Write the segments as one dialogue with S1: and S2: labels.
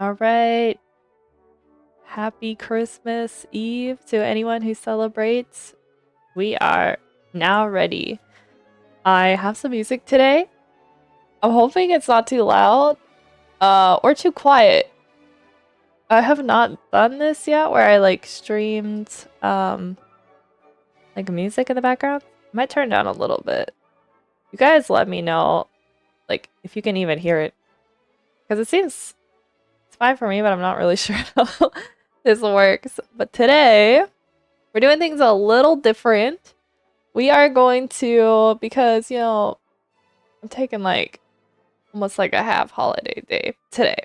S1: All right. Happy Christmas Eve to anyone who celebrates. We are now ready. I have some music today. I'm hoping it's not too loud, or too quiet. I have not done this yet where I like streamed like music in the background. I might turn down a little bit. You guys let me know like if you can even hear it. Because it seems it's fine for me, but I'm not really sure how this works. But today we're doing things a little different. We are going to, because, I'm taking like almost like a half holiday day today.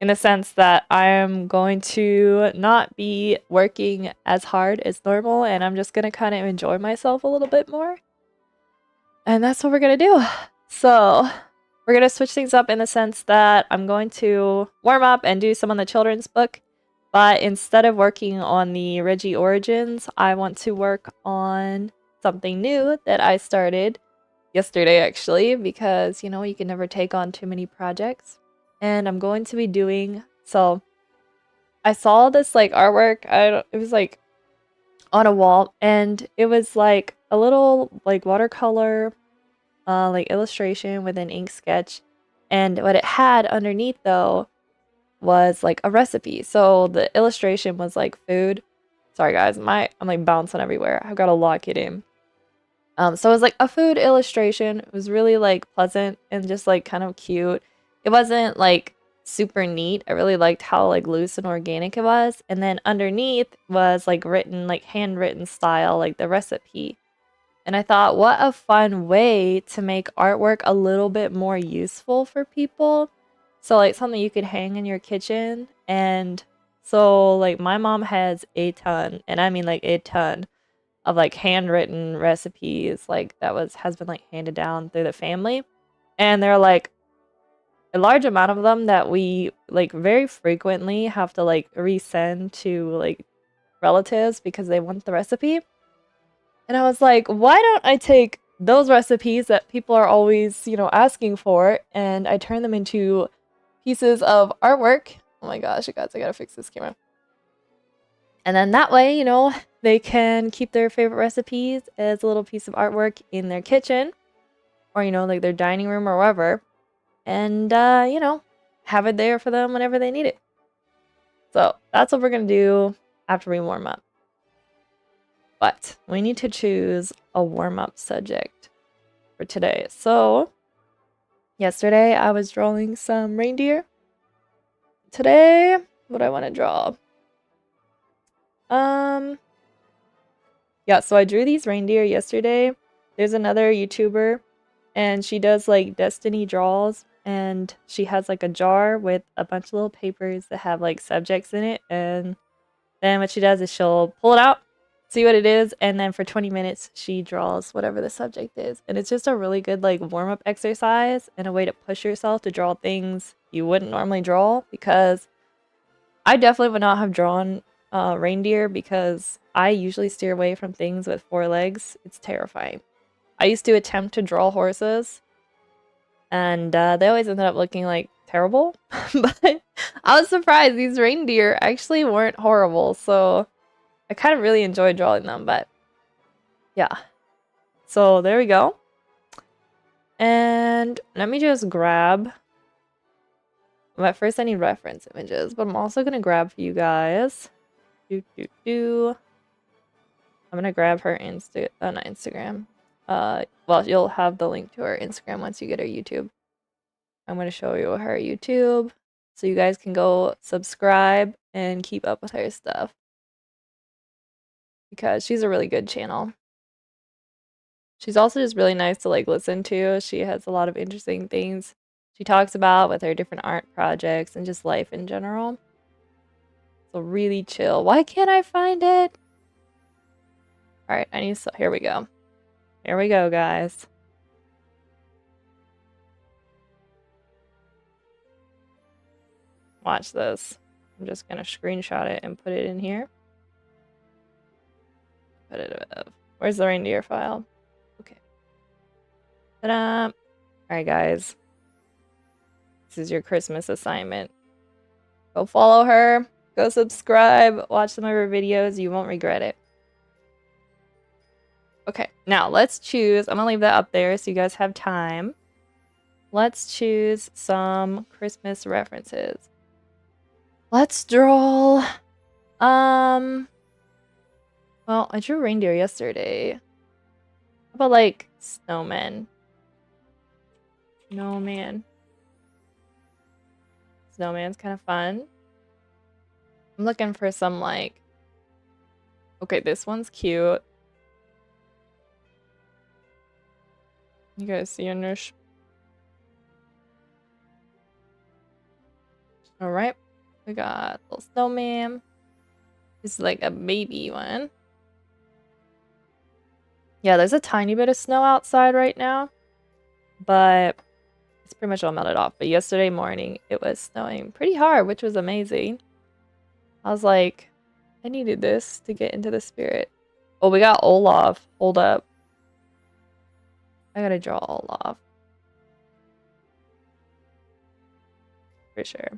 S1: In the sense that I am going to not be working as hard as normal and I'm just going to kind of enjoy myself a little bit more. And that's what we're going to do. So, we're going to switch things up in the sense that I'm going to warm up and do some on the children's book. But instead of working on the Reggie Origins, I want to work on something new that I started yesterday actually, because you can never take on too many projects. And I'm going to be doing, so I saw this like artwork, it was like on a wall and it was like a little like watercolor like illustration with an ink sketch, and what it had underneath though was like a recipe. So the illustration was like food. Sorry guys, I'm like bouncing everywhere. I've got to lock it in. So it was like a food illustration. It was really like pleasant and just like kind of cute. It wasn't like super neat. I really liked how like loose and organic it was. And then underneath was like written, like handwritten style, like the recipe. And I thought, what a fun way to make artwork a little bit more useful for people. So like something you could hang in your kitchen. And so like my mom has a ton, and I mean like a ton of like handwritten recipes like has been like handed down through the family. And they're like a large amount of them that we like very frequently have to like resend to like relatives because they want the recipe. And I was like, why don't I take those recipes that people are always, asking for, and I turn them into pieces of artwork. Oh my gosh, you guys, I gotta fix this camera. And then that way, they can keep their favorite recipes as a little piece of artwork in their kitchen or, like their dining room or wherever. And, have it there for them whenever they need it. So that's what we're going to do after we warm up. But we need to choose a warm up subject for today. So yesterday I was drawing some reindeer. Today, what do I want to draw? Yeah, so I drew these reindeer yesterday. There's another YouTuber and she does like Destiny draws, and she has like a jar with a bunch of little papers that have like subjects in it, and then what she does is she'll pull it out, see what it is, and then for 20 minutes she draws whatever the subject is. And it's just a really good like warm-up exercise and a way to push yourself to draw things you wouldn't normally draw, because I definitely would not have drawn reindeer because I usually steer away from things with 4 legs. It's terrifying. I used to attempt to draw horses, and they always ended up looking like terrible. But I was surprised these reindeer actually weren't horrible, so I kind of really enjoyed drawing them. But yeah, so there we go. And let me just grab. But first, I need reference images, but I'm also gonna grab for you guys. I'm gonna grab her not Instagram. Well, you'll have the link to her Instagram once you get her YouTube. I'm gonna show you her YouTube so you guys can go subscribe and keep up with her stuff, because she's a really good channel. She's also just really nice to like listen to. She has a lot of interesting things she talks about with her different art projects and just life in general. So really chill. Why can't I find it? All right, here we go. Here we go, guys. Watch this. I'm just gonna screenshot it and put it in here. Put it above. Where's the reindeer file? Okay. Ta-da! Alright, guys. This is your Christmas assignment. Go follow her. Go subscribe. Watch some of her videos. You won't regret it. Okay, now let's choose. I'm gonna leave that up there so you guys have time. Let's choose some Christmas references. Let's draw. Well, I drew reindeer yesterday. How about like snowmen? Snowman. Snowman's kind of fun. I'm looking for some like. Okay, this one's cute. You guys see a nurse? All right, we got little snowman. This is like a baby one. Yeah, there's a tiny bit of snow outside right now, but it's pretty much all melted off. But yesterday morning, it was snowing pretty hard, which was amazing. I was like, I needed this to get into the spirit. Oh, we got Olaf. Hold up. I gotta draw Olaf. For sure.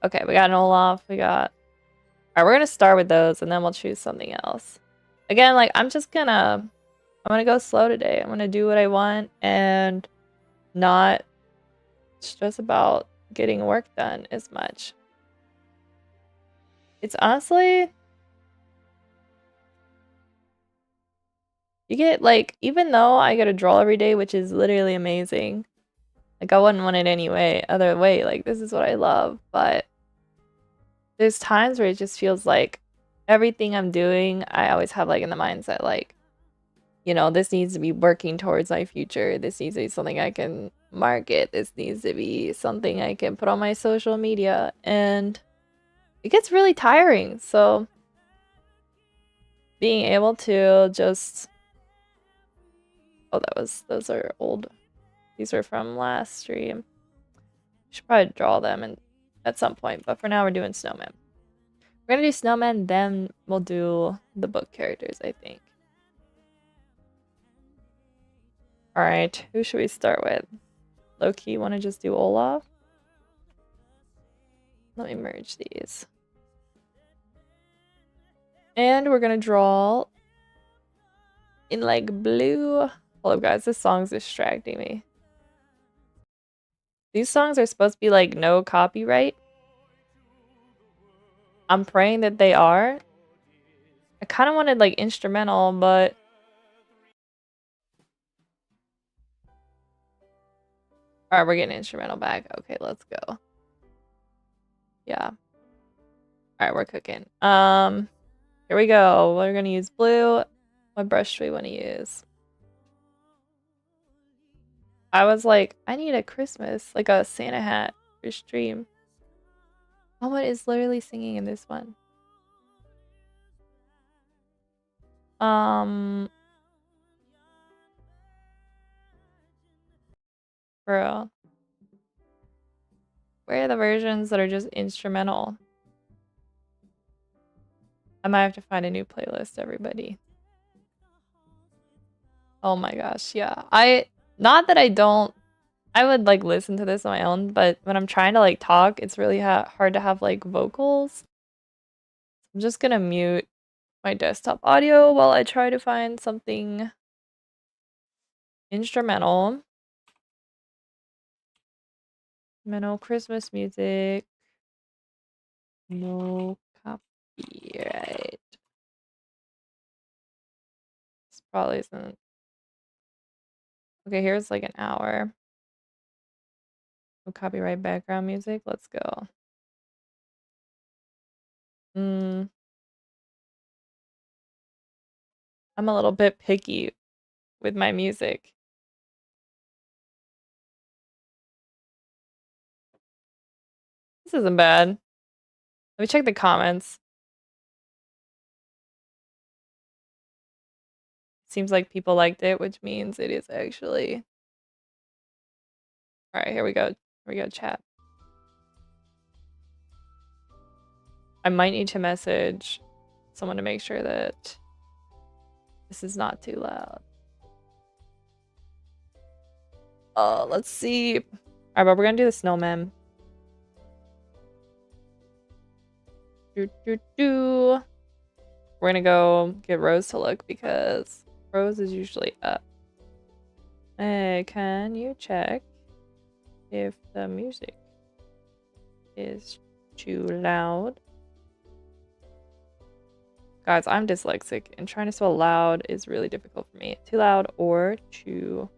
S1: Okay, we got an Olaf. We got... Alright, we're gonna start with those, and then we'll choose something else. Again, like, I'm gonna go slow today. I'm gonna do what I want, and not stress about getting work done as much. It's honestly... You get, like, even though I get to draw every day, which is literally amazing, like, I wouldn't want it other way. Like, this is what I love, but there's times where it just feels like everything I'm doing, I always have, like, in the mindset, like, you know, this needs to be working towards my future. This needs to be something I can market. This needs to be something I can put on my social media, and it gets really tiring, so being able to just... Oh, those are old. These are from last stream. Should probably draw them at some point, but for now we're doing snowmen. We're gonna do snowmen, then we'll do the book characters, I think. Alright, who should we start with? Low-key, wanna just do Olaf? Let me merge these. And we're gonna draw in like blue. Hold up, guys, this song's distracting me. These songs are supposed to be like no copyright. I'm praying that they are. I kind of wanted like instrumental, but... Alright, we're getting instrumental back. Okay, let's go. Yeah. Alright, we're cooking. Here we go. We're gonna use blue. What brush do we want to use? I was like, I need a Christmas, like a Santa hat for stream. Someone is literally singing in this one. Bro. Where are the versions that are just instrumental? I might have to find a new playlist, everybody. Oh my gosh, yeah. Not that I don't... I would like listen to this on my own, but when I'm trying to like talk, it's really hard to have like vocals. I'm just gonna mute my desktop audio while I try to find something instrumental. No Christmas music. No copyright. This probably isn't... Okay, here's like an hour. No copyright background music. Let's go. I'm a little bit picky with my music. This isn't bad. Let me check the comments. Seems like people liked it, which means it is actually... Alright, here we go. Here we go, chat. I might need to message someone to make sure that this is not too loud. Let's see. Alright, but we're gonna do the snowman. We're gonna go get Rose to look because Rose is usually up. Hey, can you check if the music is too loud? Guys, I'm dyslexic and trying to spell loud is really difficult for me. Too loud or too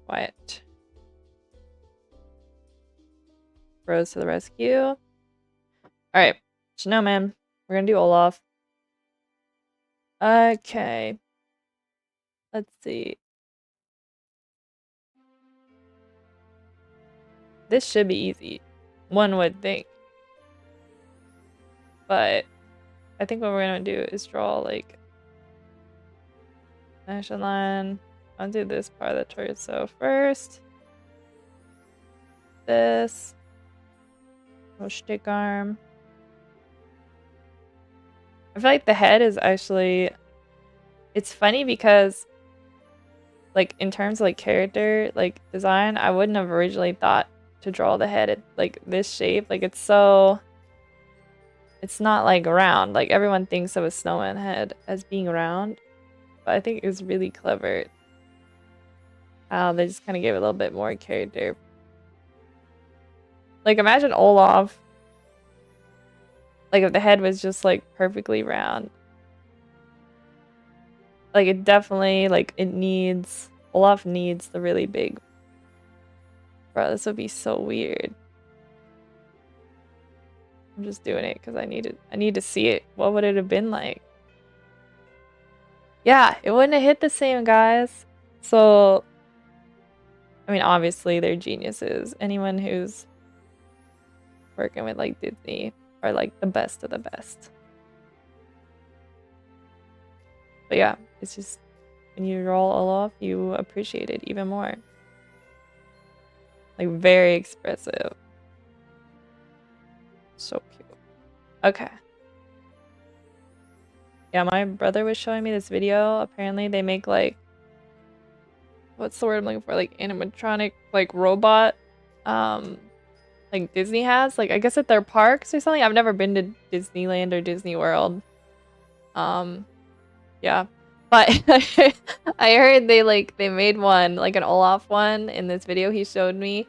S1: quiet. Rose to the rescue. Alright, Snowman. We're gonna do Olaf. Okay. Let's see. This should be easy. One would think. But I think what we're gonna do is draw like action line. I'll do this part of the torso first. This. Little stick arm. I feel like the head is actually, it's funny because like in terms of like character like design, I wouldn't have originally thought to draw the head at like this shape. Like it's so, it's not like round. Like everyone thinks of a snowman head as being round, but I think it was really clever how they just kind of gave it a little bit more character. Like imagine Olaf, like if the head was just like perfectly round. Like it definitely, like it needs, Olaf needs the really big. Bro, this would be so weird. I'm just doing it because I need to see it. What would it have been like? Yeah, it wouldn't have hit the same, guys. So, I mean, obviously they're geniuses. Anyone who's working with like Disney are like the best of the best. But yeah, it's just when you roll Olaf, you appreciate it even more. Like very expressive. So cute. Okay. Yeah, my brother was showing me this video. Apparently they make like, what's the word I'm looking for? Like animatronic, like robot, like Disney has. Like I guess at their parks or something. I've never been to Disneyland or Disney World. Yeah. But I heard they made one, like an Olaf one in this video he showed me.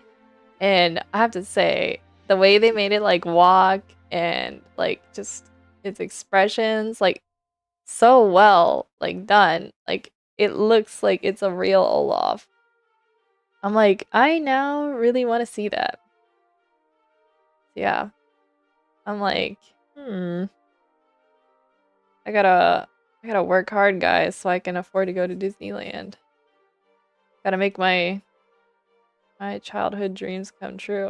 S1: And I have to say, the way they made it like walk and like just its expressions, like so well like done. Like it looks like it's a real Olaf. I'm like, I now really want to see that. Yeah. I'm like, I gotta work hard, guys, so I can afford to go to Disneyland. Gotta make my childhood dreams come true.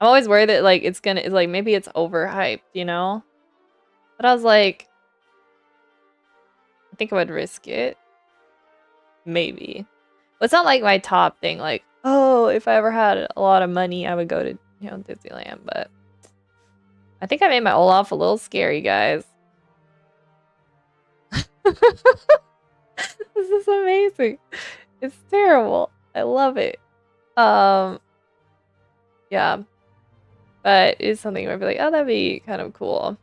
S1: I'm always worried that like it's like maybe it's overhyped, you know? But I was like, I think I would risk it. Maybe. But it's not like my top thing, like, oh, if I ever had a lot of money, I would go to, you know, Disneyland, but I think I made my Olaf a little scary, guys. This is amazing. It's terrible. I love it. Yeah. But it's something where I'd be like, oh, that'd be kind of cool.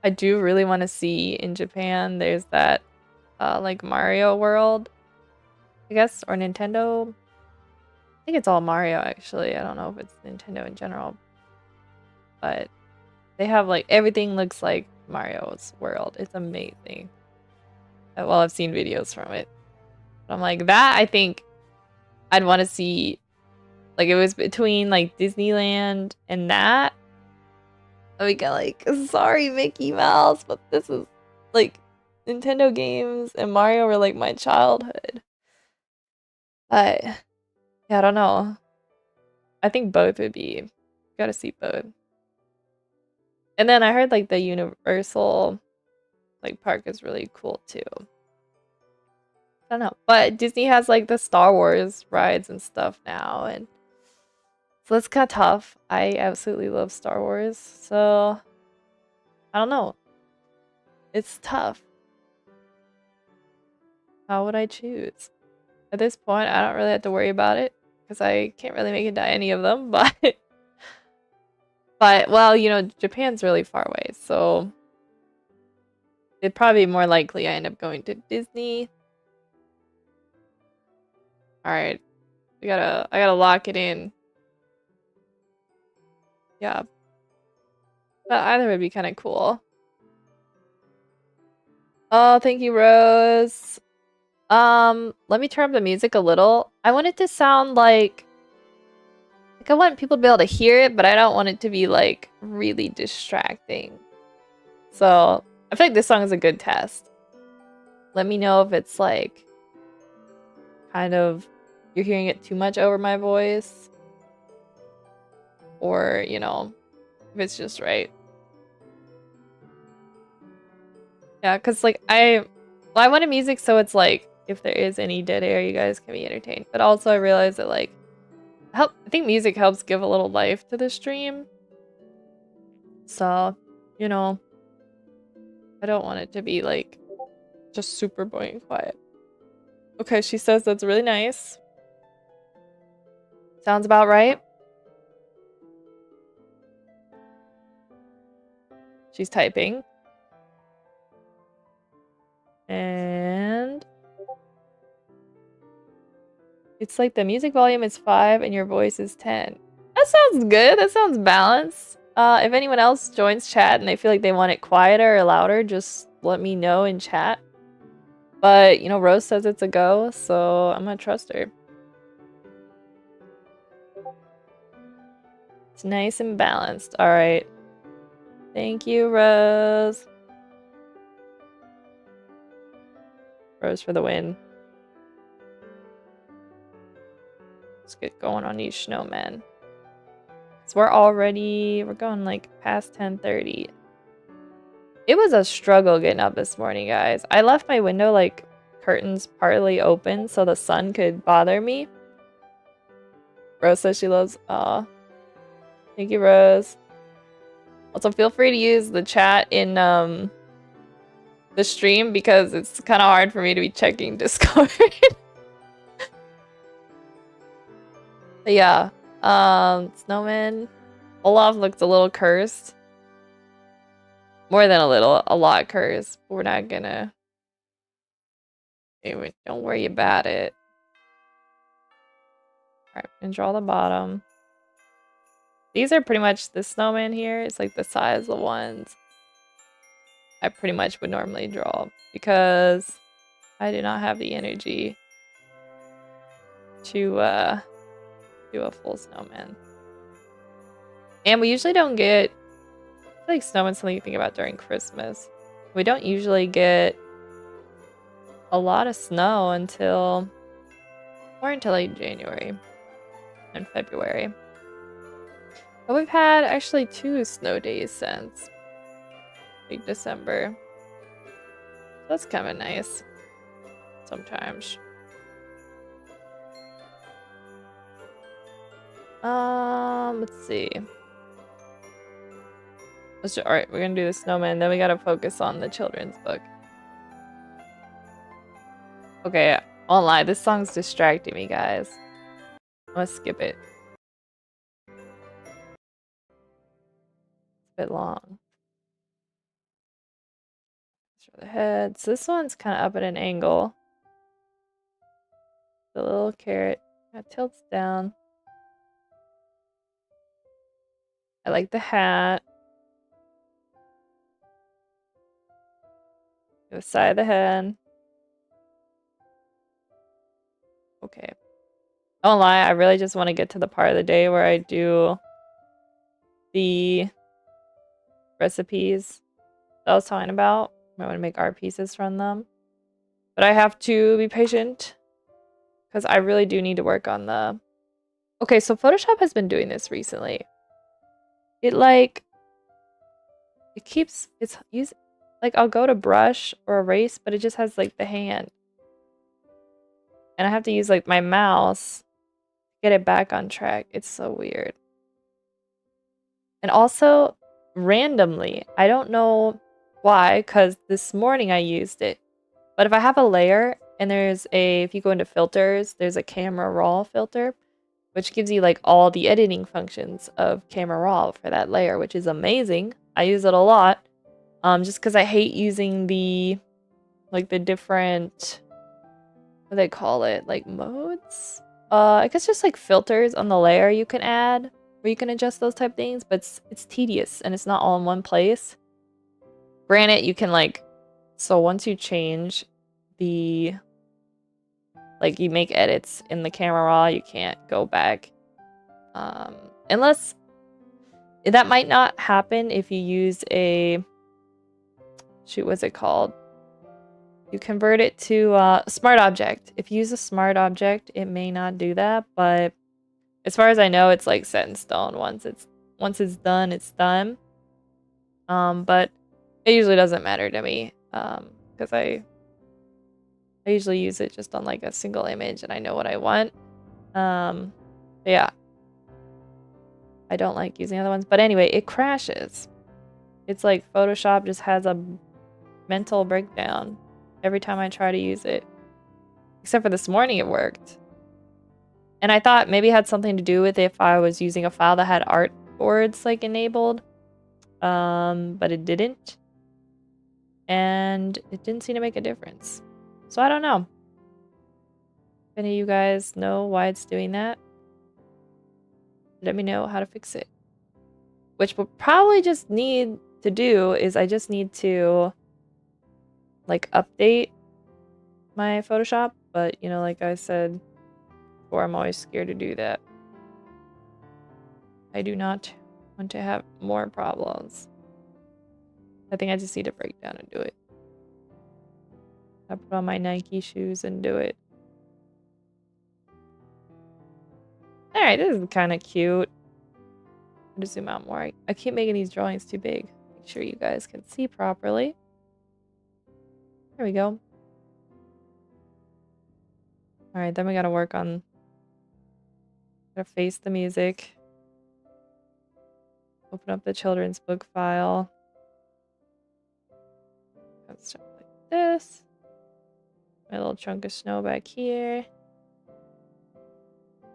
S1: I do really want to see in Japan, there's that like Mario World, I guess, or Nintendo. I think it's all Mario actually. I don't know if it's Nintendo in general. But they have like everything looks like Mario's World. It's amazing. Well, I've seen videos from it. But I'm like, that I think I'd want to see. Like it was between like Disneyland and that. I would get like, sorry Mickey Mouse, but this is like Nintendo games and Mario were like my childhood. But yeah, I don't know. I think both would be, gotta see both. And then I heard like the Universal like park is really cool too. I don't know. But Disney has like the Star Wars rides and stuff now, and so it's kind of tough. I absolutely love Star Wars, so I don't know. It's tough. How would I choose? At this point, I don't really have to worry about it. because I can't really make it to any of them, but well, you know, Japan's really far away, so it'd probably be more likely I end up going to Disney. All right, I gotta lock it in. Yeah, but either would be kind of cool. Oh, thank you, Rose. Let me turn up the music a little. I want it to sound like I want people to be able to hear it, but I don't want it to be like really distracting. So I feel like this song is a good test. Let me know if it's like kind of you're hearing it too much over my voice, or you know, if it's just right. Yeah, because like I wanted music so it's like if there is any dead air, you guys can be entertained. But also I realized that like I think music helps give a little life to the stream. So, you know, I don't want it to be like just super boring and quiet. Okay, she says that's really nice. Sounds about right. She's typing. And it's like the music volume is 5 and your voice is 10. That sounds good. That sounds balanced. If anyone else joins chat and they feel like they want it quieter or louder, just let me know in chat. But, you know, Rose says it's a go, so I'm gonna trust her. It's nice and balanced. All right. Thank you, Rose. Rose for the win. Let's get going on these snowmen. So we're going like past 10:30. It was a struggle getting up this morning, guys. I left my window like curtains partly open so the sun could bother me. Rose says she loves, thank you, Rose. Also, feel free to use the chat in the stream because it's kind of hard for me to be checking Discord. But yeah, Snowman. Olaf looks a little cursed. More than a little, a lot cursed. We're not gonna... Anyway, don't worry about it. Alright, and draw the bottom. These are pretty much the snowman here. It's like the size of the ones I pretty much would normally draw because I do not have the energy to do a full snowman. And we usually don't get... I feel like snowman's something you think about during Christmas. We don't usually get a lot of snow until like January and February. But we've had actually 2 snow days since like December. That's kind of nice sometimes. Let's see. Alright, we're gonna do the snowman, then we gotta focus on the children's book. Okay, I won't lie, this song's distracting me, guys. I'm gonna skip it. It's a bit long. For the head. So this one's kind of up at an angle. The little carrot kind of tilts down. I like the hat. The side of the head. Okay. Don't lie, I really just want to get to the part of the day where I do the recipes that I was talking about. I want to make art pieces from them. But I have to be patient because I really do need to work on the... Okay, so Photoshop has been doing this recently. It keeps... It's using... Like, I'll go to brush or erase, but it just has, like, the hand. And I have to use, like, my mouse to get it back on track. It's so weird. And also, randomly, I don't know why, because this morning I used it. But if I have a layer, and if you go into filters, there's a camera raw filter. which gives you like all the editing functions of Camera Raw for that layer, which is amazing. I use it a lot, just because I hate using the different, what do they call it, like modes? I guess just like filters on the layer you can add, where you can adjust those type things, but it's tedious and it's not all in one place. Granted, you can like, so once you change the, like you make edits in the Camera Raw, you can't go back. Unless, that might not happen if you use a, shoot, what's it called? You convert it to smart object. If you use a smart object, it may not do that, but as far as I know, it's like set in stone. Once it's done, it's done. But it usually doesn't matter to me, because I usually use it just on like a single image and I know what I want. Yeah. I don't like using other ones, but anyway, it crashes. It's like Photoshop just has a mental breakdown every time I try to use it. Except for this morning it worked. And I thought maybe it had something to do with if I was using a file that had artboards like enabled. But it didn't. And it didn't seem to make a difference. So I don't know. If any of you guys know why it's doing that, let me know how to fix it. Which we'll probably just need to do is I just need to like update my Photoshop, but you know, like I said before, I'm always scared to do that. I do not want to have more problems. I think I just need to break down and do it. I put on my Nike shoes and do it. Alright, this is kind of cute. I'm gonna zoom out more. I keep making these drawings too big. Make sure you guys can see properly. There we go. Alright, then we gotta work on... Gotta face the music. Open up the children's book file. Let's start like this. My little chunk of snow back here.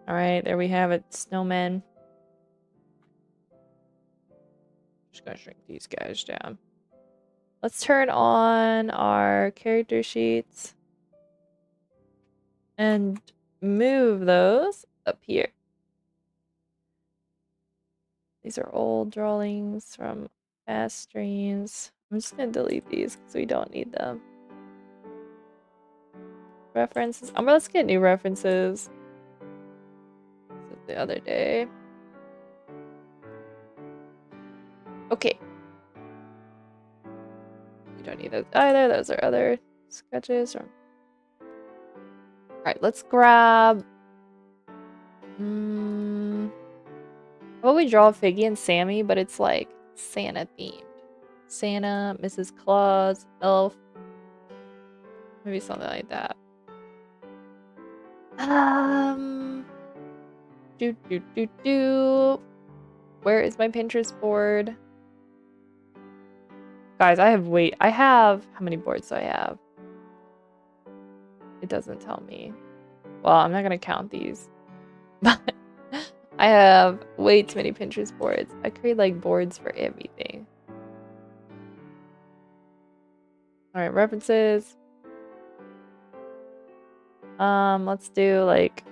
S1: Alright, there we have it. Snowmen. Just gonna shrink these guys down. Let's turn on our character sheets. And move those up here. These are old drawings from past streams. I'm just gonna delete these because we don't need them. References. Let's get new references. This is the other day. Okay. You don't need those either. Those are other sketches. Alright, let's grab... How about we draw Figgy and Sammy, but it's like Santa themed. Santa, Mrs. Claus, Elf. Maybe something like that. Where is my Pinterest board? Guys, I have, how many boards do I have? It doesn't tell me. Well, I'm not gonna count these. But I have way too many Pinterest boards. I create like boards for everything. Alright, references. Let's do like...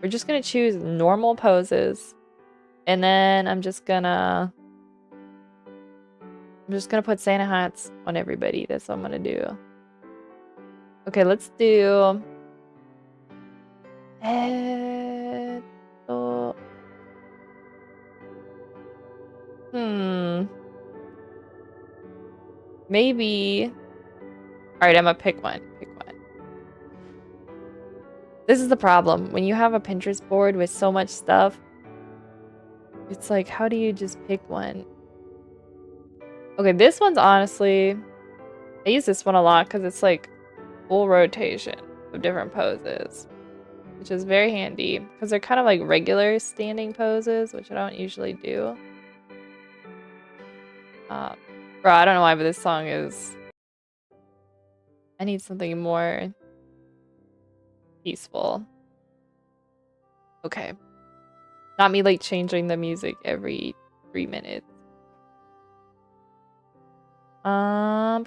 S1: We're just gonna choose normal poses. And then I'm just gonna put Santa hats on everybody. That's what I'm gonna do. Okay, let's do... Maybe... Alright, I'm gonna pick one. This is the problem. When you have a Pinterest board with so much stuff, it's like, how do you just pick one? Okay, this one's honestly... I use this one a lot because it's like full rotation of different poses, which is very handy because they're kind of like regular standing poses, which I don't usually do. Bro, I don't know why, but this song is... I need something more peaceful. Okay. Not me like changing the music every 3 minutes. Alright,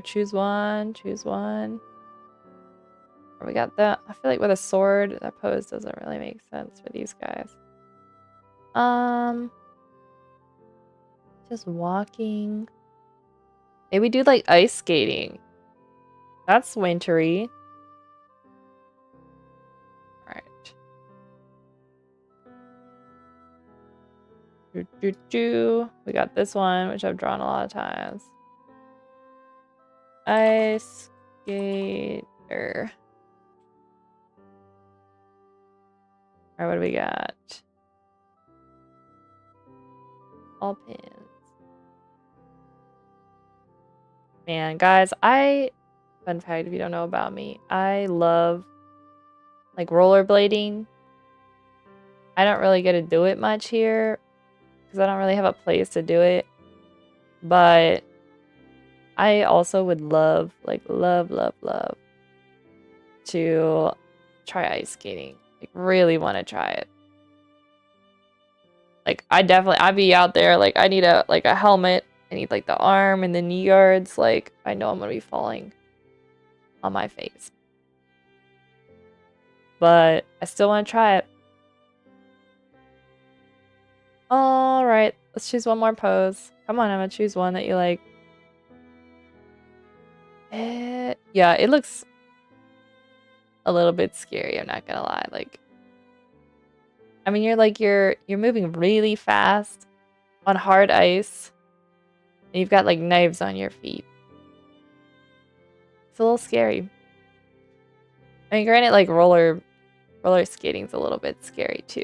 S1: choose one. Choose one. We got that. I feel like with a sword, that pose doesn't really make sense for these guys. Just walking. Maybe do like ice skating. That's wintry. Alright. We got this one, which I've drawn a lot of times. Ice skater. Alright, what do we got? All pins. Man, guys, fun fact if you don't know about me, I love like rollerblading. I don't really get to do it much here because I don't really have a place to do it. But I also would love to try ice skating. Like really want to try it. Like I'd be out there like I need a helmet. I need like the arm and the knee guards. Like I know I'm gonna be falling on my face. But I still want to try it. Alright, let's choose one more pose. Come on, Emma, choose one that you like. Yeah, it looks a little bit scary, I'm not gonna lie. Like I mean you're moving really fast on hard ice. And you've got like knives on your feet. It's a little scary. I mean granted like roller skating's a little bit scary too.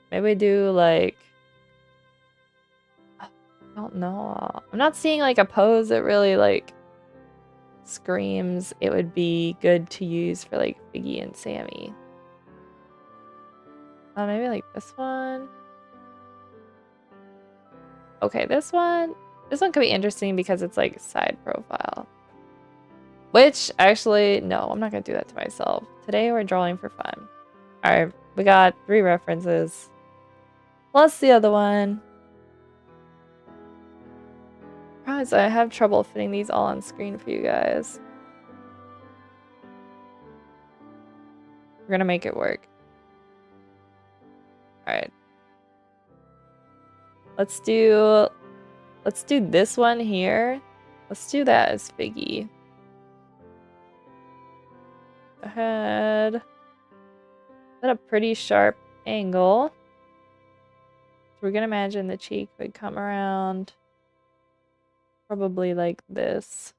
S1: Maybe we do like I don't know. I'm not seeing like a pose that really like screams it would be good to use for like Figgy and Sammy. Maybe like this one. Okay, this one could be interesting because it's like side profile. Which actually, no, I'm not gonna do that to myself. Today we're drawing for fun. Alright, we got 3 references. Plus the other one. Promise I have trouble fitting these all on screen for you guys. We're gonna make it work. Alright. Let's do this one here. Let's do that as Figgy. Ahead. At a pretty sharp angle. So we're gonna imagine the cheek would come around probably like this.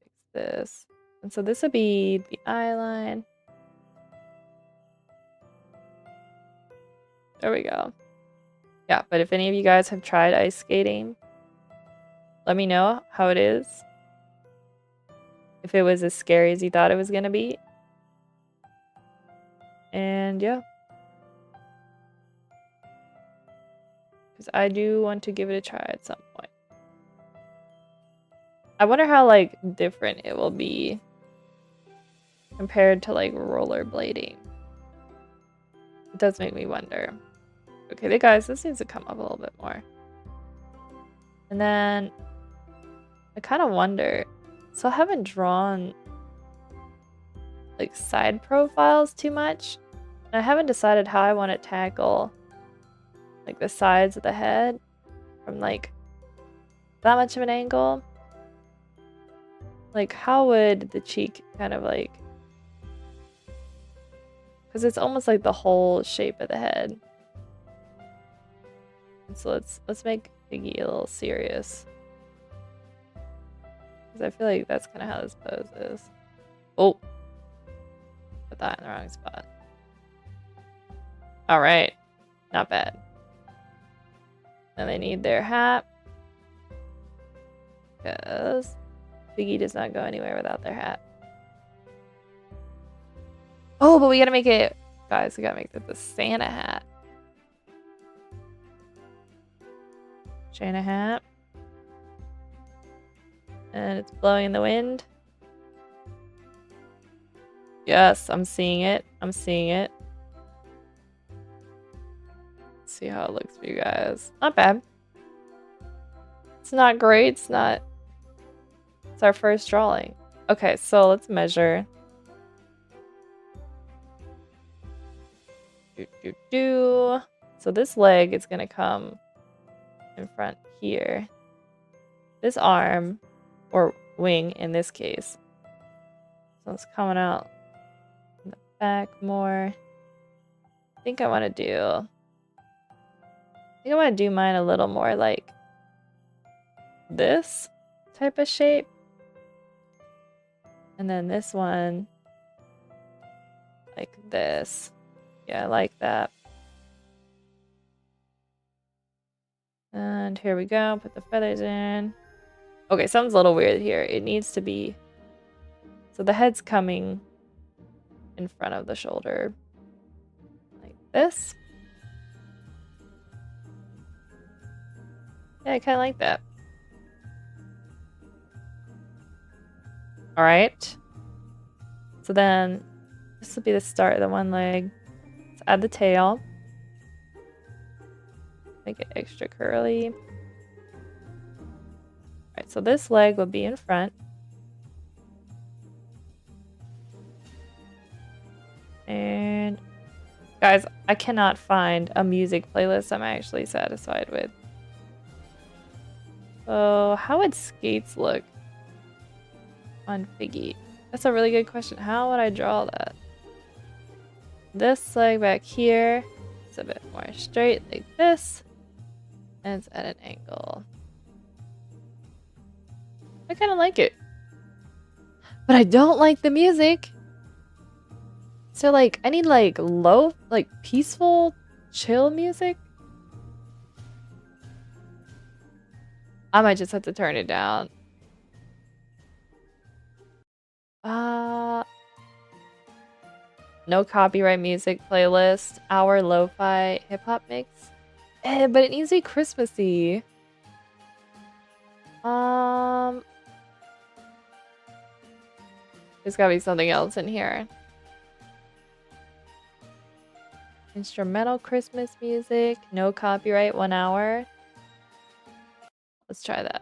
S1: Fix this. And so this would be the eye line. There we go. Yeah, but if any of you guys have tried ice skating, let me know how it is. If it was as scary as you thought it was gonna be. And yeah. Because I do want to give it a try at some point. I wonder how like different it will be compared to like rollerblading. It does make me wonder. Okay, guys, this needs to come up a little bit more. And then I kind of wonder. So I haven't drawn like side profiles too much. And I haven't decided how I want to tackle like the sides of the head from like that much of an angle. Like how would the cheek kind of like, because it's almost like the whole shape of the head. And so let's make Figgy a little serious. Because I feel like that's kind of how this pose is. Oh, put that in the wrong spot. All right, not bad. And they need their hat because Figgy does not go anywhere without their hat. Oh, but we gotta make it, guys. We gotta make it the Santa hat. Santa hat. And it's blowing in the wind. Yes, I'm seeing it. I'm seeing it. Let's see how it looks for you guys. Not bad. It's not great. It's not. It's our first drawing. Okay, so let's measure. So this leg is gonna come in front here. This arm, or wing in this case. So it's coming out in the back more. I think I want to do mine a little more like this type of shape. And then this one like this. Yeah, I like that. And here we go. Put the feathers in. Okay, something's a little weird here. It needs to be... So the head's coming in front of the shoulder. Like this. Yeah, I kind of like that. Alright. So then, this will be the start of the one leg. Let's add the tail. Make it extra curly. Alright, so this leg will be in front. And guys, I cannot find a music playlist I'm actually satisfied with. So how would skates look on Figgy? That's a really good question. How would I draw that? This leg back here, it's a bit more straight like this. And it's at an angle. I kind of like it. But I don't like the music. So like, I need like low, like peaceful, chill music. I might just have to turn it down. No copyright music playlist. Our lo-fi hip-hop mix. But it needs to be Christmassy. There's gotta be something else in here. Instrumental Christmas music. No copyright, 1 hour. Let's try that.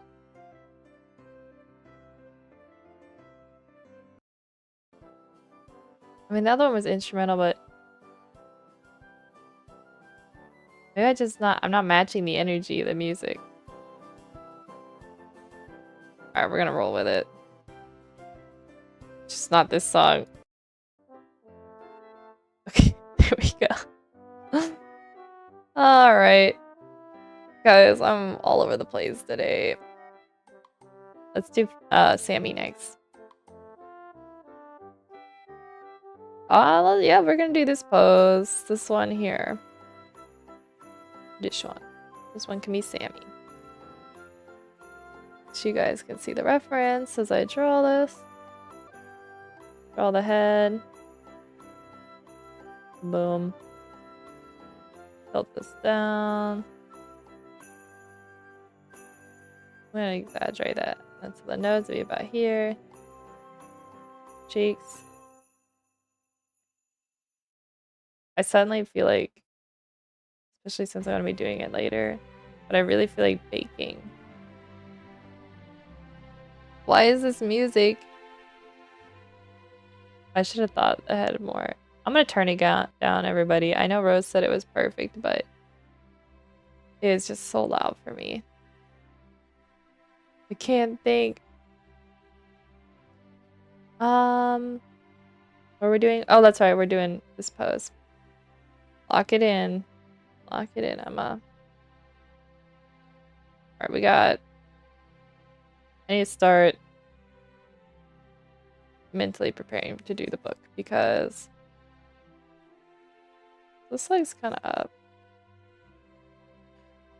S1: I mean, the other one was instrumental, but maybe I'm not matching the energy of the music. Alright, we're gonna roll with it. Just not this song. Okay, there we go. Alright. Guys, I'm all over the place today. Let's do Sammy next. Yeah, we're gonna do this pose. This one here. This one. This one can be Sammy. So you guys can see the reference as I draw this. Draw the head. Boom. Tilt this down. I'm gonna exaggerate that. That's the nose will be about here. Cheeks. I suddenly feel like, especially since I'm gonna be doing it later, but I really feel like baking. Why is this music? I should have thought ahead more. I'm gonna turn it down, everybody. I know Rose said it was perfect, but it is just so loud for me. I can't think. What are we doing? Oh, that's right. We're doing this pose. Lock it in. Lock it in, Emma. Alright, we got... I need to start mentally preparing to do the book because this leg's kind of up.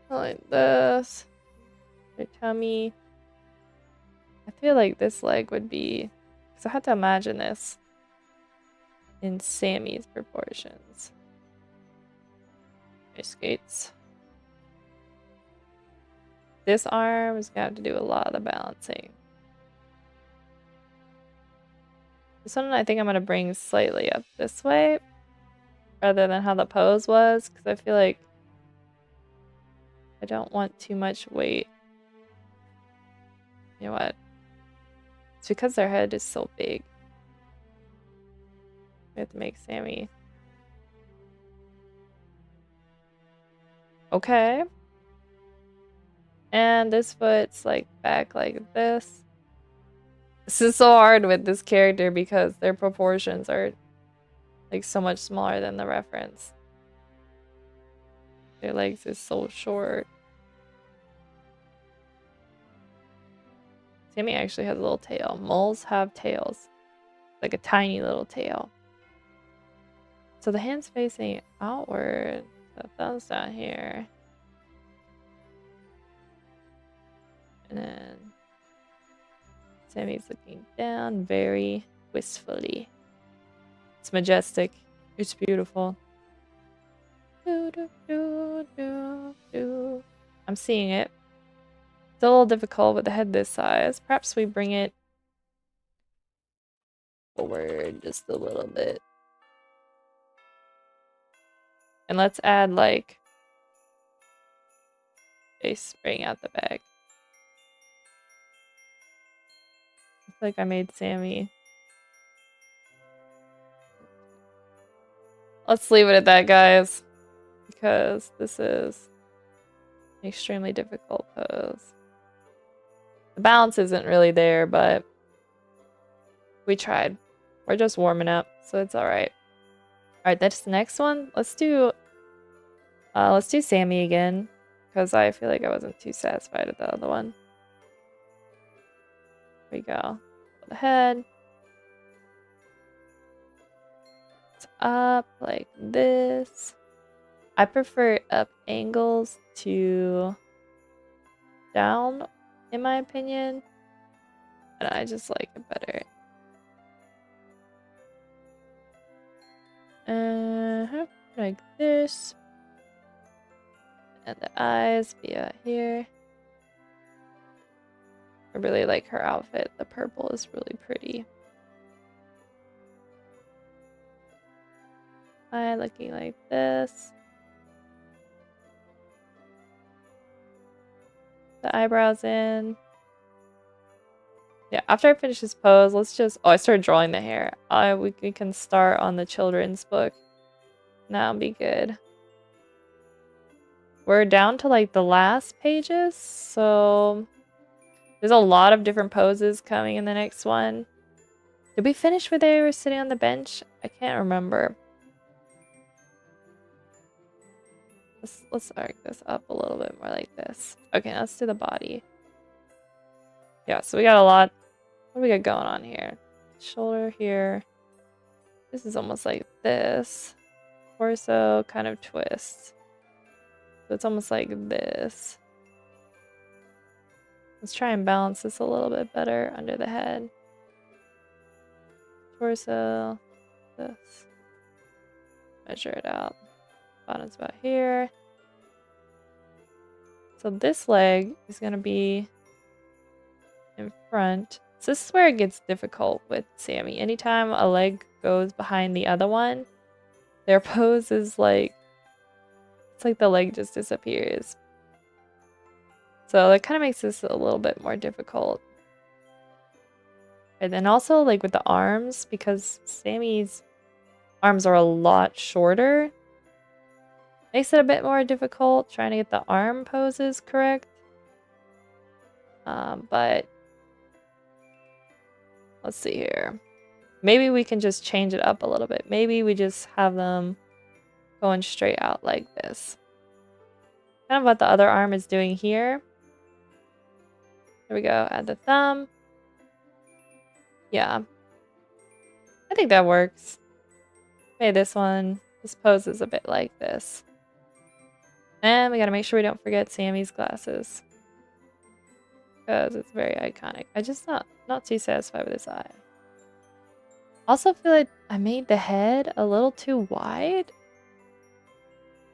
S1: Like this. Your tummy. I feel like this leg would be... Because I had to imagine this in Sammy's proportions. My skates. This arm is going to have to do a lot of the balancing. This one I think I'm gonna bring slightly up this way rather than how the pose was, because I feel like I don't want too much weight. You know what? It's because their head is so big. We have to make Sammy. Okay. And this foot's like back like this. This is so hard with this character because their proportions are like so much smaller than the reference. Their legs is so short. Sammy actually has a little tail. Moles have tails. Like a tiny little tail. So the hand's facing outward. The thumb's down here. And then Sammy's looking down very wistfully. It's majestic. It's beautiful. I'm seeing it. It's a little difficult with the head this size. Perhaps we bring it forward just a little bit. And let's add like a spring out the back. It's like I made Sammy. Let's leave it at that, guys. Because this is an extremely difficult pose. The balance isn't really there, but we tried. We're just warming up, so it's alright. Alright, that's the next one. Let's do Sammy again. Because I feel like I wasn't too satisfied with the other one. Here we go. The head. It's up like this. I prefer up angles to down, in my opinion. And I just like it better. Like this. And the eyes be out here. I really like her outfit. The purple is really pretty. Eye looking like this. The eyebrows in. Yeah, after I finish this pose, let's just... Oh, I started drawing the hair. We can start on the children's book. That'll be good. We're down to like the last pages, so... There's a lot of different poses coming in the next one. Did we finish where they were sitting on the bench? I can't remember. Let's arc this up a little bit more like this. Okay, let's do the body. Yeah, so we got a lot. What do we got going on here? Shoulder here. This is almost like this. Torso kind of twist. So it's almost like this. Let's try and balance this a little bit better under the head. Torso. This. Measure it out. Bottom's about here. So this leg is going to be in front. So this is where it gets difficult with Sammy. Anytime a leg goes behind the other one, their pose is like... It's like the leg just disappears. So that kind of makes this a little bit more difficult. And then also like with the arms, because Sammy's arms are a lot shorter, makes it a bit more difficult trying to get the arm poses correct. But let's see here. Maybe we can just change it up a little bit. Maybe we just have them going straight out like this. Kind of what the other arm is doing here. There we go. Add the thumb. Yeah. I think that works. Okay, this pose is a bit like this. And we gotta make sure we don't forget Sammy's glasses. Because it's very iconic. I just not too satisfied with this eye. Also feel like I made the head a little too wide.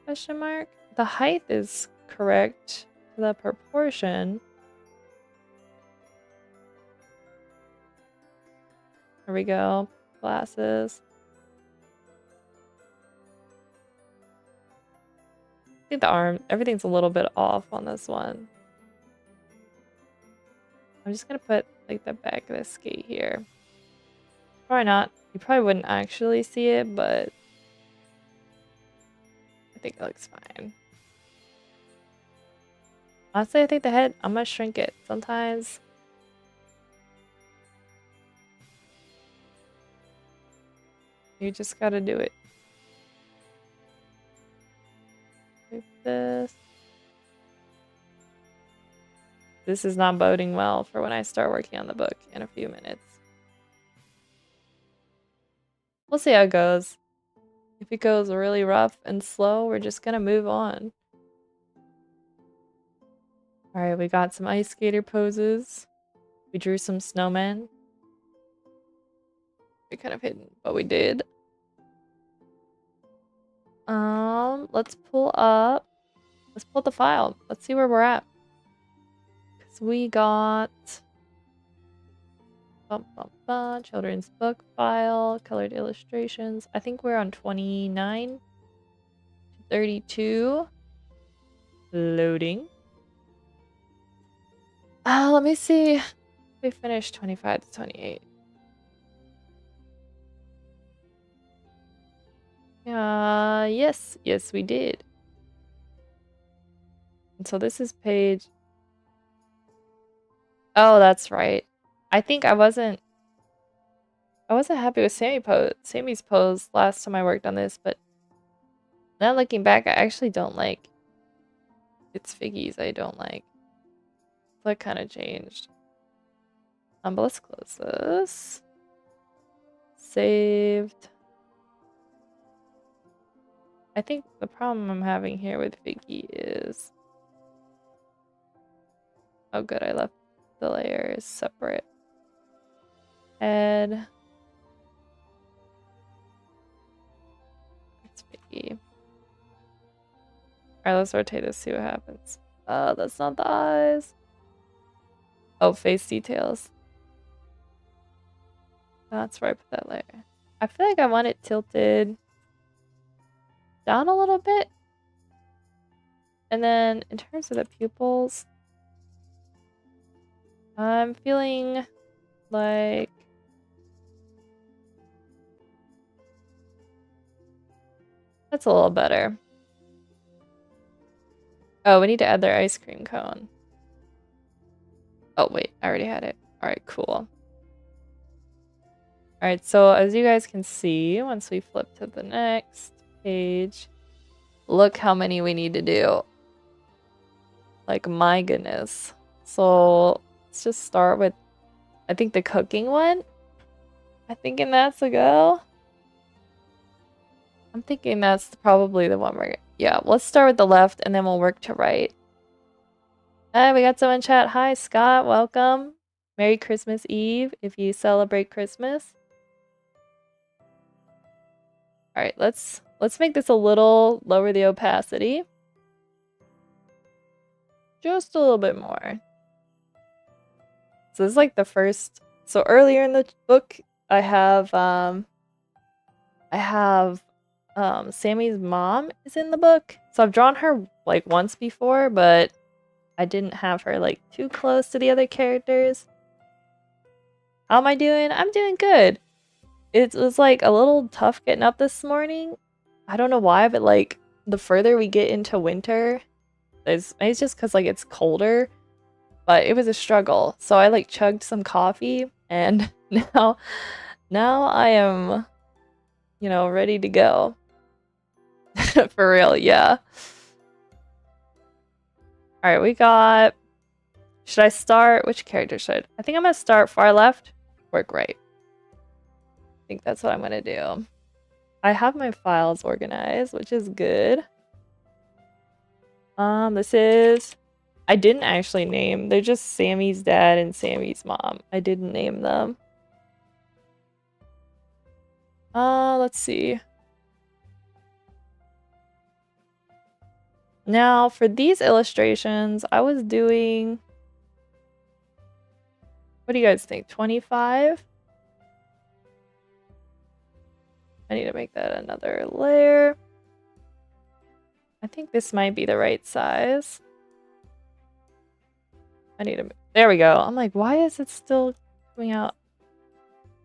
S1: Question mark. The height is correct to the proportion. There we go. glasses. I think the arm, everything's a little bit off on this one. I'm just gonna put like the back of the skate here. Probably not. You probably wouldn't actually see it, but I think it looks fine. Honestly, I think the head, I'm gonna shrink it. Sometimes you just gotta do it. Like this. This is not boding well for when I start working on the book in a few minutes. We'll see how it goes. If it goes really rough and slow, we're just gonna move on. Alright, we got some ice skater poses. We drew some snowmen. We kind of hidden, but we did. Let's pull up the file. Let's see where we're at. Cause we got children's book file, colored illustrations. I think we're on 29 to 32. Loading. Let me see. We finished 25 to 28. Yes, we did. And so this is page. Oh, that's right. I think I wasn't happy with Sammy's pose last time I worked on this, but now looking back, I actually don't like its figgies. I don't like. So that kind of changed. But let's close this. Saved. I think the problem I'm having here with Figgy is... Oh good, I left the layers separate. Head. It's Figgy. Alright, let's rotate this, see what happens. That's not the eyes. Oh, face details. That's where I put that layer. I feel like I want it tilted down a little bit. And then in terms of the pupils, I'm feeling like that's a little better. Oh, we need to add their ice cream cone. Oh, wait, I already had it. All right, cool. All right, so as you guys can see, once we flip to the next page, look how many we need to do. Like, my goodness. So let's just start with, I think, the cooking one. I'm thinking that's a go. I'm thinking that's probably the one we're... Yeah, let's start with the left and then we'll work to right. We got someone in chat. Hi, Scott. Welcome. Merry Christmas Eve if you celebrate Christmas. All right, let's make this a little lower the opacity. Just a little bit more. So this is like the first... So earlier in the book, I have Sammy's mom is in the book. So I've drawn her like once before, but I didn't have her like too close to the other characters. How am I doing? I'm doing good. It was like a little tough getting up this morning. I don't know why, but like the further we get into winter, it's just because like it's colder, but it was a struggle. So I like chugged some coffee and now I am, you know, ready to go. For real, yeah. All right, we got... Should I start? Which character should I think I'm gonna start far left, work right. I think that's what I'm gonna do. I have my files organized, which is good. This is... I didn't actually name. They're just Sammy's dad and Sammy's mom. I didn't name them. Let's see. Now, for these illustrations, I was doing... What do you guys think? 25? I need to make that another layer. I think this might be the right size. I need to... There we go. I'm like, why is it still coming out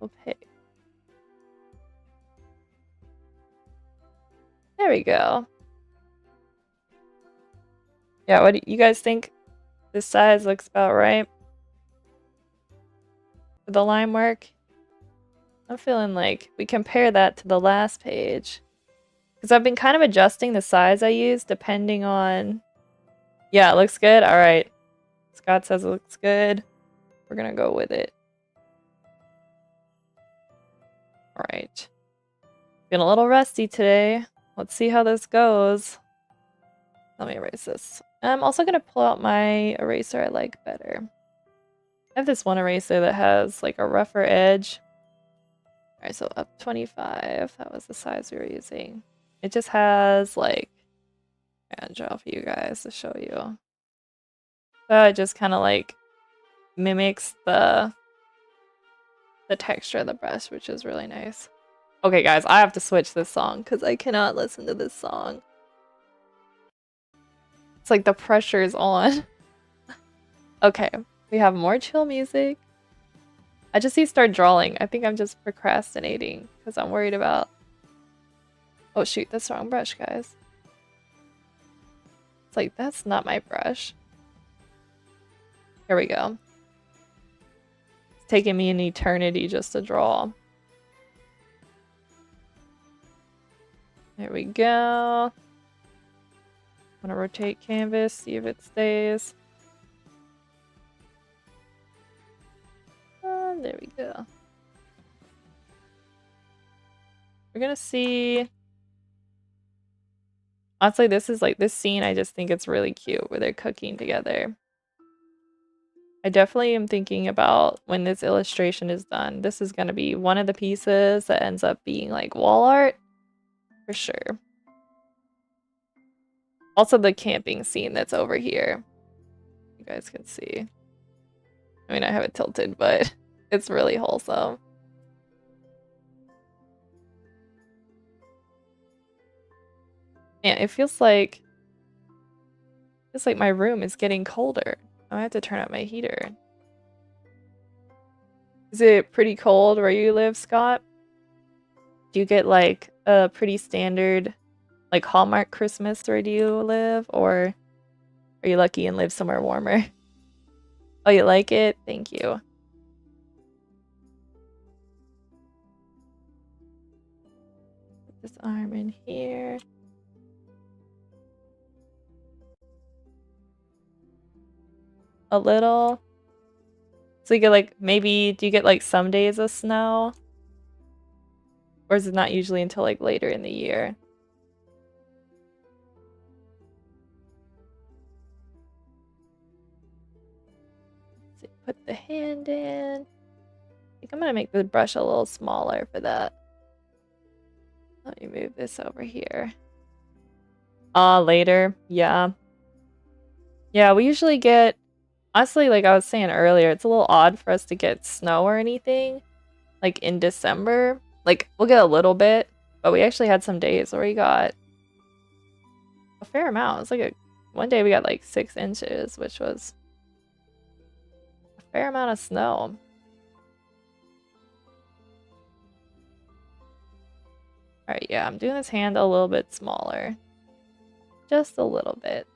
S1: opaque? There we go. Yeah, what do you guys think? This size looks about right for the line work. I'm feeling like we compare that to the last page. Because I've been kind of adjusting the size I use depending on... Yeah, it looks good? Alright. Scott says it looks good. We're gonna go with it. Alright. Feeling a little rusty today. Let's see how this goes. Let me erase this. I'm also gonna pull out my eraser I like better. I have this one eraser that has like a rougher edge. Alright, so up 25. That was the size we were using. It just has like... I'll draw for you guys to show you. So it just kind of like mimics the texture of the brush, which is really nice. Okay, guys, I have to switch this song because I cannot listen to this song. It's like the pressure is on. Okay, we have more chill music. I just need to start drawing. I think I'm just procrastinating because I'm worried about... Oh shoot, that's the wrong brush, guys. It's like, that's not my brush. Here we go. It's taking me an eternity just to draw. There we go. I'm gonna rotate canvas, see if it stays. There we go. We're gonna see... Honestly, this is like, this scene, I just think it's really cute where they're cooking together. I definitely am thinking about when this illustration is done. This is gonna be one of the pieces that ends up being like wall art. For sure. Also the camping scene that's over here. You guys can see. I mean, I have it tilted, but it's really wholesome. Man, it feels like my room is getting colder. I might have to turn up my heater. Is it pretty cold where you live, Scott? Do you get like a pretty standard like Hallmark Christmas where do you live, or are you lucky and live somewhere warmer? Oh, you like it? Thank you. Put this arm in here. A little. So you get like, maybe, do you get like some days of snow? Or is it not usually until like later in the year? Let's see, put the hand in. I think I'm gonna make the brush a little smaller for that. Let me move this over here. Later. Yeah. Yeah, we usually get... Honestly, like I was saying earlier, it's a little odd for us to get snow or anything, like in December. Like, we'll get a little bit, but we actually had some days where we got a fair amount. It was like one day we got like 6 inches, which was a fair amount of snow. Alright, yeah, I'm doing this hand a little bit smaller. Just a little bit.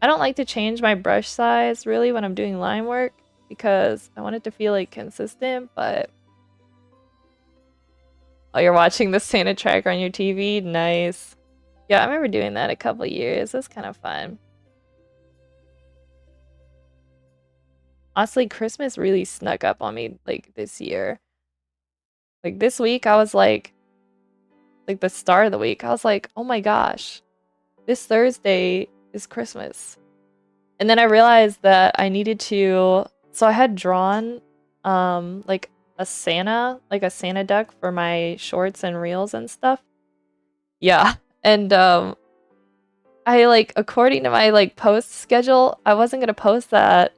S1: I don't like to change my brush size really when I'm doing line work because I want it to feel like consistent, but... Oh, you're watching the Santa tracker on your TV? Nice. Yeah, I remember doing that a couple years. It was kind of fun. Honestly, Christmas really snuck up on me like this year. Like this week, I was like the start of the week, I was like, oh my gosh, this Thursday is Christmas. And then I realized that I needed to, so I had drawn like a Santa duck for my shorts and reels and stuff. Yeah. And I like, according to my like post schedule, I wasn't gonna post that.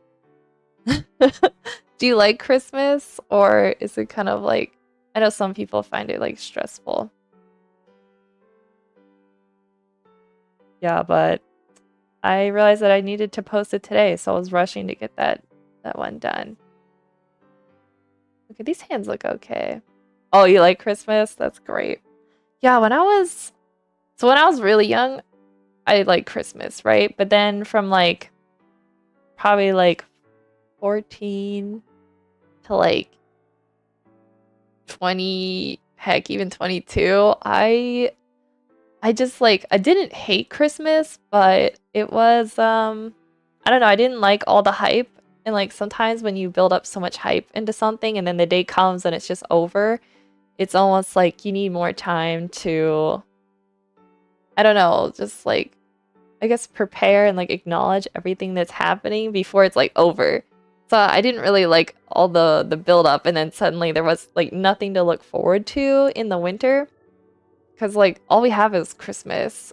S1: Do you like Christmas, or is it kind of like, I know some people find it like stressful. Yeah, but I realized that I needed to post it today, so I was rushing to get that one done. Okay, these hands look okay. Oh, you like Christmas? That's great. Yeah, when I was really young, I liked Christmas, right? But then from like probably like 14 to like 20, heck, even 22, I just like I didn't hate Christmas, but it was I don't know, I didn't like all the hype. And like sometimes when you build up so much hype into something and then the day comes and it's just over, it's almost like you need more time to, I don't know, just like I guess prepare and like acknowledge everything that's happening before it's like over. So I didn't really like all the build up and then suddenly there was like nothing to look forward to in the winter. Cause like all we have is Christmas.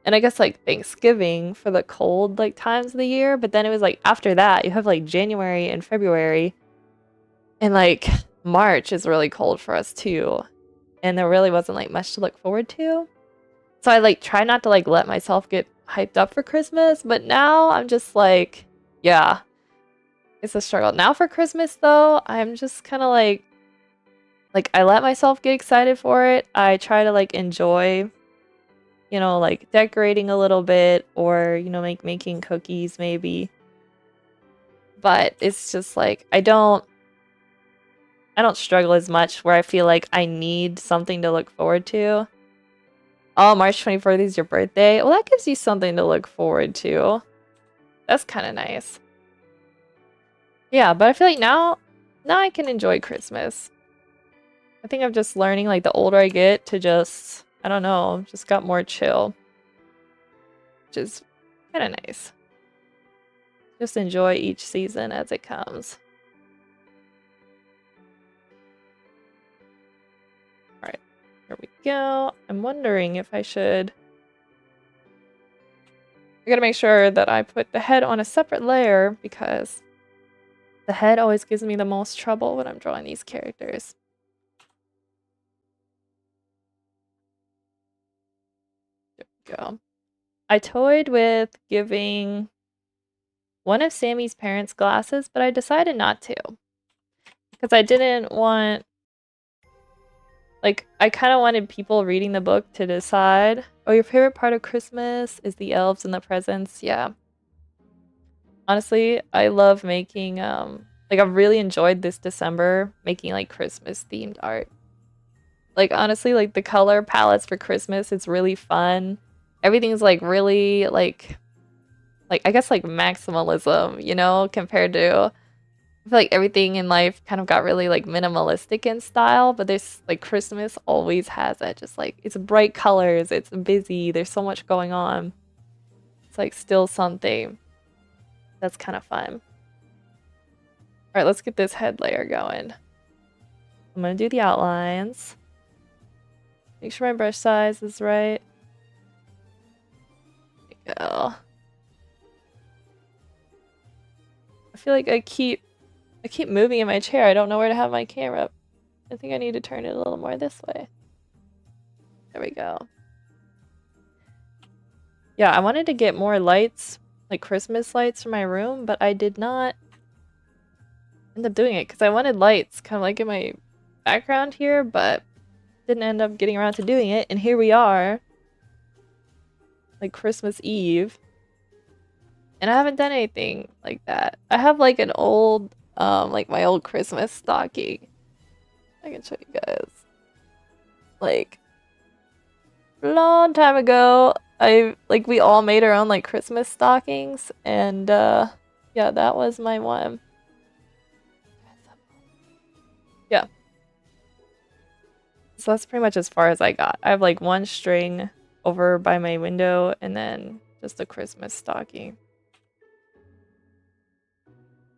S1: And I guess like Thanksgiving for the cold like times of the year, but then it was like after that you have like January and February and like March is really cold for us too. And there really wasn't like much to look forward to. So I like try not to like let myself get hyped up for Christmas, but now I'm just like, yeah, it's a struggle. Now for Christmas though, I'm just kind of like I let myself get excited for it. I try to like enjoy, you know, like decorating a little bit or, you know, making cookies maybe. But it's just like I don't struggle as much where I feel like I need something to look forward to. Oh, March 24th is your birthday. Well, that gives you something to look forward to. That's kind of nice. Yeah, but I feel like now I can enjoy Christmas. I think I'm just learning like the older I get to just, I don't know, just got more chill. Which is kind of nice. Just enjoy each season as it comes. Alright, here we go. I'm wondering if I should... I gotta make sure that I put the head on a separate layer because the head always gives me the most trouble when I'm drawing these characters. There we go. I toyed with giving one of Sammy's parents glasses, but I decided not to. Because I didn't want... Like, I kind of wanted people reading the book to decide, oh, your favorite part of Christmas is the elves and the presents. Yeah. Honestly, I love making, like, I've really enjoyed this December making, like, Christmas-themed art. Like, honestly, like, the color palettes for Christmas, it's really fun. Everything's, like, really, like, I guess, like, maximalism, you know, compared to... I feel like everything in life kind of got really like minimalistic in style, but there's like Christmas always has that, just like it's bright colors, it's busy, there's so much going on. It's like still something that's kind of fun. All right, let's get this head layer going. I'm gonna do the outlines. Make sure my brush size is right. There we go. I feel like I keep moving in my chair. I don't know where to have my camera. I think I need to turn it a little more this way. There we go. Yeah, I wanted to get more lights, like Christmas lights for my room, but I did not end up doing it because I wanted lights kind of like in my background here, but didn't end up getting around to doing it. And here we are, like Christmas Eve. And I haven't done anything like that. I have like an old, like my old Christmas stocking. I can show you guys. Like, a long time ago, we all made our own like Christmas stockings, and yeah, that was my one. Yeah. So that's pretty much as far as I got. I have like one string over by my window and then just a Christmas stocking.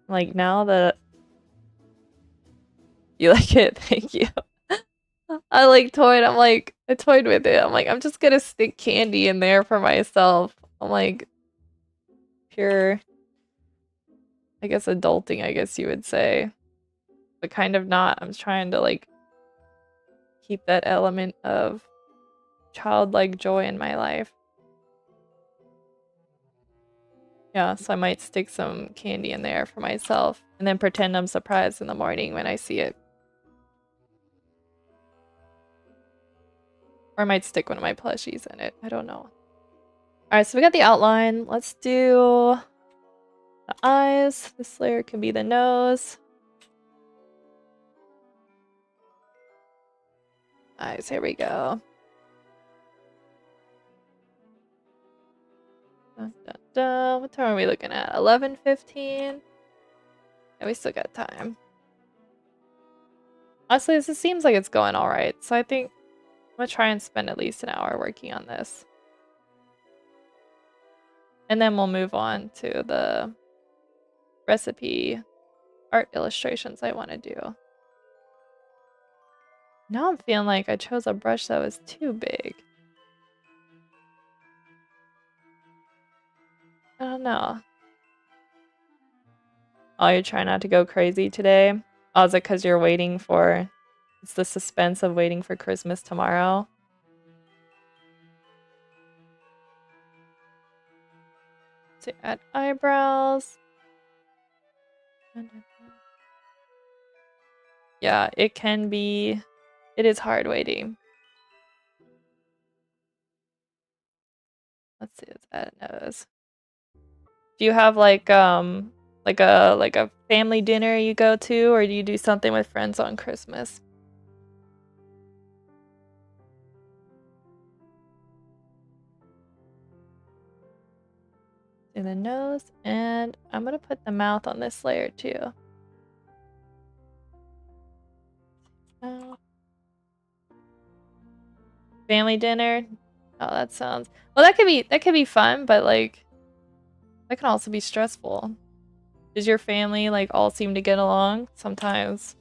S1: Like now that you like it, thank you. I like toyed. I toyed with it. I'm like, I'm just gonna stick candy in there for myself. I'm like, pure, I guess adulting, I guess you would say. But kind of not. I'm trying to like keep that element of childlike joy in my life. Yeah, so I might stick some candy in there for myself and then pretend I'm surprised in the morning when I see it. Or I might stick one of my plushies in it. I don't know. Alright, so we got the outline. Let's do the eyes. This layer can be the nose. Eyes, here we go. Dun, dun, dun. What time are we looking at? 11:15? Yeah, we still got time. Honestly, this seems like it's going alright, so I think I'm gonna try and spend at least an hour working on this. And then we'll move on to the recipe art illustrations I want to do. Now I'm feeling like I chose a brush that was too big. I don't know. Oh, you're trying not to go crazy today? Oh, is it because you're waiting for... It's the suspense of waiting for Christmas tomorrow? To add eyebrows. Yeah, it can be... It is hard waiting. Let's see, let's add a nose. Do you have like a family dinner you go to, or do you do something with friends on Christmas? Do the nose, and I'm gonna put the mouth on this layer too. Family dinner. Oh, that sounds... Well, that could be fun, but like that can also be stressful. Does your family like all seem to get along? Sometimes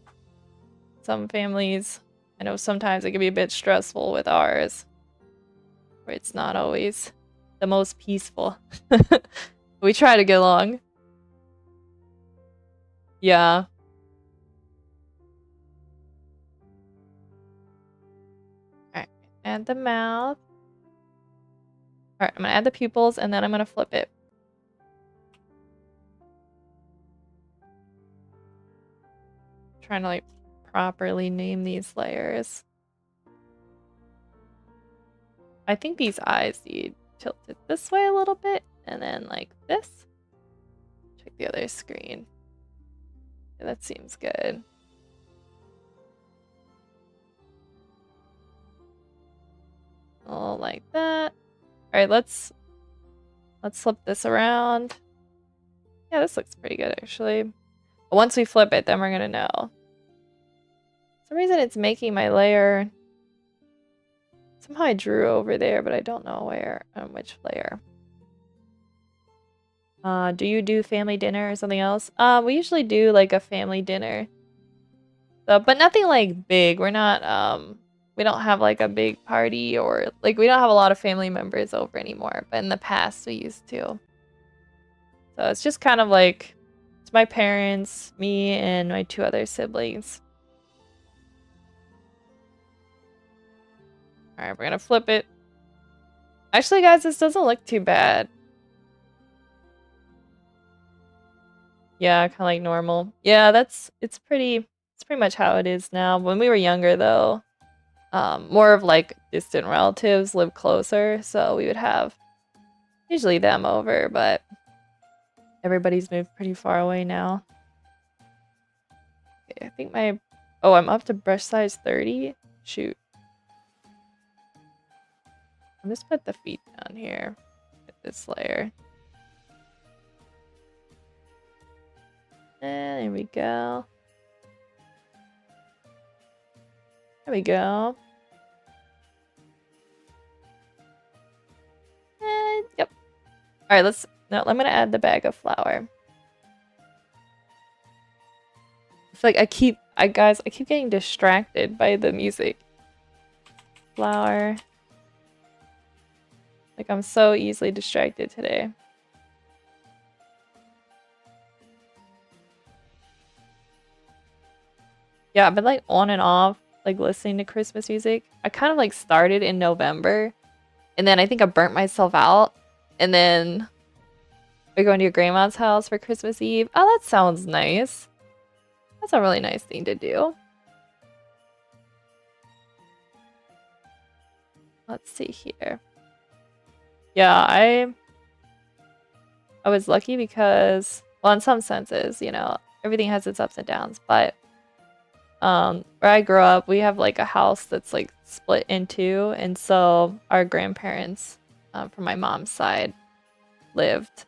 S1: some families, I know sometimes it can be a bit stressful with ours, where it's not always the most peaceful. We try to get along. Yeah. Alright, add the mouth. Alright, I'm gonna add the pupils and then I'm gonna flip it. Trying to like properly name these layers. I think these eyes need tilted this way a little bit and then like this. Check the other screen. Yeah, that seems good. Oh, like that. All right, let's flip this around. Yeah, this looks pretty good actually. But once we flip it, then we're gonna know. For some reason it's making my layer... Somehow I drew over there, but I don't know where, on which layer. Do you do family dinner or something else? We usually do like a family dinner. So, but nothing like big. We're not, we don't have like a big party or like we don't have a lot of family members over anymore. But in the past we used to. So it's just kind of like, it's my parents, me, and my two other siblings. Alright, we're gonna flip it. Actually, guys, this doesn't look too bad. Yeah, kind of like normal. Yeah, it's pretty much how it is now. When we were younger, though, more of like distant relatives live closer, so we would have usually them over, but everybody's moved pretty far away now. Okay, I think my... Oh, I'm up to brush size 30? Shoot. I'll just put the feet down here with this layer. And there we go. There we go. And, yep. Alright, let's... No, I'm gonna add the bag of flour. It's like I keep getting distracted by the music. Flour. Like, I'm so easily distracted today. Yeah, I've been like on and off like listening to Christmas music. I kind of like started in November, and then I think I burnt myself out, and then we're going to your grandma's house for Christmas Eve. Oh, that sounds nice. That's a really nice thing to do. Let's see here. Yeah, I was lucky because, well, in some senses, you know, everything has its ups and downs, but where I grew up, we have like a house that's like split in two, and so our grandparents from my mom's side lived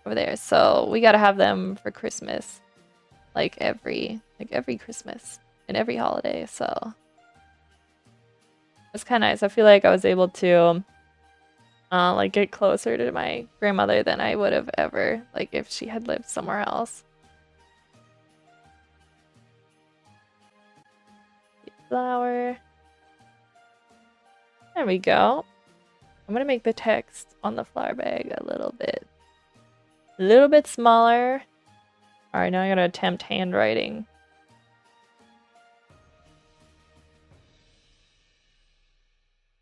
S1: over there, so we got to have them for Christmas, like every Christmas and every holiday. So it's kind of nice. I feel like I was able to like get closer to my grandmother than I would have ever, like, if she had lived somewhere else. Flower. There we go. I'm gonna make the text on the flower bag a little bit smaller. All right, now I gotta attempt handwriting.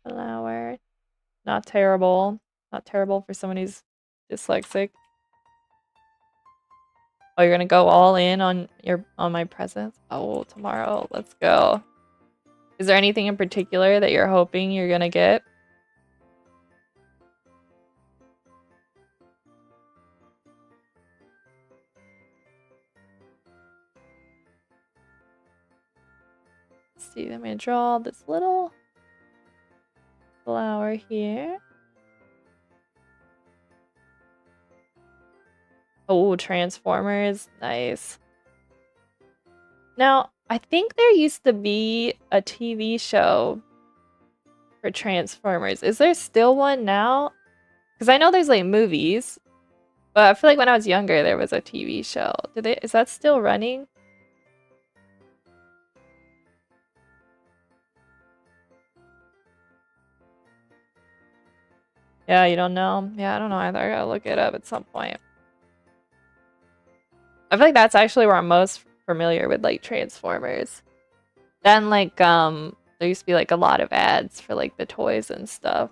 S1: Flower. Not terrible. Not terrible for someone who's dyslexic. Oh, you're gonna go all in on my presents? Oh, tomorrow. Let's go. Is there anything in particular that you're hoping you're gonna get? Let's see, I'm gonna draw this little flower here. Oh, Transformers. Nice. Now, I think there used to be a TV show for Transformers. Is there still one now? Because I know there's like movies, but I feel like when I was younger there was a TV show. Is that still running? Yeah, you don't know? Yeah, I don't know either. I gotta look it up at some point. I feel like that's actually where I'm most familiar with like Transformers. Then like there used to be like a lot of ads for like the toys and stuff.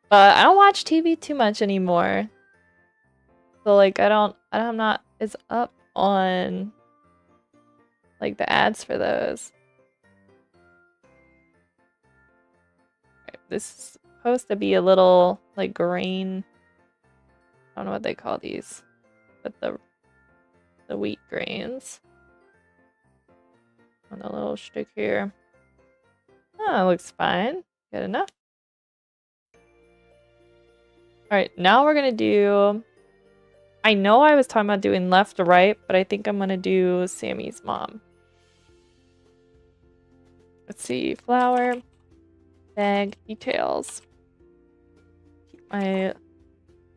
S1: But I don't watch TV too much anymore. So like I'm not as up on like the ads for those. This is supposed to be a little like grain. I don't know what they call these, but the wheat grains on the little stick here. Oh, it looks fine. Good enough. Alright, now we're gonna do... I know I was talking about doing left to right, but I think I'm gonna do Sammy's mom. Let's see, flower, bag, details. Keep my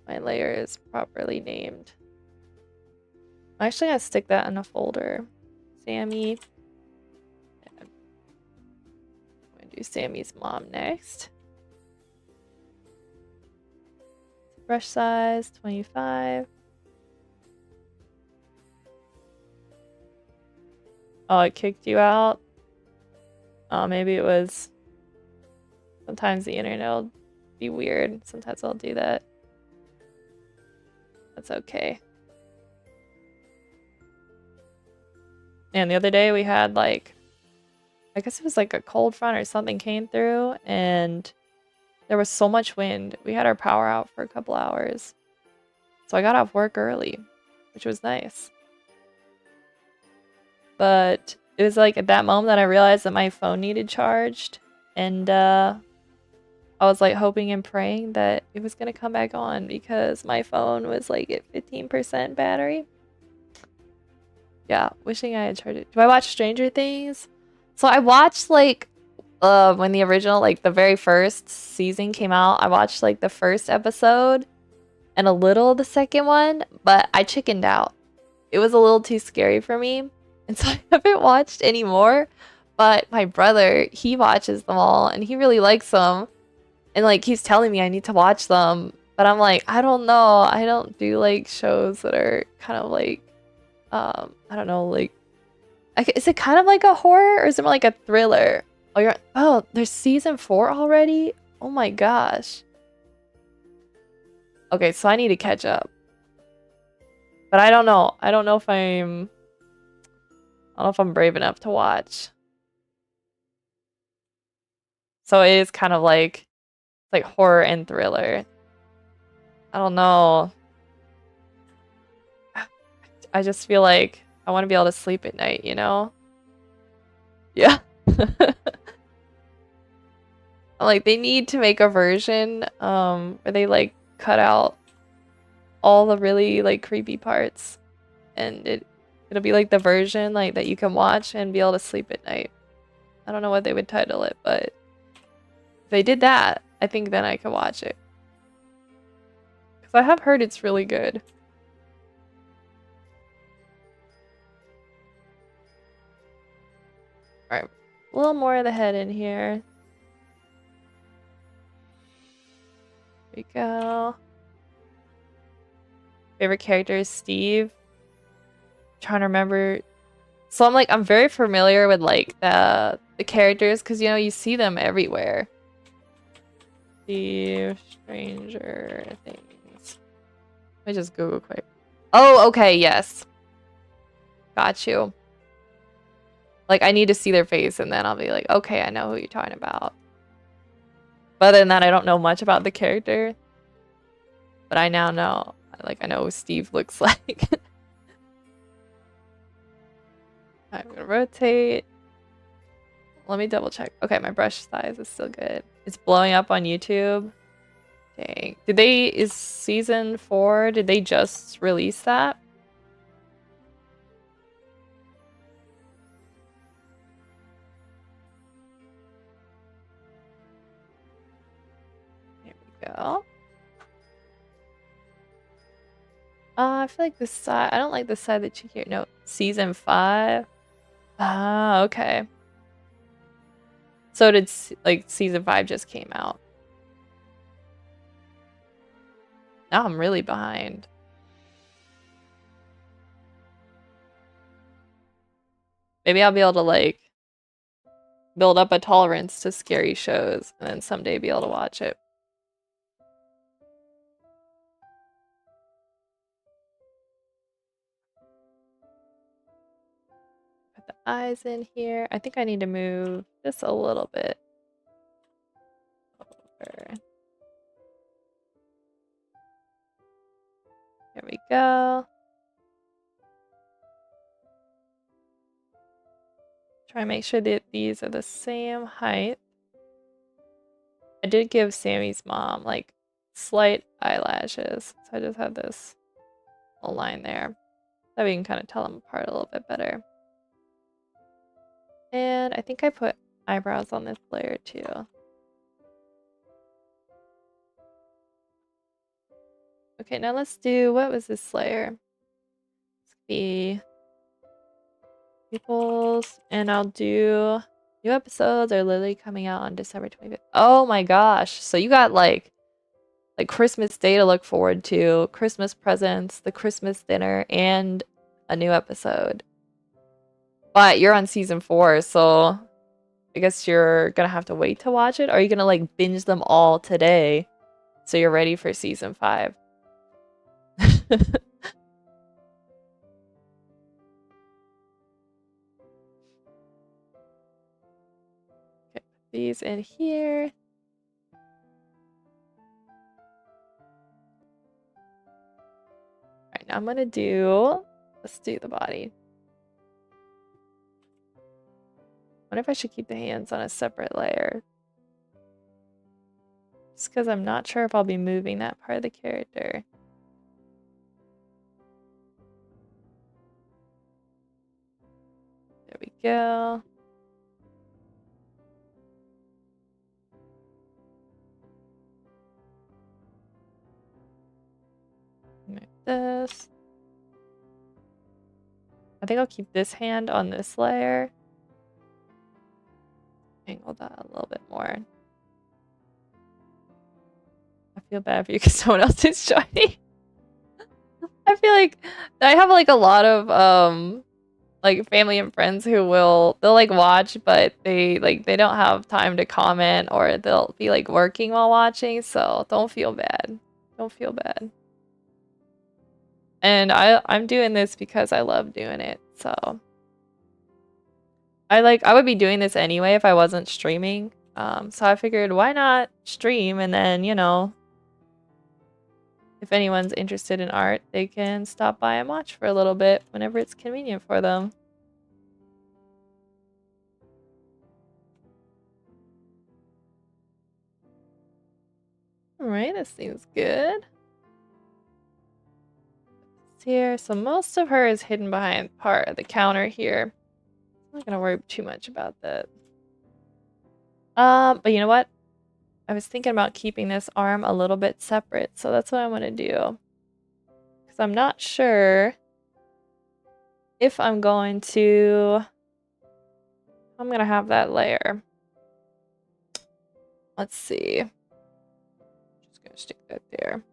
S1: layers properly named. I'm actually gonna stick that in a folder. Sammy. I'm gonna do Sammy's mom next. Brush size 25. Oh, it kicked you out? Oh, maybe it was... Sometimes the internet will be weird. Sometimes I'll do that. That's okay. And the other day we had like... I guess it was like a cold front or something came through, and there was so much wind. We had our power out for a couple hours. So I got off work early, which was nice. But it was like at that moment that I realized that my phone needed charged, and I was like hoping and praying that it was gonna come back on because my phone was like at 15% battery. Yeah, wishing I had charged it. Do I watch Stranger Things? So I watched like when the original, like the very first season came out, I watched like the first episode and a little of the second one, but I chickened out. It was a little too scary for me, and so I haven't watched anymore. But my brother, he watches them all, and he really likes them. And like he's telling me I need to watch them, but I'm like, I don't know. I don't do like shows that are kind of like I don't know, like Is it kind of like a horror or is it more like a thriller? Oh, there's season 4 already? Oh my gosh. Okay, so I need to catch up. But I don't know. I don't know if I'm brave enough to watch. So it is kind of like horror and thriller. I don't know. I just feel like I want to be able to sleep at night, you know? Yeah. Like they need to make a version where they like cut out all the really like creepy parts and it'll be like the version like that you can watch and be able to sleep at night. I don't know what they would title it, but if they did that, I think then I could watch it. Cuz I have heard it's really good. All right. A little more of the head in here. There we go. Favorite character is Steve. Trying to remember. So I'm very familiar with like the characters because you know you see them everywhere. Steve, Stranger Things. Let me just Google quick. Oh, okay, yes. Got you. Like I need to see their face and then I'll be like, okay, I know who you're talking about. But other than that, I don't know much about the character. But I now know. I know what Steve looks like. I'm gonna rotate. Let me double check. Okay, my brush size is still good. It's blowing up on YouTube. Dang. Is season 4, did they just release that? There we go. I feel like this side, I don't like the side that you hear. No, season 5. Ah, okay. So did season 5 just came out. Now I'm really behind. Maybe I'll be able to build up a tolerance to scary shows and then someday be able to watch it. Put the eyes in here. I think I need to move this a little bit over. There we go. Try and make sure that these are the same height. I did give Sammy's mom slight eyelashes, so I just have this little line there. That we can kind of tell them apart a little bit better. And I think I put eyebrows on this layer too. Okay, now let's do, what was this layer? The peoples, and I'll do new episodes are literally coming out on December 25th. Oh my gosh. So you got like Christmas Day to look forward to, Christmas presents, the Christmas dinner, and a new episode. But you're on season 4, so I guess you're gonna have to wait to watch it. Or are you gonna binge them all today so you're ready for season 5? Okay, put these in here. Alright, now I'm gonna let's do the body. I wonder if I should keep the hands on a separate layer. Just because I'm not sure if I'll be moving that part of the character. There we go. Move this. I think I'll keep this hand on this layer. Angle that a little bit more. I feel bad for you because someone else is joining. I feel like I have a lot of like family and friends who they'll like watch, but they don't have time to comment or they'll be like working while watching, so don't feel bad. Don't feel bad. And I'm doing this because I love doing it, so I would be doing this anyway if I wasn't streaming. So I figured why not stream and then, you know, if anyone's interested in art, they can stop by and watch for a little bit whenever it's convenient for them. Alright, this seems good. Here, so most of her is hidden behind part of the counter here. I'm not gonna worry too much about that. But you know what? I was thinking about keeping this arm a little bit separate, so that's what I'm gonna do. Because I'm not sure if I'm going to... I'm gonna have that layer. Let's see. Just gonna stick that there.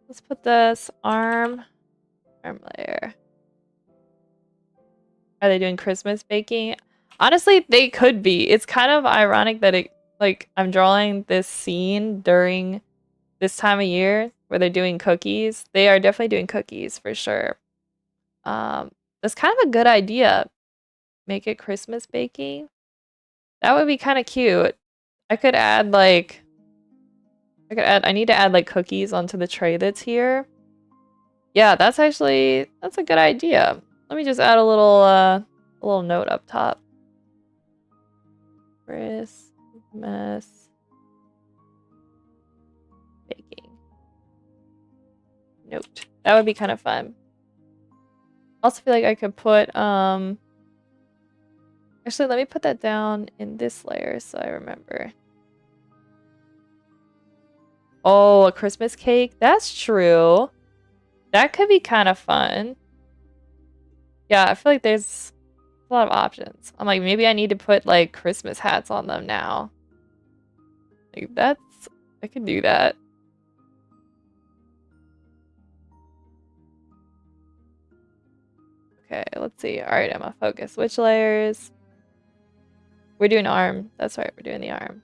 S1: Let's put this arm layer. Are they doing Christmas baking? Honestly, they could be. It's kind of ironic that I'm drawing this scene during this time of year where they're doing cookies. They are definitely doing cookies for sure. That's kind of a good idea. Make it Christmas baking. That would be kind of cute. I could add like I need to add like cookies onto the tray that's here. Yeah, that's a good idea. Let me just add a little note up top. Christmas baking. Note. That would be kind of fun. Also feel like I could put actually let me put that down in this layer so I remember. Oh, a Christmas cake? That's true. That could be kind of fun. Yeah, I feel like there's a lot of options. I'm like, maybe I need to put like Christmas hats on them now. Like I could do that. Okay, let's see. All right, Emma, focus. Which layers? We're doing arm. That's right, we're doing the arm.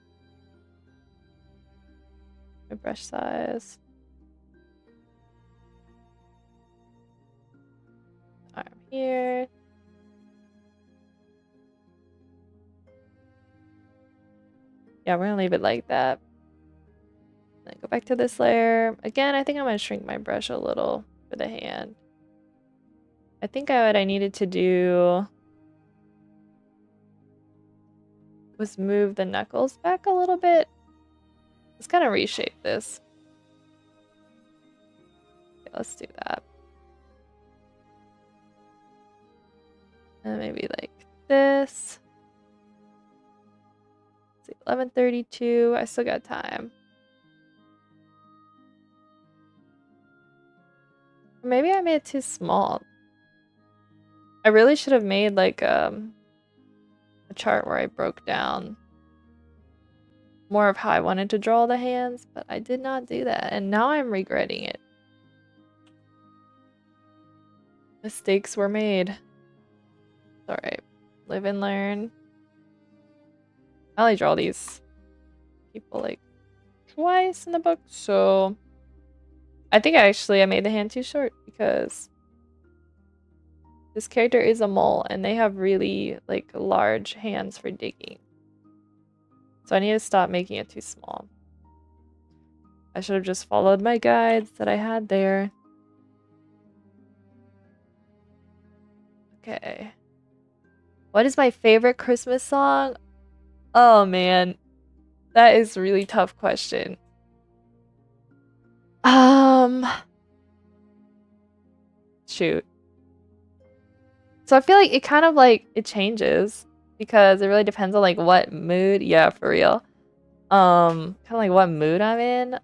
S1: My brush size. Arm here. Yeah, we're gonna leave it like that. Then go back to this layer. Again, I think I'm gonna shrink my brush a little for the hand. I think what I needed to do was move the knuckles back a little bit. Let's kind of reshape this. Okay, let's do that. And maybe like this. Let's see, 11:32. I still got time. Maybe I made it too small. I really should have made like a chart where I broke down more of how I wanted to draw the hands, but I did not do that, and now I'm regretting it. Mistakes were made. Alright. Live and learn. I only draw these people like twice in the book, so I think I made the hand too short because this character is a mole and they have really like large hands for digging. So I need to stop making it too small. I should have just followed my guides that I had there. Okay. What is my favorite Christmas song? Oh man. That is a really tough question. Shoot. So I feel like it kind of like it changes because it really depends on like what mood. Yeah, for real. Kind of like what mood I'm in.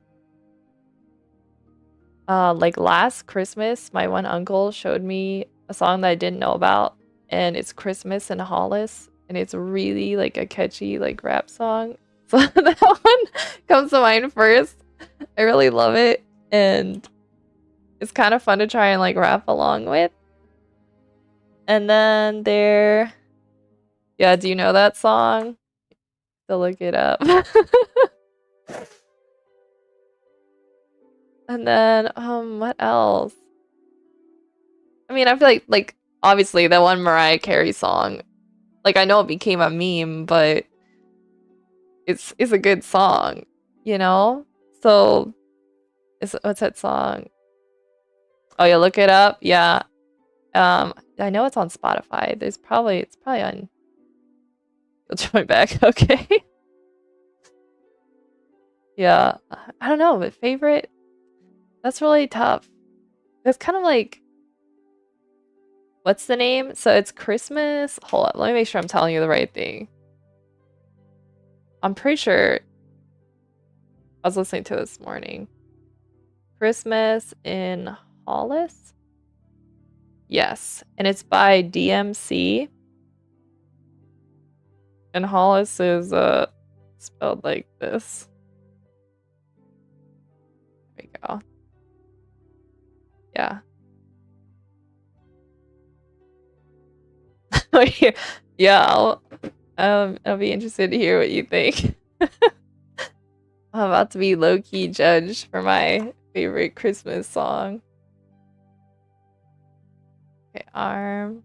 S1: Like last Christmas, my one uncle showed me a song that I didn't know about, and it's Christmas in Hollis, and it's really like a catchy like rap song. So that one comes to mind first. I really love it, and it's kind of fun to try and like rap along with. And then there, yeah, do you know that song? To look it up. And then, what else? I mean, I feel like obviously that one Mariah Carey song, like I know it became a meme, but it's a good song, you know? So, what's that song? Oh, yeah, look it up. Yeah. I know it's on Spotify. It's probably on. You'll join back. Okay. Yeah. I don't know, but favorite, that's really tough. It's kind of like, what's the name? So it's Christmas. Hold up, let me make sure I'm telling you the right thing. I'm pretty sure I was listening to this morning. Christmas in Hollis? Yes. And it's by DMC. And Hollis is spelled like this. There we go. Yeah. Yeah, I'll be interested to hear what you think. I'm about to be low-key judged for my favorite Christmas song. Okay, arm.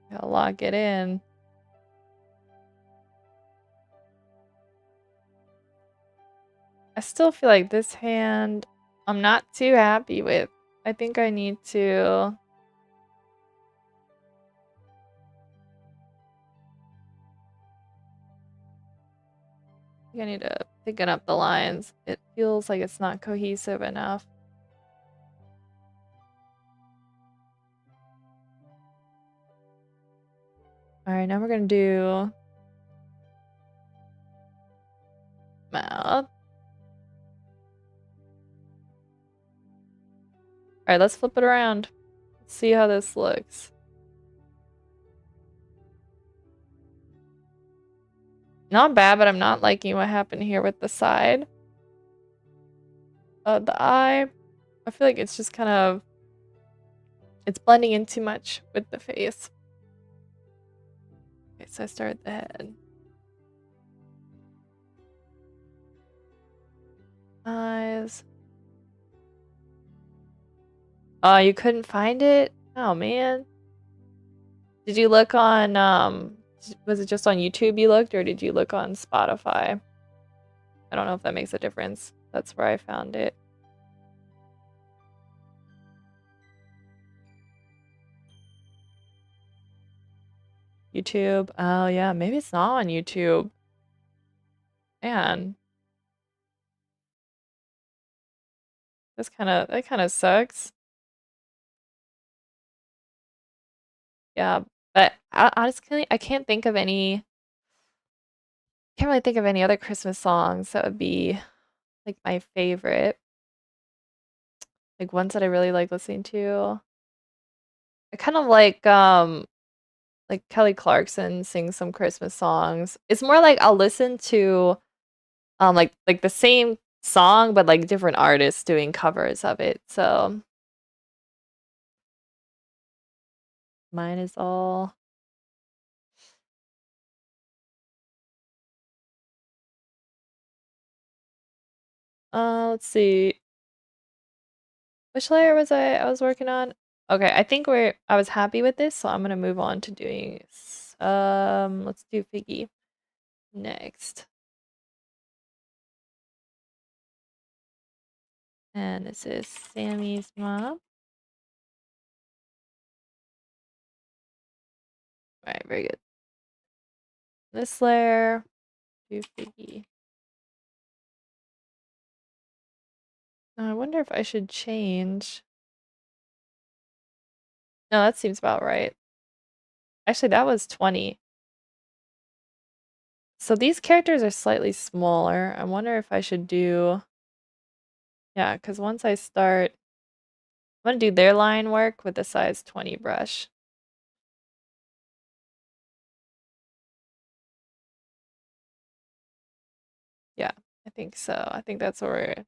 S1: Gotta lock it in. I still feel like this hand I'm not too happy with. I think I need to. I need to thicken up the lines. It feels like it's not cohesive enough. Alright, now we're gonna do mouth. Alright, let's flip it around. Let's see how this looks. Not bad, but I'm not liking what happened here with the side. The eye, I feel like it's just kind of, it's blending in too much with the face. Okay, so I started the head. Eyes. Oh, you couldn't find it? Oh, man. Did you look on, was it just on YouTube you looked, or did you look on Spotify? I don't know if that makes a difference. That's where I found it. YouTube. Oh, yeah, maybe it's not on YouTube. Man. That kind of sucks. Yeah, but honestly, I can't think of any. Can't really think of any other Christmas songs that would be like my favorite. Like ones that I really like listening to. I kind of like Kelly Clarkson sings some Christmas songs. It's more like I'll listen to like the same song but like different artists doing covers of it. So mine is all. Let's see. Which layer was I was working on? Okay, I think I was happy with this, so I'm gonna move on to doing let's do Figgy next. And this is Sammy's mom. Alright, very good. This layer, do Figgy. I wonder if I should change. No, that seems about right. Actually, that was 20. So these characters are slightly smaller. I wonder if I should do. Yeah, because once I start, I'm gonna do their line work with the size 20 brush. Yeah, I think so. I think that's where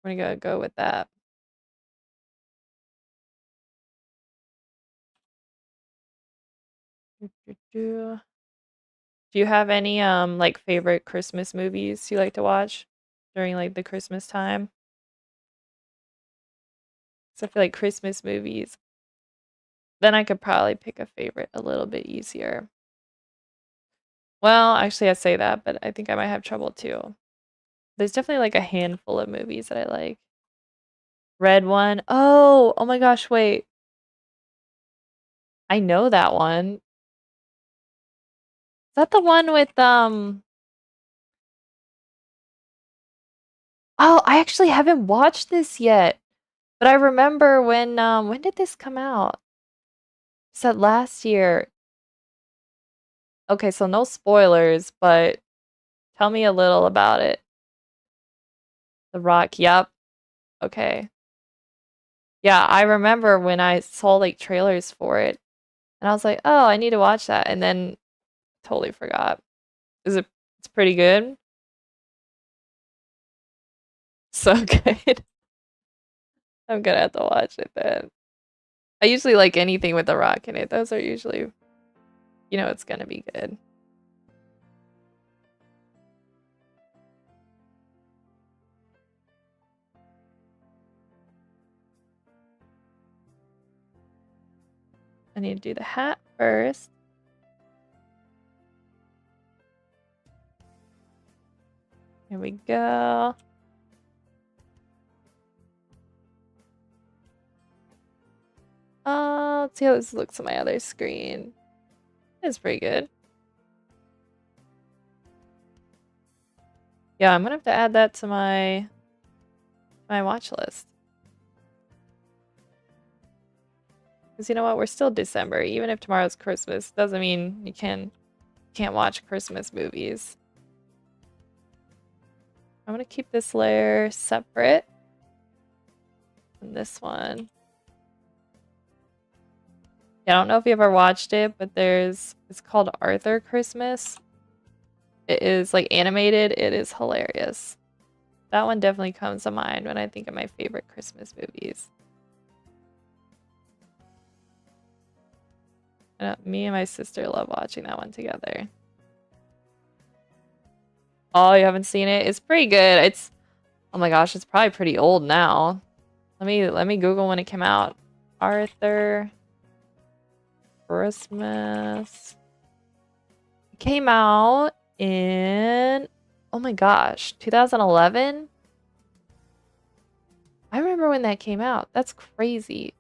S1: we're gonna go with that. Do do you have any like favorite Christmas movies you like to watch during like the Christmas time? 'Cause I feel like Christmas movies, then I could probably pick a favorite a little bit easier. Well, actually I say that, but I think I might have trouble too. There's definitely like a handful of movies that I like. Red One. Oh, oh my gosh, wait. I know that one. Is that the one with Oh, I actually haven't watched this yet. But I remember when did this come out? Said last year. Okay, so no spoilers, but tell me a little about it. The Rock. Yep. Okay. Yeah, I remember when I saw like trailers for it and I was like, "Oh, I need to watch that." And then totally forgot. Is it it's pretty good? So good. I'm gonna have to watch it then. I usually like anything with The Rock in it. Those are usually, it's gonna be good. I need to do the hat first. Here we go. Let's see how this looks on my other screen. It's pretty good. Yeah, I'm gonna have to add that to my watch list. Because you know what? We're still December. Even if tomorrow's Christmas, doesn't mean you can't watch Christmas movies. I'm gonna keep this layer separate from this one. Yeah, I don't know if you ever watched it, but it's called Arthur Christmas. It is like animated. It is hilarious. That one definitely comes to mind when I think of my favorite Christmas movies. Me and my sister love watching that one together. Oh, you haven't seen it? It's pretty good. Oh my gosh, it's probably pretty old now. Let me Google when it came out. Arthur Christmas. It came out in, oh my gosh, 2011? I remember when that came out. That's crazy.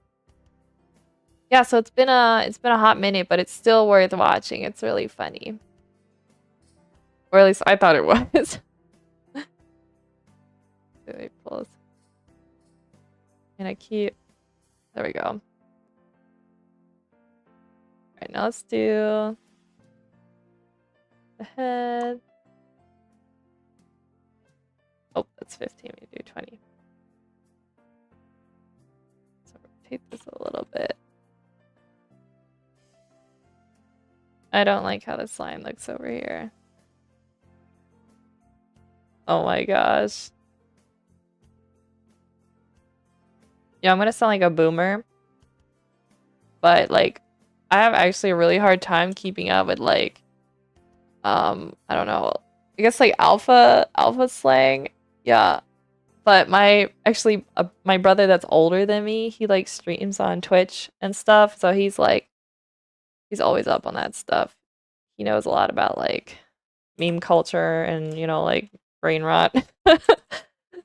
S1: Yeah, so it's been a hot minute, but it's still worth watching. It's really funny. Or at least I thought it was. Let me pull this. And there we go. Alright, now let's do the head. Oh, that's 15. We do 20. So rotate this a little bit. I don't like how this line looks over here. Oh my gosh. Yeah, I'm gonna sound like a boomer. But like I have actually a really hard time keeping up with like I don't know. I guess like alpha slang. Yeah. But my brother that's older than me, he like streams on Twitch and stuff, so he's always up on that stuff. He knows a lot about like meme culture and like brain rot.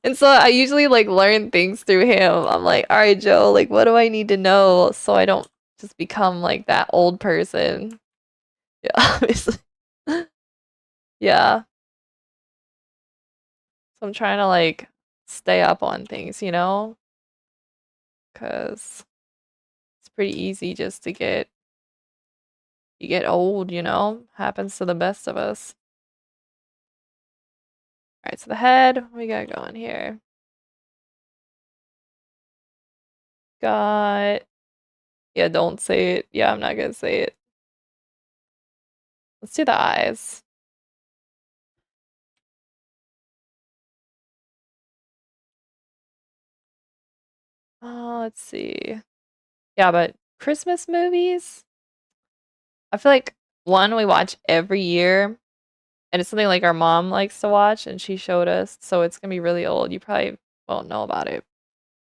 S1: And so I usually like learn things through him. I'm like, all right, Joe, like what do I need to know so I don't just become like that old person? Yeah, obviously. Yeah. So I'm trying to like stay up on things, because it's pretty easy just to get old, happens to the best of us. All right, so the head, we got going here. Got, yeah, don't say it. Yeah, I'm not gonna say it. Let's do the eyes. Oh, let's see. Yeah, but Christmas movies, I feel like One we watch every year, and it's something like our mom likes to watch, and she showed us, so it's gonna be really old. You probably won't know about it.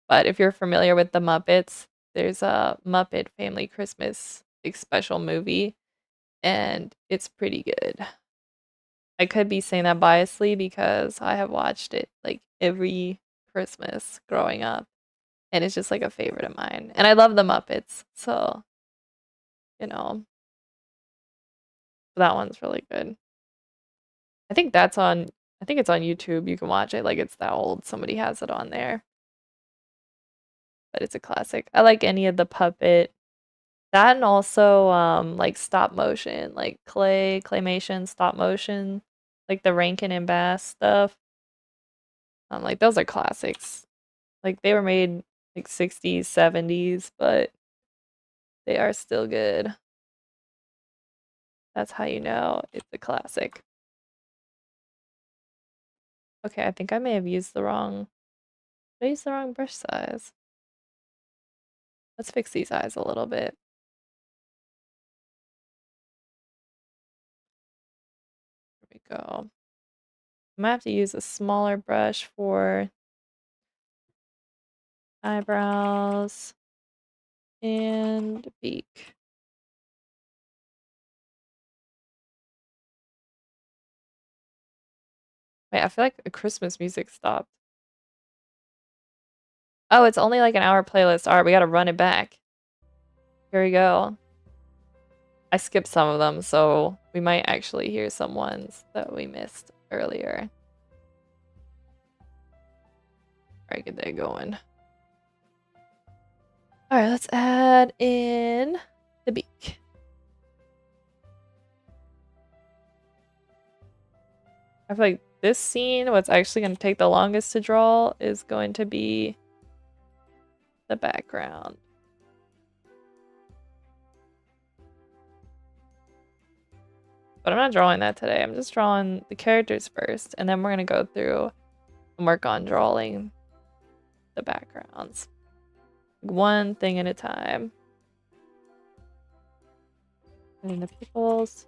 S1: But if you're familiar with the Muppets, there's a Muppet Family Christmas like, special movie, and it's pretty good. I could be saying that biasly because I have watched it like every Christmas growing up, and it's just like a favorite of mine. And I love the Muppets, so you know, that one's really good. I think that's on I think it's on YouTube. You can watch it like it's that old. Somebody has it on there, but it's a classic. I like any of the puppet. That and also like stop motion, like claymation, stop motion, like the Rankin and Bass stuff. Like those are classics. Like they were made like 60s, 70s, but they are still good. That's how you know it's a classic. Okay, I think I may have used the wrong did I use the wrong brush size. Let's fix these eyes a little bit. There we go. I might have to use a smaller brush for eyebrows and beak. Wait, I feel like a Christmas music stopped. Oh, it's only like an hour playlist. All right, we gotta run it back. Here we go. I skipped some of them, so we might actually hear some ones that we missed earlier. All right, get that going. All right, let's add in the beak. I feel like this scene, what's actually going to take the longest to draw is going to be the background. But I'm not drawing that today. I'm just drawing the characters first, and then we're going to go through and work on drawing the backgrounds. One thing at a time. And the pupils.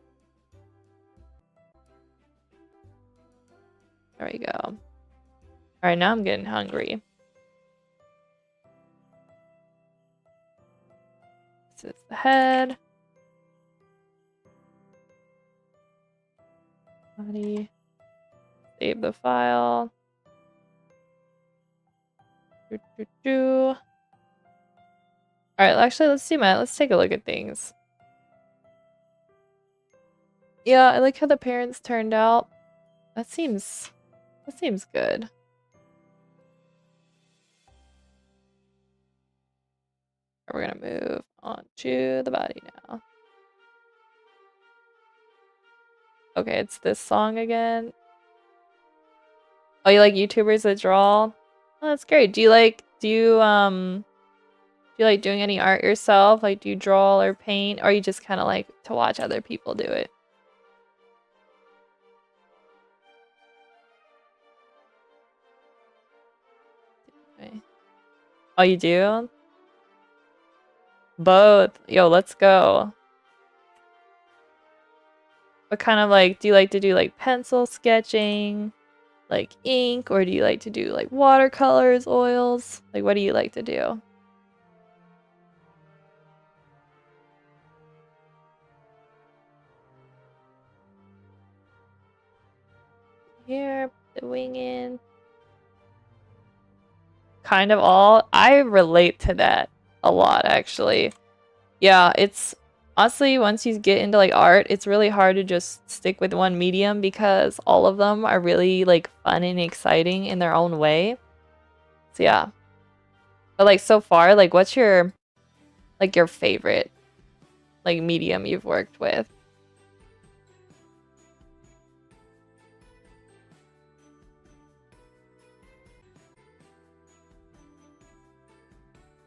S1: There we go. All right, now I'm getting hungry. This is the head. Body. Save the file. All right, actually, let's see, Matt. Let's take a look at things. Yeah, I like how the parents turned out. That seems good. We're gonna move on to the body now. Okay, it's this song again. Oh, you like YouTubers that draw? Oh, that's great. Do you like doing any art yourself? Like, do you draw or paint, or you just kind of like to watch other people do it? Okay. Oh, you do? Both. Yo, let's go. What kind of like, do you like to do like pencil sketching, like ink, or do you like to do like watercolors, oils? Like, what do you like to do? Here, put the wing in. Kind of all. I relate to that a lot, actually. Yeah, it's honestly, once you get into like art, it's really hard to just stick with one medium because all of them are really like fun and exciting in their own way. So yeah. But like so far, like what's your favorite like medium you've worked with?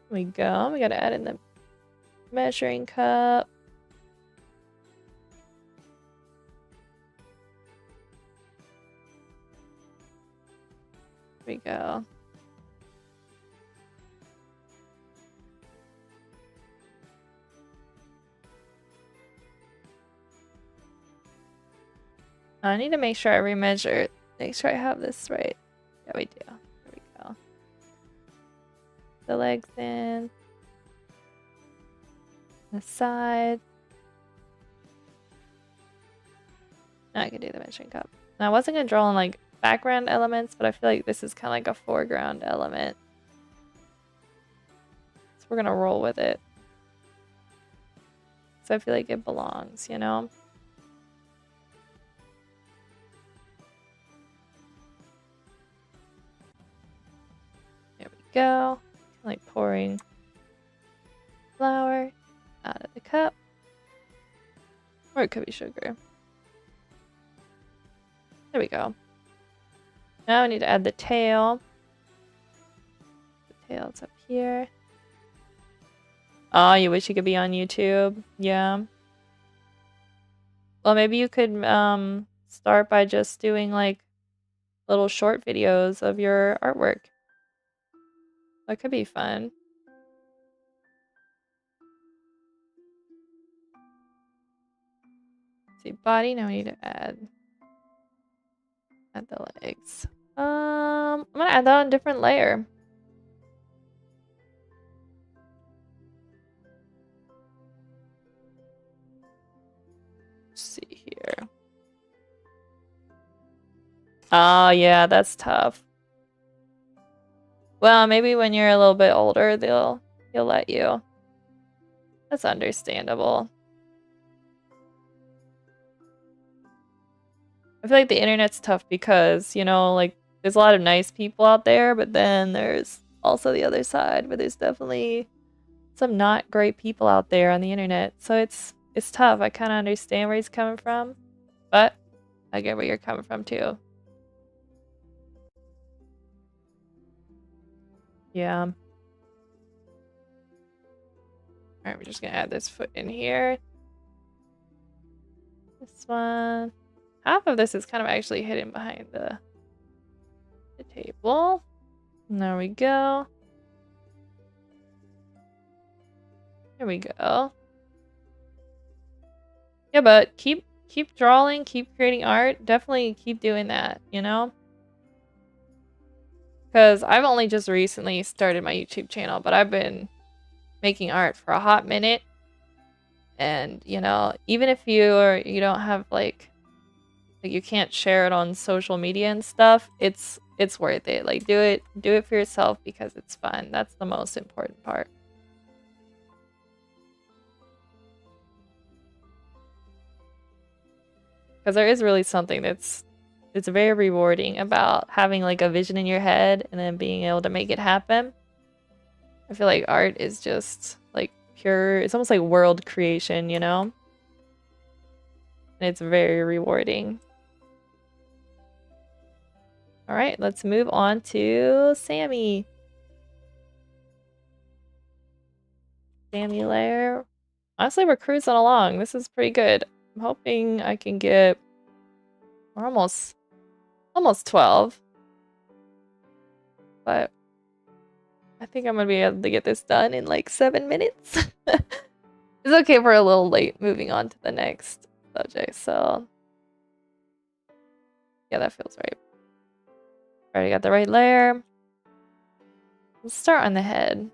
S1: Here we go. We gotta add in the measuring cup. Here we go. I need to make sure I remeasure. Make sure I have this right. Yeah, we do. There we go. The legs in. The side. Now I can do the measuring cup. Now I wasn't gonna draw on like background elements, but I feel like this is kind of like a foreground element. So we're gonna roll with it. So I feel like it belongs, you know? There we go. Like pouring flour out of the cup. Or it could be sugar. There we go. Now I need to add the tail. The tail's up here. Oh, you wish you could be on YouTube? Yeah. Well, maybe you could start by just doing like little short videos of your artwork. That could be fun. Let's see, body, now we need to add the legs. I'm gonna add that on a different layer. Let's see here. Oh yeah, that's tough. Well, maybe when you're a little bit older, they'll let you. That's understandable. I feel like the internet's tough because, you know, like there's a lot of nice people out there, but then there's also the other side where there's definitely some not great people out there on the internet. So it's tough. I kind of understand where he's coming from, but I get where you're coming from too. Yeah. All right, we're just gonna add this foot in here. This one. Half of this is kind of actually hidden behind the table. And there we go. There we go. Yeah, but keep drawing, keep creating art. Definitely keep doing that, you know? Because I've only just recently started my YouTube channel, but I've been making art for a hot minute. And, you know, even if you don't have like you can't share it on social media and stuff, it's worth it. Like do it for yourself because it's fun. That's the most important part. Because there is really something it's very rewarding about having like a vision in your head and then being able to make it happen. I feel like art is just like pure, it's almost like world creation, you know? And it's very rewarding. All right, let's move on to Sammy. Sammy layer. Honestly, we're cruising along. This is pretty good. I'm hoping I can get... We're almost 12. But I think I'm gonna be able to get this done in like 7 minutes. It's okay if we're a little late moving on to the next subject, so... Yeah, that feels right. Already got the right layer. Let's start on the head.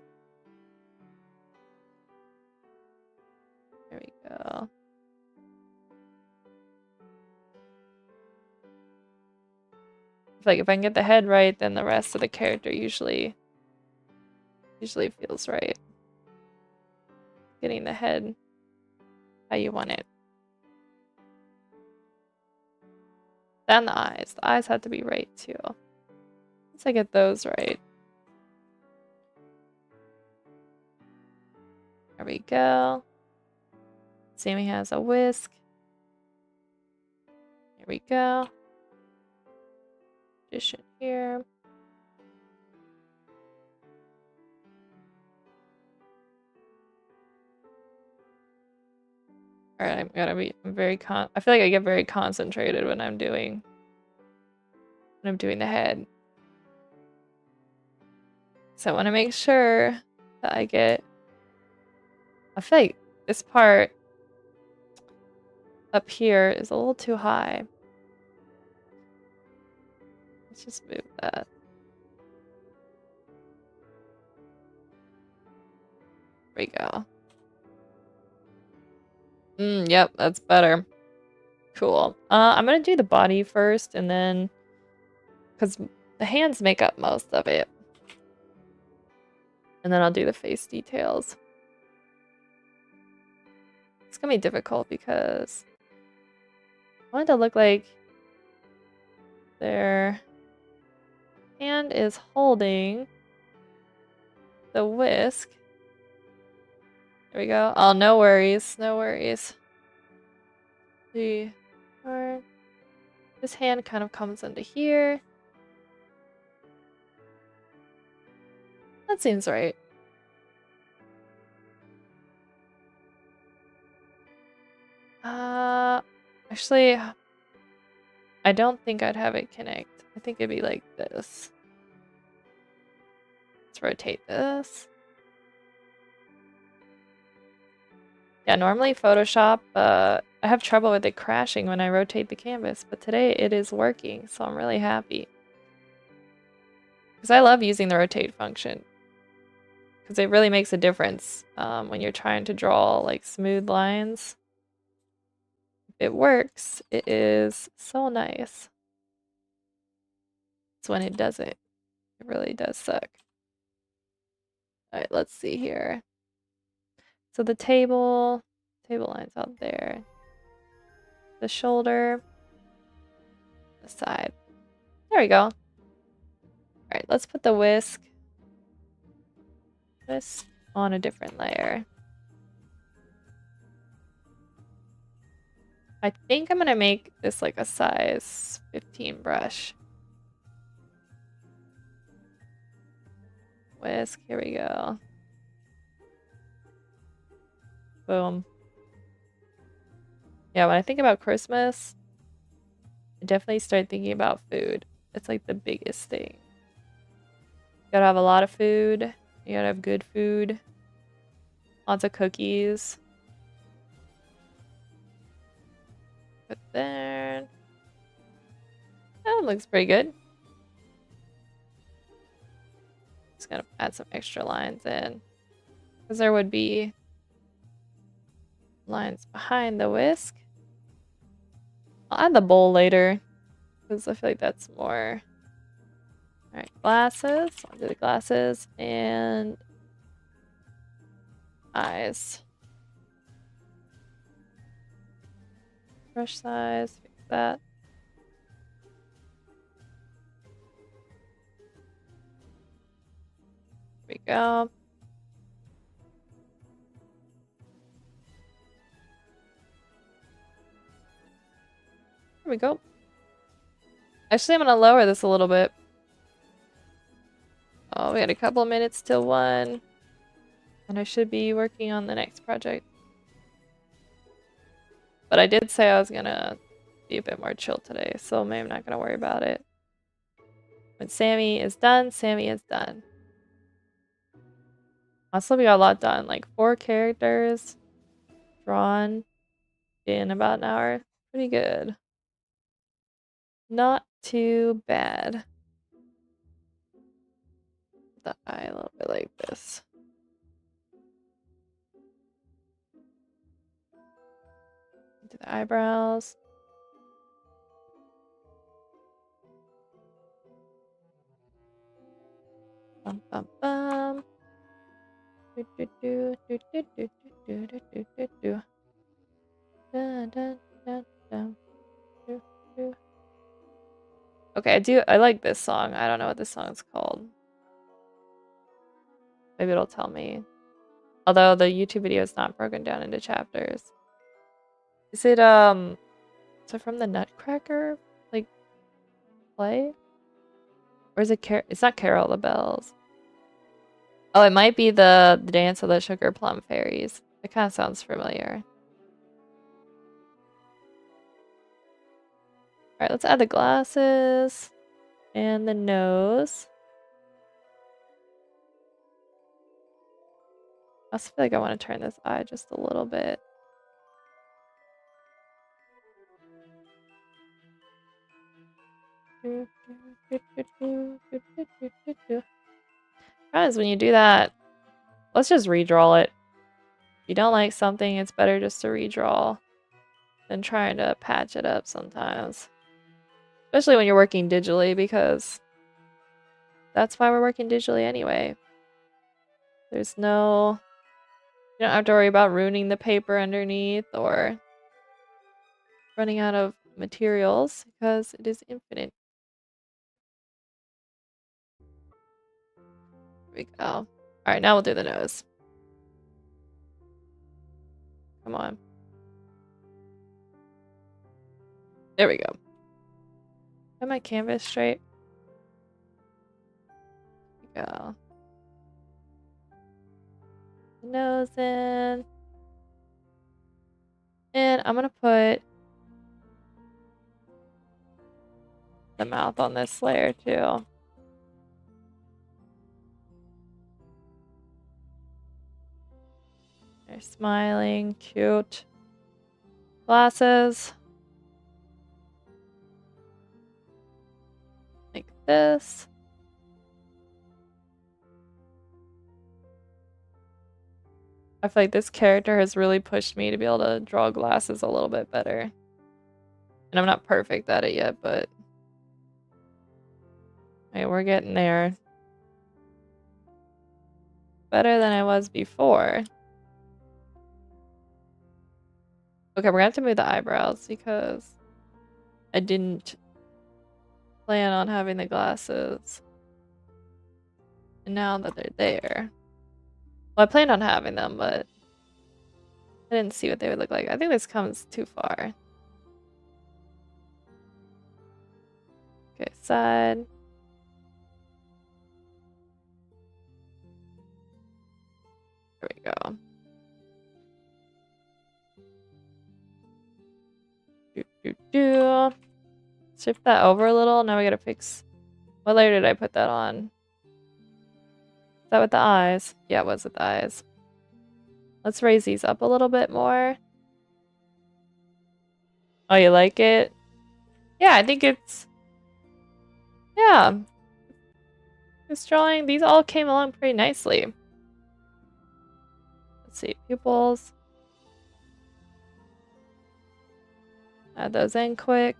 S1: There we go. Like if I can get the head right, then the rest of the character usually feels right. Getting the head how you want it. Then the eyes. The eyes have to be right too. Once I get those right. There we go. Sammy has a whisk. Here we go. Addition here. Alright, I'm very I feel like I get very concentrated when I'm doing the head. So I want to make sure that I feel like this part up here is a little too high. Let's just move that. There we go. Yep, that's better. Cool. I'm gonna do the body first, and then, because the hands make up most of it. And then I'll do the face details. It's gonna be difficult because I want it to look like their hand is holding the whisk. There we go. Oh, no worries. No worries. See, this hand kind of comes into here. That seems right. Actually, I don't think I'd have it connect. I think it'd be like this. Let's rotate this. Yeah, normally Photoshop, I have trouble with it crashing when I rotate the canvas, but today it is working, so I'm really happy. Because I love using the rotate function. Because it really makes a difference when you're trying to draw like smooth lines. If it works, it is so nice. It's when it doesn't. It really does suck. Alright, let's see here. So the table line's out there. The shoulder, the side. There we go. Alright, let's put the whisk on a different layer. I think I'm gonna make this like a size 15 brush. Whisk, here we go. Boom. Yeah, when I think about Christmas, I definitely start thinking about food. It's like the biggest thing. You gotta have a lot of food. You gotta have good food. Lots of cookies. Put there. That looks pretty good. Just gonna add some extra lines in. Because there would be lines behind the whisk. I'll add the bowl later. Because I feel like that's more. Alright, glasses. I'll do the glasses and eyes. Brush size, fix that. There we go. There we go. Actually, I'm gonna lower this a little bit. Oh, we got a couple minutes till 1. And I should be working on the next project. But I did say I was gonna be a bit more chill today, so maybe I'm not gonna worry about it. When Sammy is done, Sammy is done. Also, we got a lot done. Like 4 characters drawn in about an hour. Pretty good. Not too bad. The eye a little bit like this. Do the eyebrows. Bum bum bum. Do do do do do do do do do do do. Dun dun dun dun. Do do. Okay, I like this song. I don't know what this song is called. Maybe it'll tell me. Although the YouTube video is not broken down into chapters. Is it from the Nutcracker like play? Or is it it's not Carol the Bells. Oh, it might be the Dance of the Sugar Plum Fairies. It kind of sounds familiar. Alright, let's add the glasses and the nose. I also feel like I want to turn this eye just a little bit. Guys, when you do that, let's just redraw it. If you don't like something, it's better just to redraw than trying to patch it up sometimes. Especially when you're working digitally, because that's why we're working digitally anyway. There's no... You don't have to worry about ruining the paper underneath or running out of materials because it is infinite. There we go. Alright, now we'll do the nose. Come on. There we go. Got my canvas straight. There we go. Nose in. And I'm gonna put the mouth on this layer too. They're smiling, cute. Glasses. Like this. I feel like this character has really pushed me to be able to draw glasses a little bit better. And I'm not perfect at it yet, but... Hey, we're getting there. Better than I was before. Okay, we're gonna have to move the eyebrows because I didn't plan on having the glasses. And now that they're there... Well, I planned on having them, but I didn't see what they would look like. I think this comes too far. Okay, side. There we go. Shift that over a little. Now we gotta fix... What layer did I put that on? Is that with the eyes? Yeah, it was with the eyes. Let's raise these up a little bit more. Oh, you like it? Yeah, I think it's... Yeah. This drawing, these all came along pretty nicely. Let's see, pupils. Add those in quick.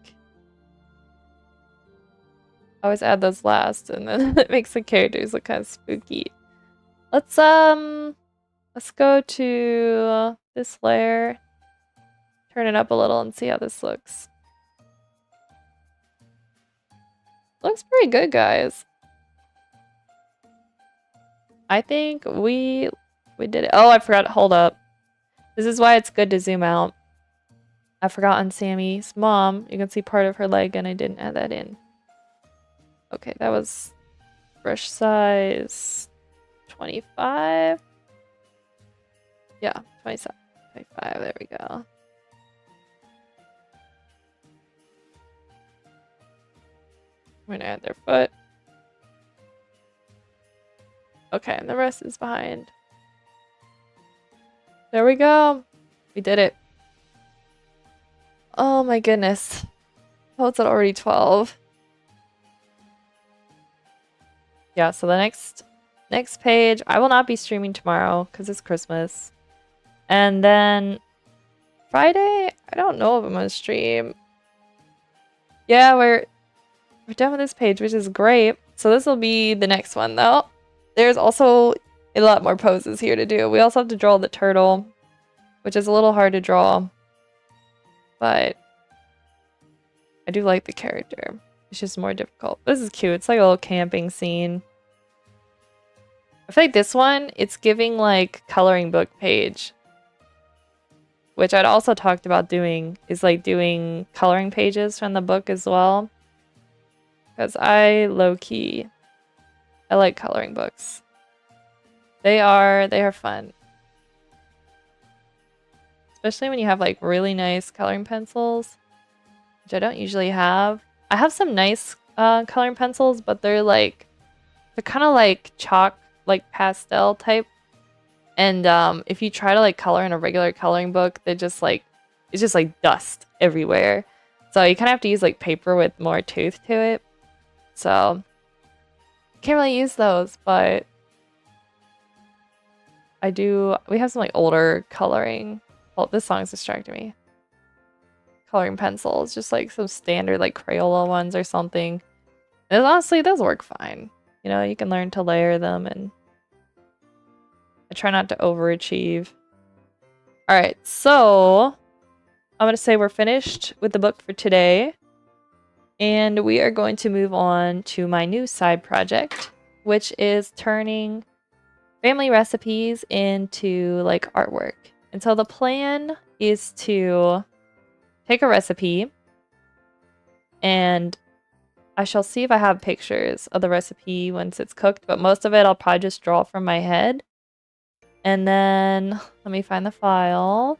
S1: I always add those last, and then it makes the characters look kind of spooky. Let's go to this layer, turn it up a little, and see how this looks. Looks pretty good, guys. I think we did it. Oh, I forgot. Hold up. This is why it's good to zoom out. I forgot on Sammy's mom. You can see part of her leg, and I didn't add that in. Okay, that was brush size 25. Yeah, 27, 25. There we go. We're gonna add their foot. Okay, and the rest is behind. There we go. We did it. Oh my goodness. Oh, it's already 12. Yeah, so the next page, I will not be streaming tomorrow because it's Christmas. And then Friday, I don't know if I'm gonna stream. Yeah, we're done with this page, which is great. So this will be the next one though. There's also a lot more poses here to do. We also have to draw the turtle, which is a little hard to draw. But I do like the character. It's just more difficult. This is cute. It's like a little camping scene. I feel like this one, it's giving like coloring book page. Which I'd also talked about doing, is like doing coloring pages from the book as well. Because I low-key, I like coloring books. They are fun. Especially when you have like really nice coloring pencils, which I don't usually have. I have some nice coloring pencils, but they're kind of like chalk, like pastel type. And if you try to like color in a regular coloring book, they're just like, it's just like dust everywhere. So you kind of have to use like paper with more tooth to it. So can't really use those, but I do. We have some like older coloring. Oh, this song's distracting me. Coloring pencils, just like some standard like Crayola ones or something. And honestly, those work fine. You know, you can learn to layer them, and I try not to overachieve. All right, so I'm gonna say we're finished with the book for today, and we are going to move on to my new side project, which is turning family recipes into like artwork. And so the plan is to take a recipe, and I shall see if I have pictures of the recipe once it's cooked, but most of it I'll probably just draw from my head. And then let me find the file.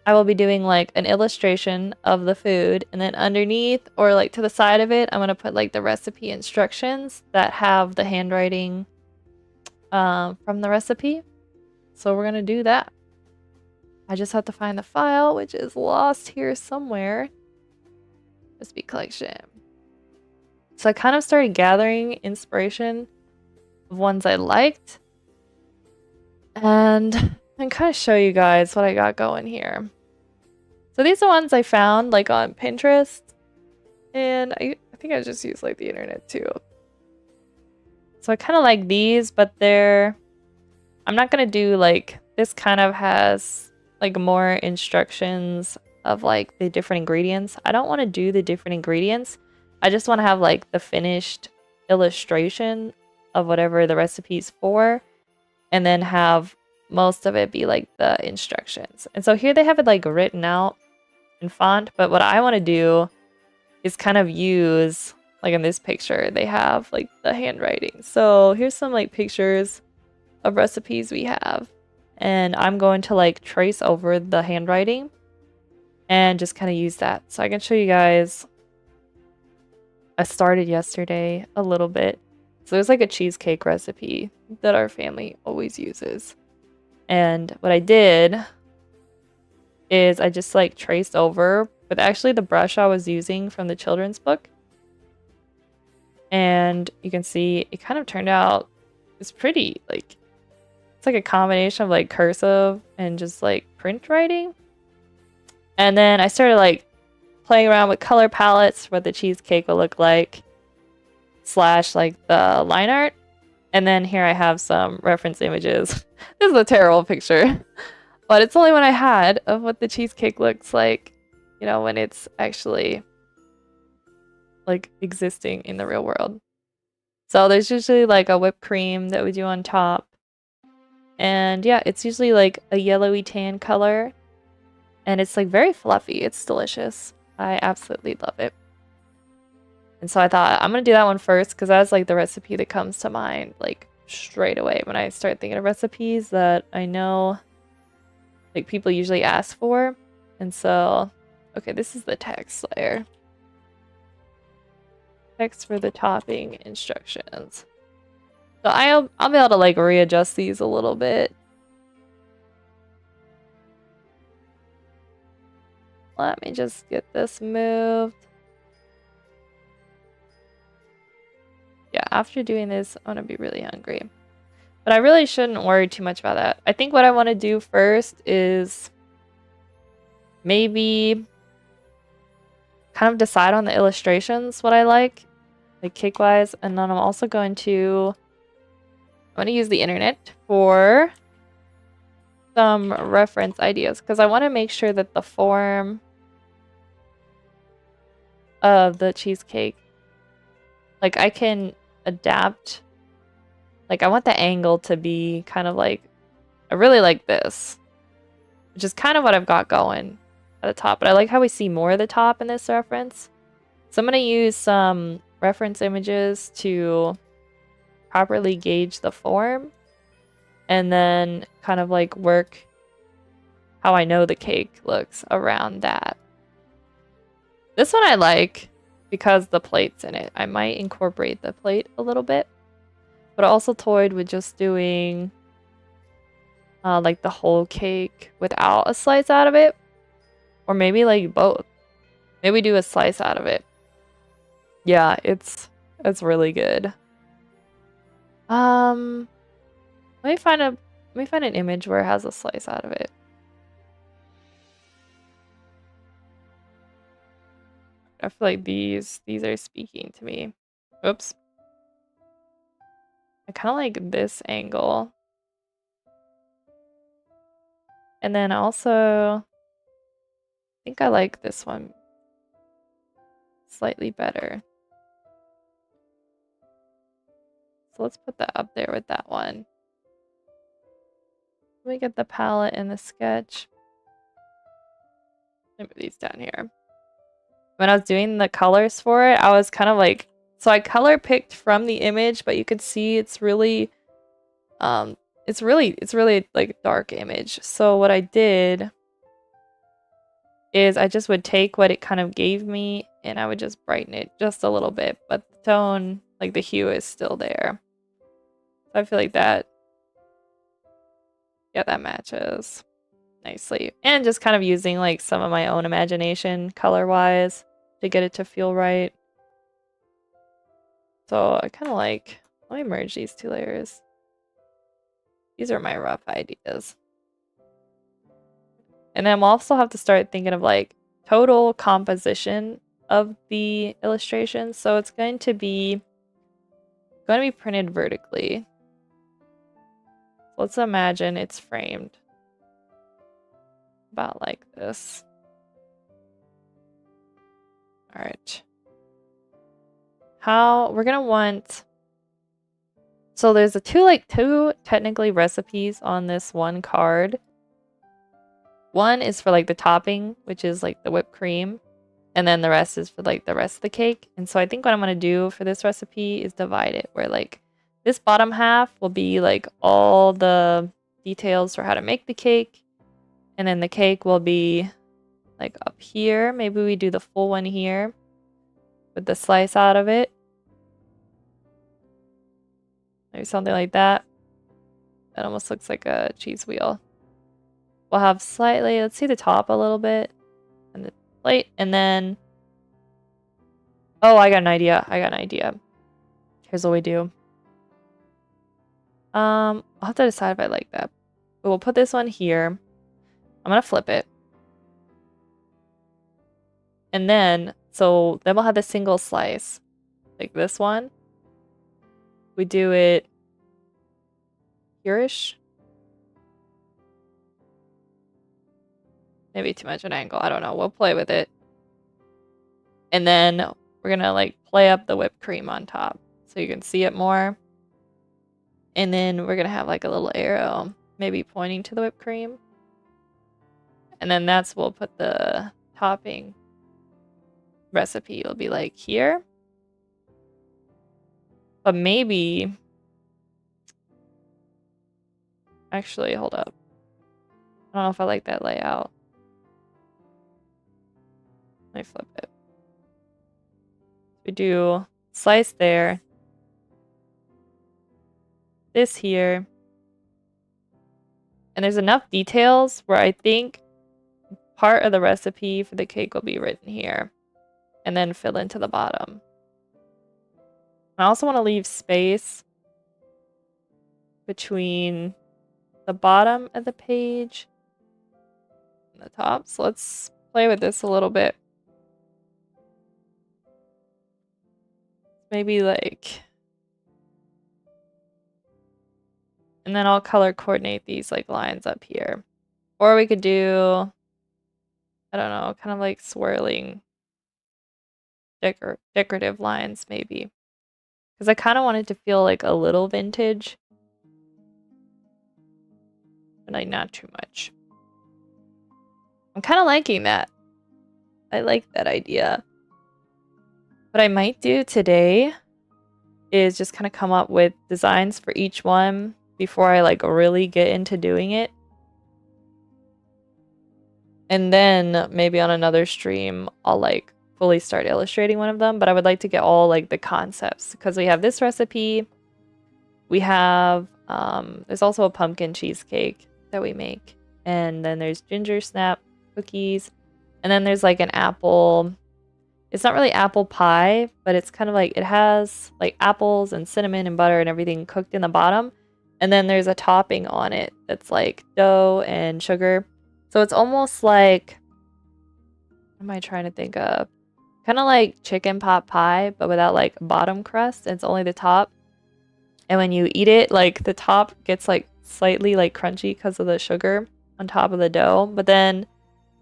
S1: I will be doing like an illustration of the food, and then underneath or like to the side of it, I'm going to put like the recipe instructions that have the handwriting from the recipe. So we're going to do that. I just have to find the file, which is lost here somewhere. Recipe collection. So I kind of started gathering inspiration of ones I liked. And I can kind of show you guys what I got going here. So these are ones I found like on Pinterest. And I think I just used like the internet too. So I kind of like these, but I'm not going to do like, this kind of has like more instructions of like the different ingredients. I don't want to do the different ingredients. I just want to have like the finished illustration of whatever the recipe's for, and then have most of it be like the instructions. And so here they have it like written out in font, but what I want to do is kind of use, like in this picture, they have like the handwriting. So here's some like pictures of recipes we have, and I'm going to like trace over the handwriting and just kind of use that. So I can show you guys. I started yesterday a little bit. So there's like a cheesecake recipe that our family always uses. And what I did is I just like traced over with actually the brush I was using from the children's book. And you can see it kind of turned out, it's pretty like, it's like a combination of like cursive and just like print writing. And then I started like playing around with color palettes for what the cheesecake will look like, slash like the line art. And then here I have some reference images. This is a terrible picture, but it's only one I had of what the cheesecake looks like, you know, when it's actually like existing in the real world. So there's usually like a whipped cream that we do on top. And yeah, it's usually like a yellowy tan color. And it's like very fluffy. It's delicious. I absolutely love it. And so I thought I'm going to do that one first because that's like the recipe that comes to mind like straight away when I start thinking of recipes that I know like people usually ask for. And so, okay, this is the text layer. Text for the topping instructions. So I'll be able to like readjust these a little bit. Let me just get this moved. Yeah, after doing this, I'm gonna be really hungry. But I really shouldn't worry too much about that. I think what I want to do first is maybe kind of decide on the illustrations what I like cake-wise, and then I'm also going to use the internet for some reference ideas because I want to make sure that the form of the cheesecake, like I can adapt. Like I want the angle to be kind of like, I really like this, which is kind of what I've got going at the top, but I like how we see more of the top in this reference. So I'm going to use some reference images to properly gauge the form and then kind of like work how I know the cake looks around that. This one I like because the plate's in it. I might incorporate the plate a little bit, but I also toyed with just doing like the whole cake without a slice out of it, or maybe like both. Maybe do a slice out of it. Yeah, it's really good. Um, let me find an image where it has a slice out of it. I feel like these are speaking to me. Oops. I kind of like this angle. And then also, I think I like this one slightly better. So let's put that up there with that one. Let me get the palette and the sketch. Let me put these down here. When I was doing the colors for it, I was kind of like, so I color picked from the image, but you could see it's really like dark image. So what I did is I just would take what it kind of gave me and I would just brighten it just a little bit, but the tone, like the hue is still there. So I feel like that, yeah, that matches nicely. And just kind of using like some of my own imagination color-wise to get it to feel right. So I kind of like, let me merge these two layers. These are my rough ideas. And then we'll also have to start thinking of like total composition of the illustration. So it's going to be printed vertically. So let's imagine it's framed about like this. All right. How we're gonna want. So there's two technically recipes on this one card. One is for like the topping, which is like the whipped cream, and then the rest is for like the rest of the cake. And so I think what I'm gonna do for this recipe is divide it, where like this bottom half will be like all the details for how to make the cake, and then the cake will be like up here. Maybe we do the full one here with the slice out of it. Maybe something like that. That almost looks like a cheese wheel. We'll have slightly, let's see the top a little bit and the plate, and then, oh, I got an idea. Here's what we do. I'll have to decide if I like that. But we'll put this one here. I'm gonna flip it. And then, so then we'll have the single slice, like this one. We do it here-ish. Maybe too much an angle. I don't know. We'll play with it. And then we're gonna like play up the whipped cream on top so you can see it more. And then we're gonna have like a little arrow, maybe pointing to the whipped cream. And then we'll put the topping recipe. It'll be like here. But maybe, actually, hold up. I don't know if I like that layout. Let me flip it. We do slice there. This here. And there's enough details where I think part of the recipe for the cake will be written here. And then fill into the bottom. I also want to leave space between the bottom of the page and the top. So let's play with this a little bit. Maybe like, and then I'll color coordinate these like lines up here. Or we could do, I don't know, kind of like swirling decorative lines maybe. Because I kind of want it to feel like a little vintage. But like not too much. I'm kind of liking that. I like that idea. What I might do today is just kind of come up with designs for each one before I like really get into doing it. And then maybe on another stream, I'll like fully start illustrating one of them. But I would like to get all like the concepts because we have this recipe. We have, there's also a pumpkin cheesecake that we make. And then there's ginger snap cookies. And then there's like an apple. it's not really apple pie, but it's kind of like it has like apples and cinnamon and butter and everything cooked in the bottom. And then there's a topping on it that's like dough and sugar. So it's almost like, what am I trying to think of? Kind of like chicken pot pie, but without like bottom crust. It's only the top. And when you eat it, like the top gets like slightly like crunchy because of the sugar on top of the dough. But then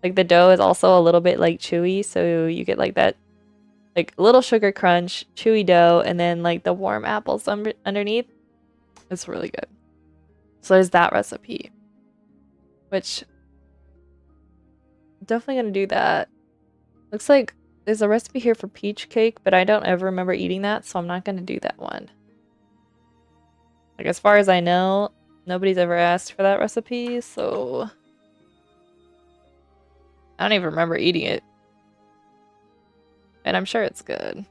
S1: like the dough is also a little bit like chewy, so you get like that like little sugar crunch, chewy dough, and then like the warm apples underneath. It's really good. So there's that recipe, which I'm definitely gonna do that. Looks like there's a recipe here for peach cake, but I don't ever remember eating that, so I'm not gonna do that one. Like as far as I know, nobody's ever asked for that recipe, so I don't even remember eating it. And I'm sure it's good. I'm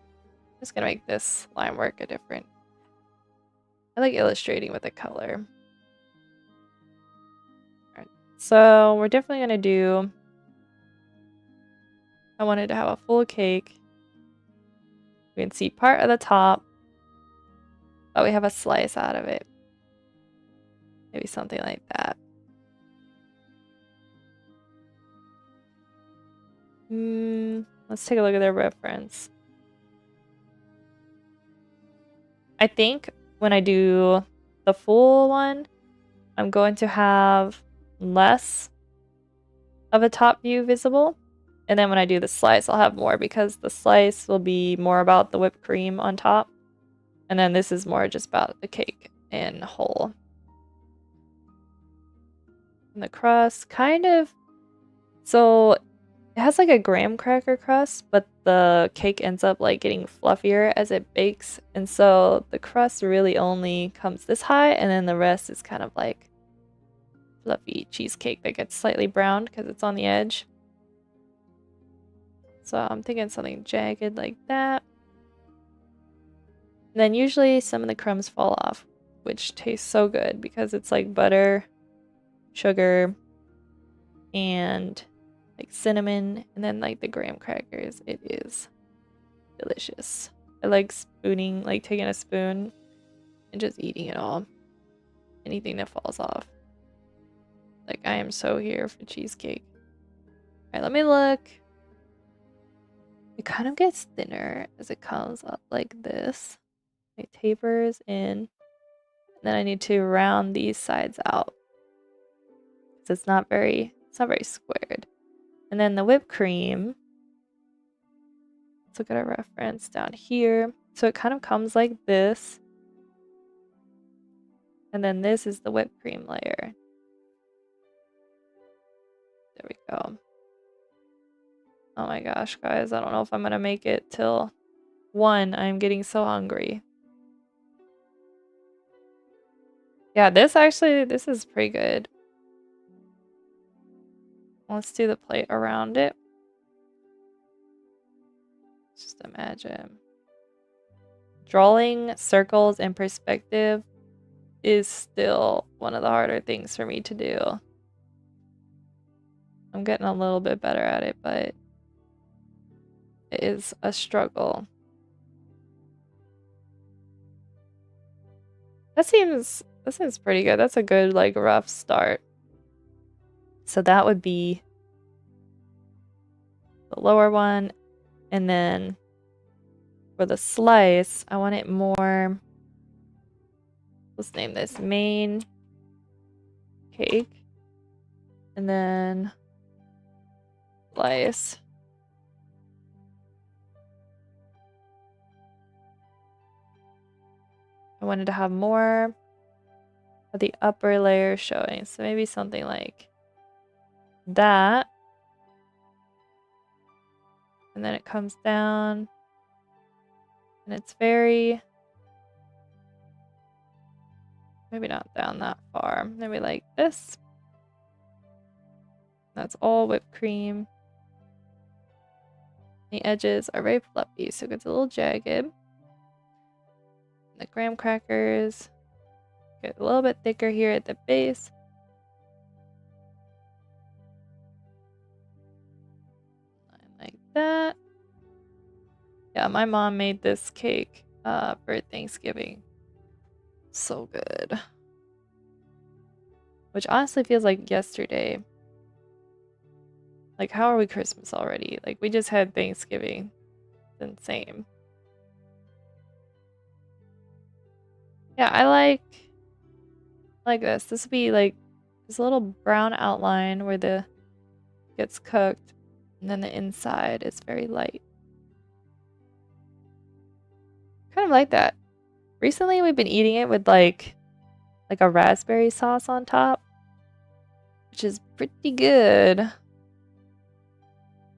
S1: just gonna make this line work a different. I like illustrating with the color. Alright, so we're definitely gonna do. I wanted to have a full cake. We can see part of the top, but we have a slice out of it. Maybe something like that. Let's take a look at their reference. I think when I do the full one, I'm going to have less of a top view visible. And then when I do the slice, I'll have more because the slice will be more about the whipped cream on top. And then this is more just about the cake in whole. And the crust, kind of. So it has like a graham cracker crust, but the cake ends up like getting fluffier as it bakes. And so the crust really only comes this high, and then the rest is kind of like fluffy cheesecake that gets slightly browned because it's on the edge. So I'm thinking something jagged like that. And then usually some of the crumbs fall off, which tastes so good because it's like butter, sugar, and like cinnamon, and then like the graham crackers. It is delicious. I like spooning, like taking a spoon and just eating it all. Anything that falls off. Like I am so here for cheesecake. Alright, let me look. It kind of gets thinner as it comes up like this. It tapers in. And then I need to round these sides out. Because it's not very squared. And then the whipped cream. Let's look at our reference down here. So it kind of comes like this. And then this is the whipped cream layer. There we go. Oh my gosh, guys. I don't know if I'm going to make it till 1. I'm getting so hungry. Yeah, this is pretty good. Let's do the plate around it. Just imagine. Drawing circles in perspective is still one of the harder things for me to do. I'm getting a little bit better at it, but it is a struggle. That seems pretty good. That's a good like rough start. So that would be the lower one, and then for the slice, I want it more. Let's name this main cake, and then slice. I wanted to have more of the upper layer showing, so maybe something like that. And then it comes down, and it's very, maybe not down that far, maybe like this. That's all whipped cream. The edges are very fluffy, so it gets a little jagged. The graham crackers get a little bit thicker here at the base. Like that. Yeah, my mom made this cake for Thanksgiving. So good. Which honestly feels like yesterday. Like, how are we Christmas already? Like, we just had Thanksgiving. It's insane. Yeah, I like this. This would be like this little brown outline where the gets cooked, and then the inside is very light. Kind of like that. Recently, we've been eating it with like a raspberry sauce on top, which is pretty good.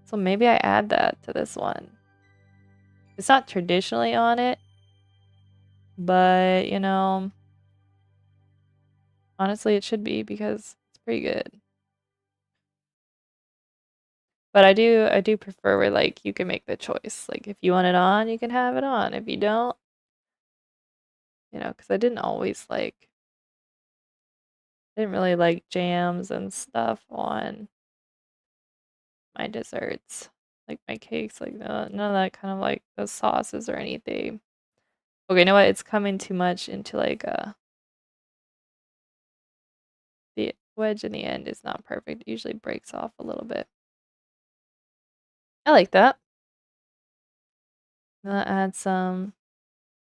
S1: So maybe I add that to this one. It's not traditionally on it, but you know, honestly, it should be because it's pretty good. But I do prefer where like you can make the choice. Like if you want it on, you can have it on. If you don't, you know, because I didn't really like jams and stuff on my desserts, like my cakes, like none of that kind of like the sauces or anything. Okay, you know what? It's coming too much into like the wedge in the end is not perfect. It usually breaks off a little bit. I like that. I'm gonna add some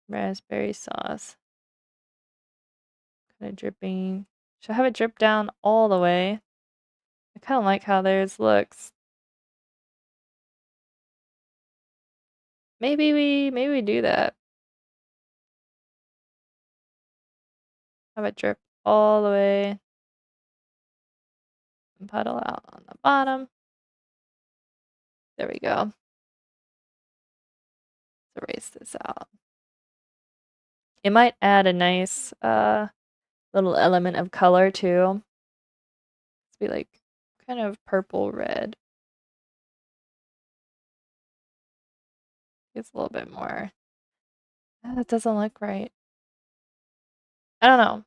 S1: raspberry sauce. Kind of dripping. Should I have it drip down all the way? I kind of like how theirs looks. Maybe we do that. Have it drip all the way and puddle out on the bottom. There we go. Let's erase this out. It might add a nice little element of color too. It's be like kind of purple red. It's a little bit more. That doesn't look right. I don't know.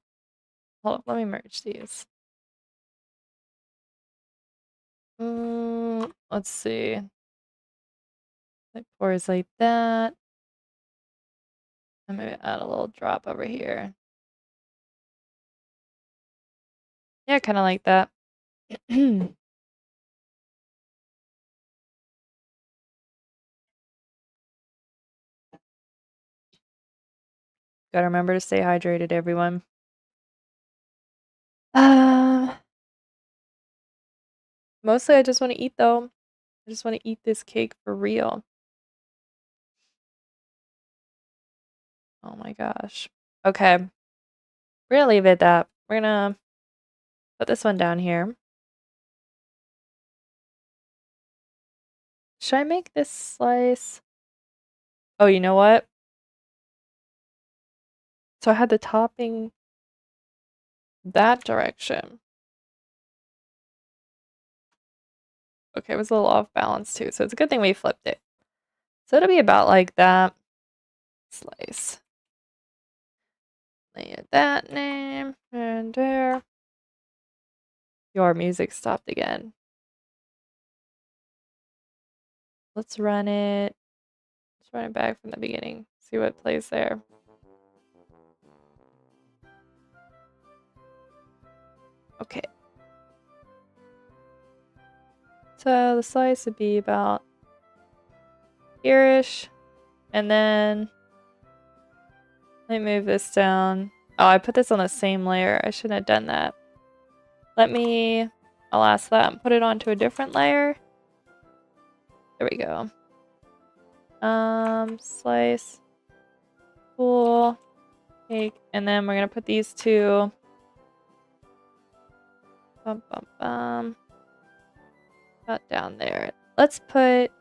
S1: Hold on, let me merge these. Let's see. Like pours like that. And maybe add a little drop over here. Yeah, kind of like that. Gotta remember to stay hydrated, everyone. Uh, Mostly I just want to eat though. I just want to eat this cake for real. Oh my gosh. Okay. We're gonna leave it at that. We're gonna put this one down here. Should I make this slice? Oh, you know what? So I had the topping that direction. Okay, it was a little off balance too, so it's a good thing we flipped it. So it'll be about like that. Slice. Lay that name and there. Your music stopped again. Let's run it. Let's run it back from the beginning. See what plays there. Okay. So the slice would be about here-ish. And then let me move this down. Oh, I put this on the same layer. I shouldn't have done that. I'll ask that and put it onto a different layer. There we go. Slice. Cool. Cake. And then we're gonna put these two. Bum, bum, bum. About down there. Let's put,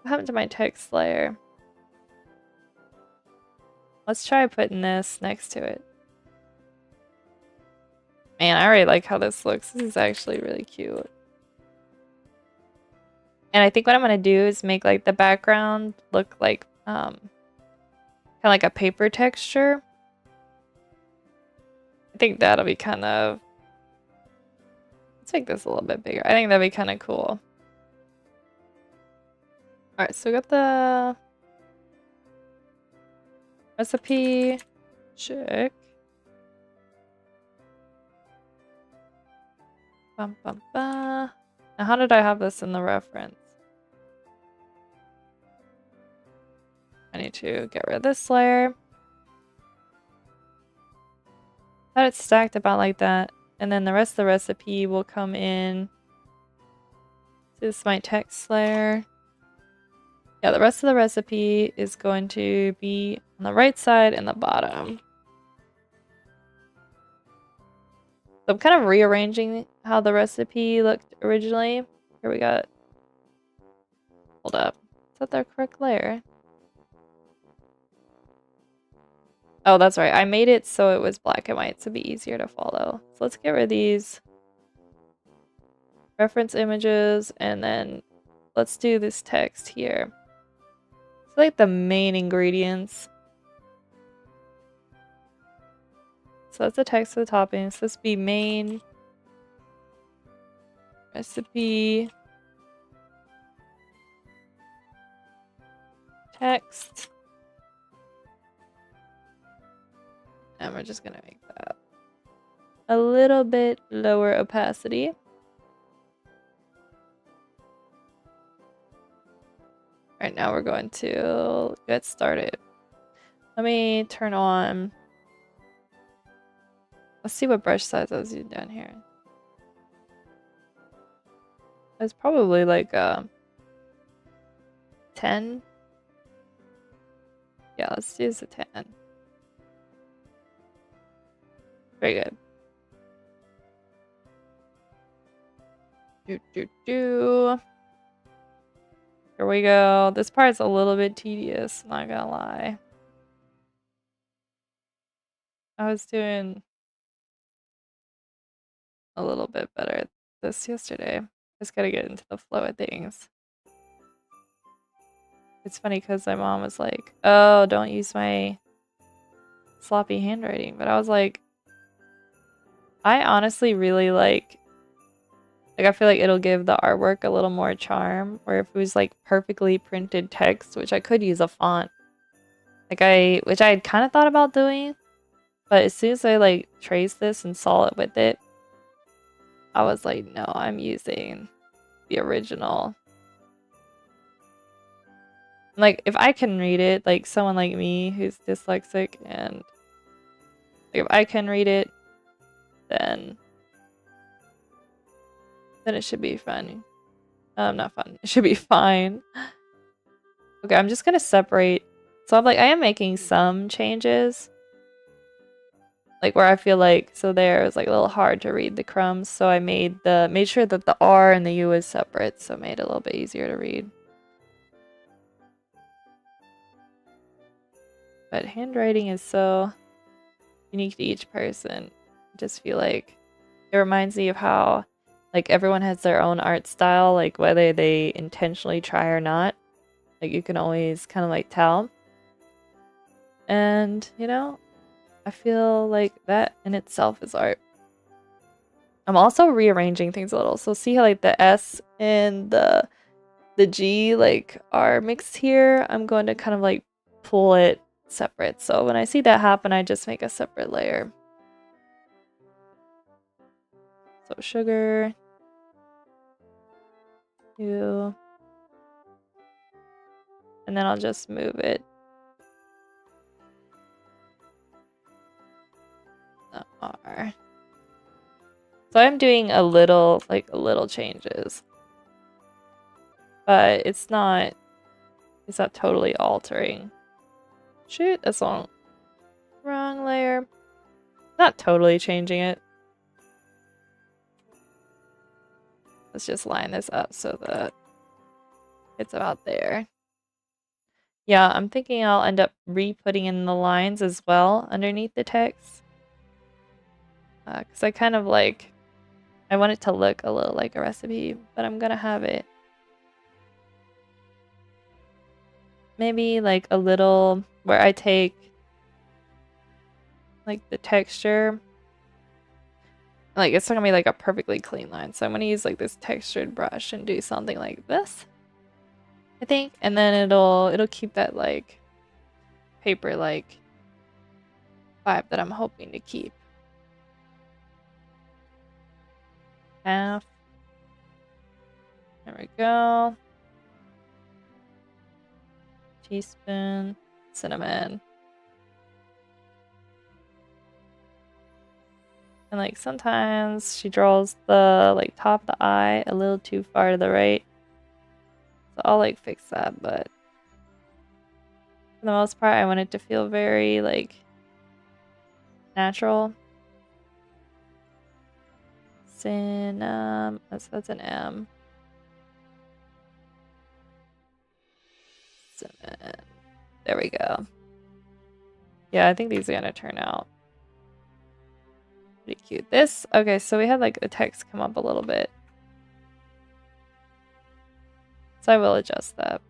S1: what happened to my text layer? Let's try putting this next to it. Man, I already like how this looks. This is actually really cute. And I think what I'm gonna do is make like the background look like kind of like a paper texture. I think that'll be kind of, let's make this a little bit bigger. I think that'd be kind of cool. Alright, so we got the Recipe, check. Bum, bum, ba. Now, how did I have this in the reference? I need to get rid of this layer. Had it stacked about like that. And then the rest of the recipe will come in. This is my text layer. Yeah, the rest of the recipe is going to be on the right side and the bottom. So I'm kind of rearranging how the recipe looked originally. Here we got. Hold up. Is that the correct layer? Oh, that's right. I made it so it was black and white to be easier to follow. So let's get rid of these reference images and then let's do this text here. It's like the main ingredients. So that's the text of the toppings. This be main recipe text. And we're just gonna make that a little bit lower opacity. Alright, now we're going to get started. Let me turn on. Let's see what brush size I was using down here. It's probably like 10. Yeah, let's use a 10. Very good. Here we go. This part's a little bit tedious, not gonna lie. I was doing a little bit better at this yesterday. Just gotta get into the flow of things. It's funny because my mom was like, oh, don't use my sloppy handwriting. But I was like, I honestly really like I feel like it'll give the artwork a little more charm. Or if it was like perfectly printed text, which I could use a font. Which I had kind of thought about doing. But as soon as I like traced this and saw it with it, I was like, no, I'm using the original. Like, if I can read it, like someone like me who's dyslexic, and like, if I can read it, then it should be fun. Not fun. It should be fine. Okay, I'm just gonna separate. So I am making some changes. Like where I feel like, so there it was like a little hard to read the crumbs. So I made sure that the R and the U is separate. So it made it a little bit easier to read. But handwriting is so unique to each person. I just feel like it reminds me of how like everyone has their own art style, like whether they intentionally try or not. Like you can always kind of like tell. And, you know, I feel like that in itself is art. I'm also rearranging things a little. So see how like the S and the G like are mixed here? I'm going to kind of like pull it separate. So when I see that happen, I just make a separate layer. So sugar. U. And then I'll just move it. The R. So I'm doing a little changes. But it's not totally altering. Shoot, that's wrong layer. Not totally changing it. Let's just line this up so that it's about there. Yeah, I'm thinking I'll end up re-putting in the lines as well underneath the text. Because I kind of I want it to look a little like a recipe, but I'm gonna have it maybe like a little where I take like the texture. Like it's not gonna be like a perfectly clean line. So I'm gonna use like this textured brush and do something like this, I think. And then it'll keep that like paper like vibe that I'm hoping to keep. Half. There we go. Teaspoon. Cinnamon. And like sometimes she draws the like top of the eye a little too far to the right. So I'll like fix that, but for the most part I want it to feel very like natural. That's an M. Cinnamon. There we go. Yeah, I think these are gonna turn out pretty cute. Okay, so we had like the text come up a little bit. So I will adjust that.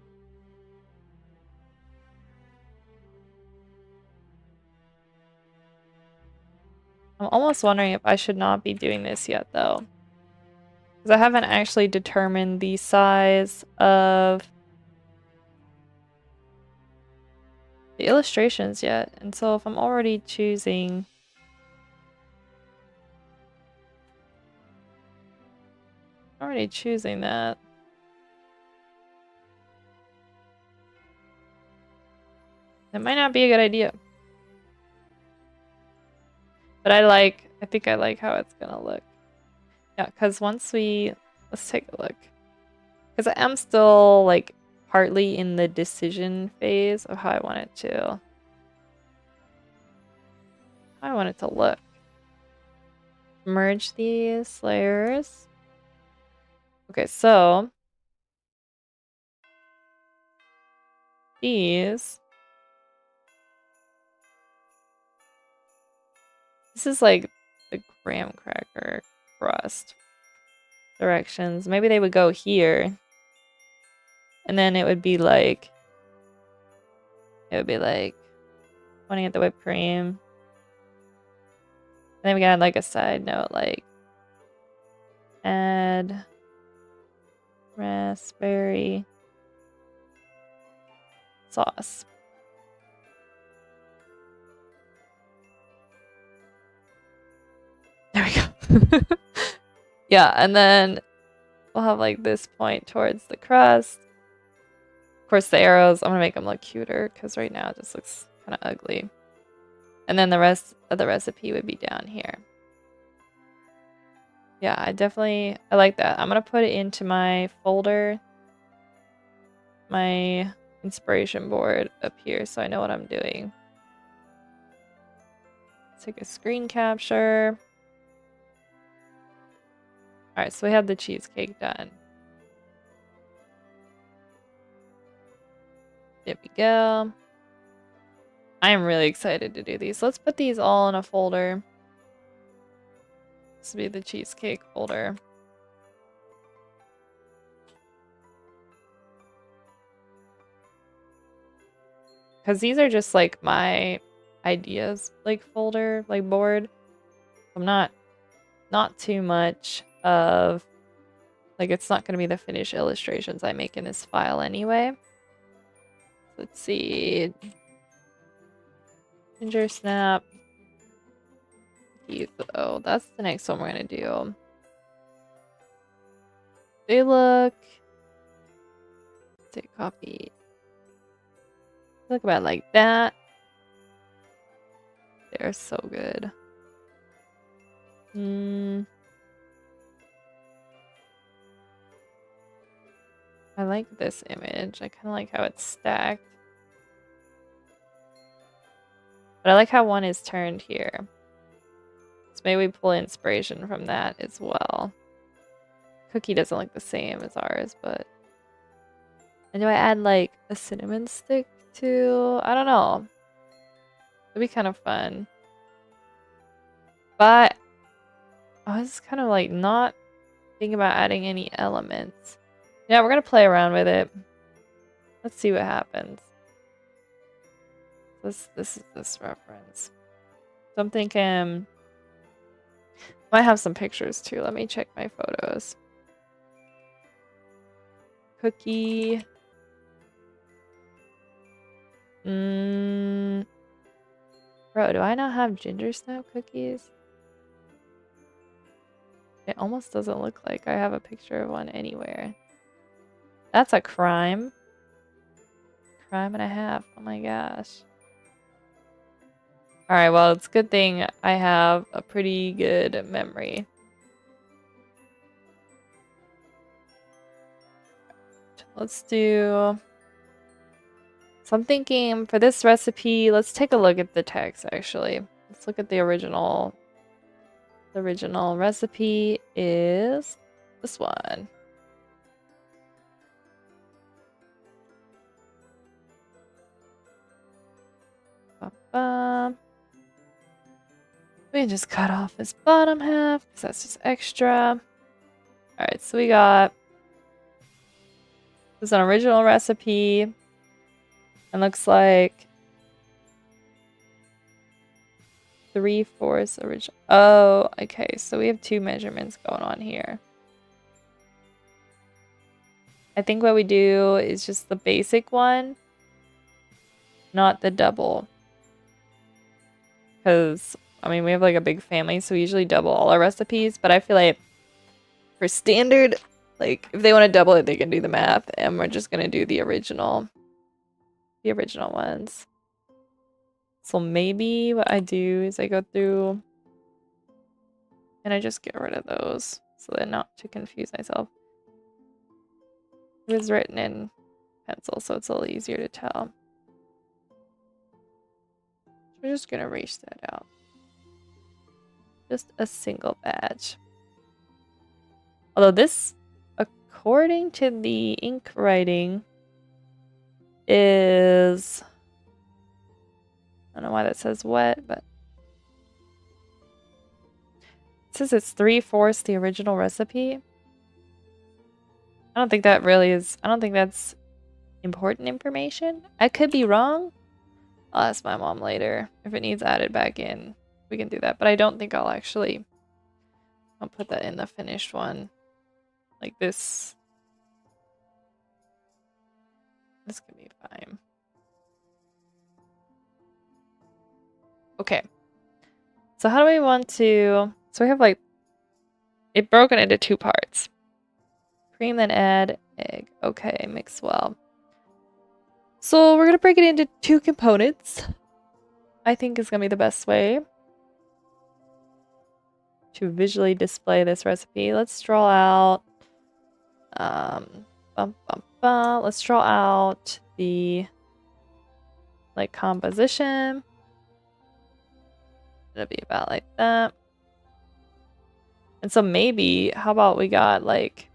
S1: I'm almost wondering if I should not be doing this yet though. Because I haven't actually determined the size of the illustrations yet. And so if I'm already choosing that. That might not be a good idea. But I think I like how it's gonna look. Yeah, because let's take a look. Because I am still like partly in the decision phase of how I want it to look. Merge these layers. Okay, so this is like the graham cracker crust directions. Maybe they would go here. And then it would be like pointing at the whipped cream. And then we got like a side note like add raspberry sauce. There we go. Yeah, and then we'll have like this point towards the crust. Of course, the arrows, I'm gonna make them look cuter because right now it just looks kind of ugly. And then the rest of the recipe would be down here. Yeah, I like that. I'm gonna put it into my folder, my inspiration board up here so I know what I'm doing. Let's take a screen capture. Alright, so we have the cheesecake done. There we go. I am really excited to do these. Let's put these all in a folder. This will be the cheesecake folder. Because these are just like my ideas, like folder, like board. I'm not too much of, like it's not going to be the finished illustrations I make in this file anyway. Let's see. Ginger snap. Oh, that's the next one we're going to do. They look copy. Look about like that. They're so good. I like this image. I kind of like how it's stacked. But I like how one is turned here. So maybe we pull inspiration from that as well. Cookie doesn't look the same as ours, but... And do I add like a cinnamon stick too? I don't know. It'd be kind of fun. But I was kind of like not thinking about adding any elements. Yeah, we're gonna play around with it. Let's see what happens. This is this reference. So I'm thinking might have some pictures too. Let me check my photos. Cookie. Bro, do I not have ginger snap cookies? It almost doesn't look like I have a picture of one anywhere. That's a crime. Crime and a half. Oh my gosh. Alright, well, it's a good thing I have a pretty good memory. Let's do... So I'm thinking for this recipe, let's take a look at the text actually. Let's look at the original. The original recipe is this one. Ba-ba. We can just cut off this bottom half because that's just extra. Alright, so we got this is an original recipe. And looks like 3/4 original. Oh, okay. So we have two measurements going on here. I think what we do is just the basic one, not the double. Because, I mean, we have like a big family, so we usually double all our recipes. But I feel like for standard, like if they want to double it, they can do the math. And we're just going to do the original ones. So maybe what I do is I go through and I just get rid of those so that not to confuse myself. It was written in pencil, so it's a little easier to tell. We're just gonna erase that out. Just a single badge. Although this, according to the ink writing, is... I don't know why that says wet, but... It says it's 3/4 the original recipe. I don't think that really is... I don't think that's important information. I could be wrong. I'll ask my mom later. If it needs added back in, we can do that. But I don't think I'll actually... I'll put that in the finished one. Like this. This could be fine. Okay. So how do we want to... So we have like... It broken into two parts. Cream, then add egg. Okay, mix well. So we're going to break it into two components. I think is going to be the best way to visually display this recipe. Let's draw out... Let's draw out the like composition. It'll be about like that. And so maybe, how about we got like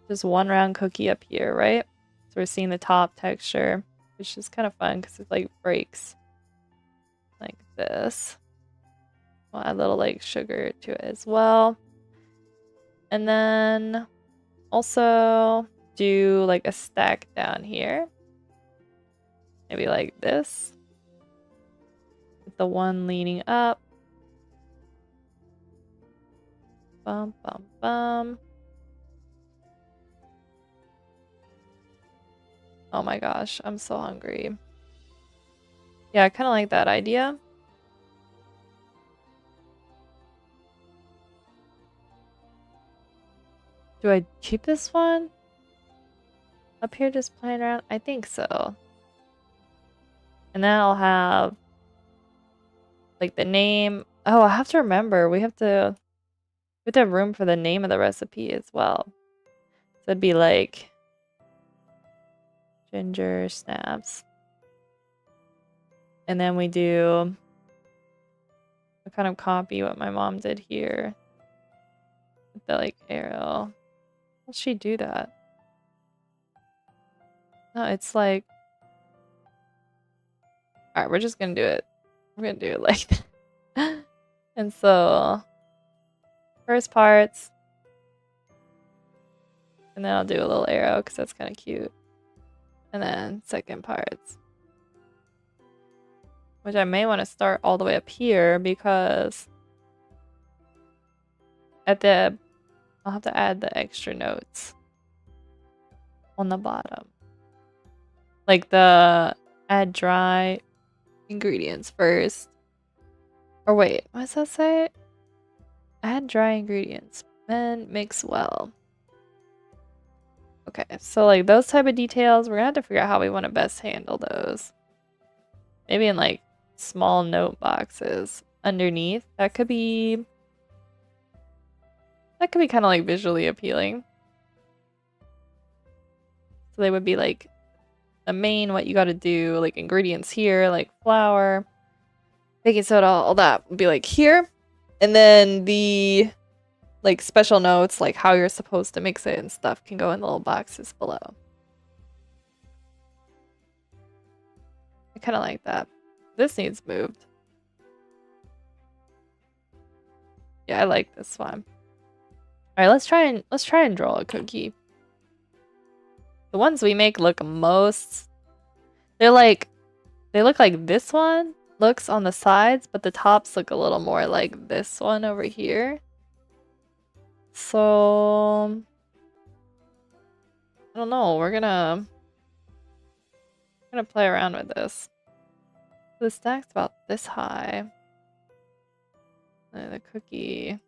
S1: just one round cookie up here, right? So we're seeing the top texture, which is kind of fun because it like breaks like this. We'll add a little like sugar to it as well. And then also do like a stack down here. Maybe like this. With the one leaning up. Bum, bum, bum. Oh my gosh, I'm so hungry. Yeah, I kind of like that idea. Do I keep this one? Up here just playing around? I think so. And then I'll have like the name. Oh, I have to remember. We have to have room for the name of the recipe as well. So it'd be like ginger snaps. And then we do a kind of copy what my mom did here. With the like arrow. How'd she do that? No, it's like... Alright, we're just gonna do it. We're gonna do it like that. And so... First parts. And then I'll do a little arrow because that's kind of cute. And then second parts. Which I may want to start all the way up here because... At the... I'll have to add the extra notes. On the bottom. Like the add dry ingredients first. Or wait, what does that say? Add dry ingredients. And mix well. Okay, so like those type of details, we're gonna have to figure out how we want to best handle those. Maybe in like small note boxes underneath. That could be kind of like visually appealing. So they would be like the main what you got to do, like ingredients here, like flour, baking soda, all that would be like here. And then the like special notes, like how you're supposed to mix it and stuff, can go in the little boxes below. I kind of like that. This needs moved. Yeah, I like this one. All right, let's try and draw a cookie. The ones we make look most, they look like this one looks on the sides, but the tops look a little more like this one over here. So I don't know, we're gonna play around with this. The stack's about this high. And the cookie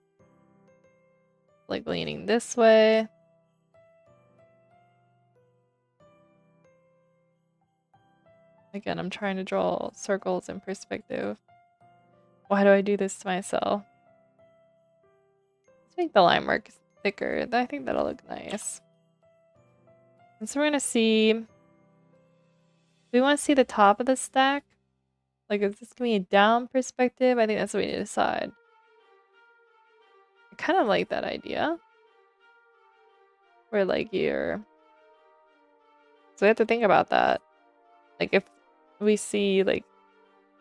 S1: like leaning this way. Again, I'm trying to draw circles in perspective. Why do I do this to myself? Let's make the line work thicker. I think that'll look nice. And so we're gonna see. Do we want to see the top of the stack? Like, is this gonna be a down perspective? I think that's what we need to decide. I kind of like that idea. Where like you're. So we have to think about that. Like if we see like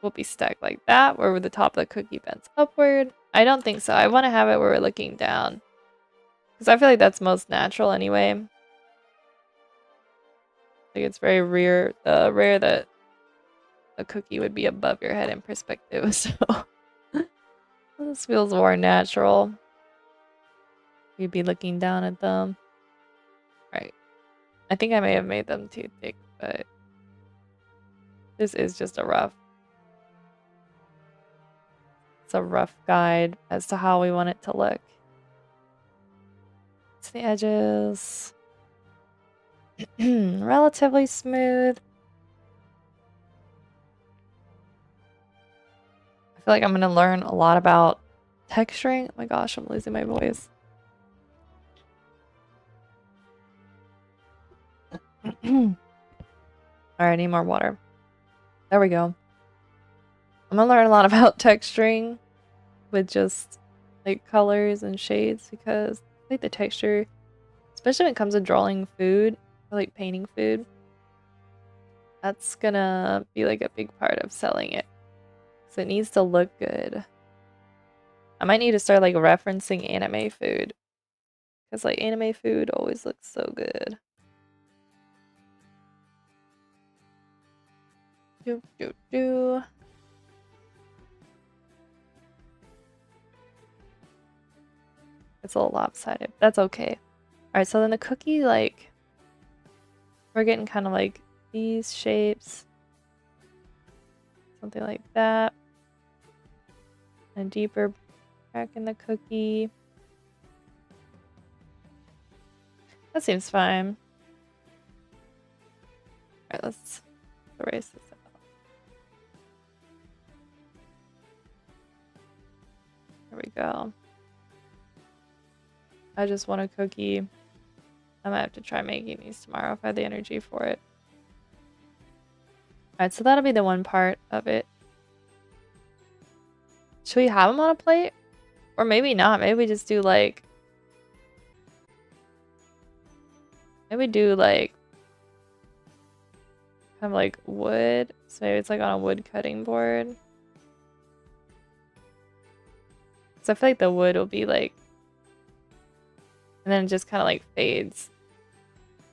S1: we'll be stacked like that, where the top of the cookie bends upward. I don't think so. I want to have it where we're looking down. Because I feel like that's most natural anyway. Like it's very rare that a cookie would be above your head in perspective, so this feels more natural. You'd be looking down at them. Right. I think I may have made them too thick, but this is just a rough. It's a rough guide as to how we want it to look. To the edges. Relatively smooth. I feel like I'm gonna learn a lot about texturing. Oh my gosh, I'm losing my voice. Alright, I need more water. There we go. I'm gonna learn a lot about texturing with just like colors and shades because I think the texture, especially when it comes to drawing food or like painting food, that's gonna be like a big part of selling it. So it needs to look good. I might need to start like referencing anime food because like anime food always looks so good. Do do do. It's a little lopsided. That's okay. Alright, so then the cookie, like, we're getting kind of like these shapes. Something like that. A deeper crack in the cookie. That seems fine. Alright, let's erase this out. There we go. I just want a cookie. I might have to try making these tomorrow if I have the energy for it. Alright, so that'll be the one part of it. Should we have them on a plate? Or maybe not. Maybe we just do like... Maybe do like... kind of like wood. So maybe it's like on a wood cutting board. So I feel like the wood will be like... And then it just kind of like fades.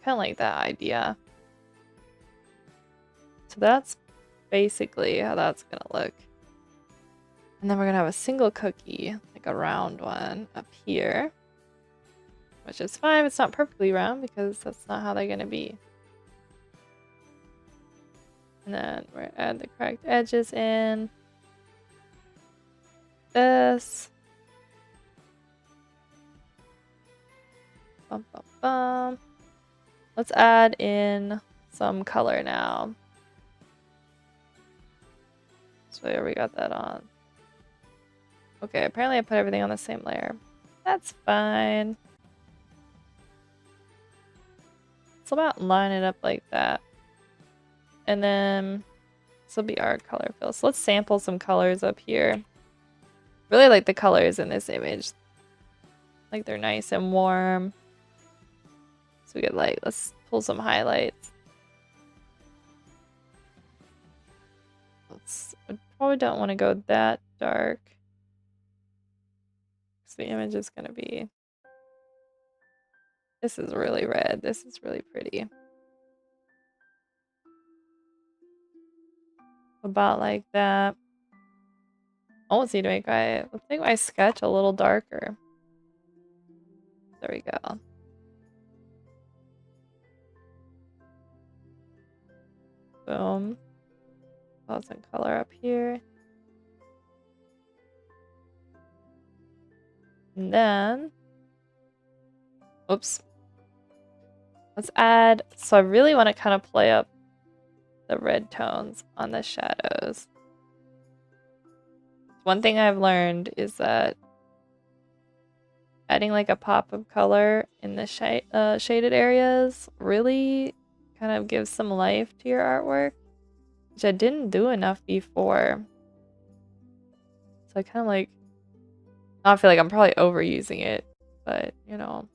S1: Kind of like that idea. So that's basically how that's gonna look. And then we're gonna have a single cookie, like a round one up here. Which is fine, it's not perfectly round because that's not how they're gonna be. And then we're gonna add the cracked edges in. This. Bum, bum, bum. Let's add in some color now. So there we got that on. Okay, apparently I put everything on the same layer. That's fine. It's about line it up like that. And then this will be our color fill. So let's sample some colors up here. Really like the colors in this image. Like they're nice and warm. So we get like, let's pull some highlights. I probably don't want to go that dark. Because the image is going to be... This is really red. This is really pretty. About like that. Almost need to make let's make my sketch a little darker. There we go. Boom. Add some color up here. And then, oops. Let's add, so I really want to kind of play up the red tones on the shadows. One thing I've learned is that adding like a pop of color in the shaded areas really kind of gives some life to your artwork, which I didn't do enough before. So I kind of like, I feel like I'm probably overusing it, but you know.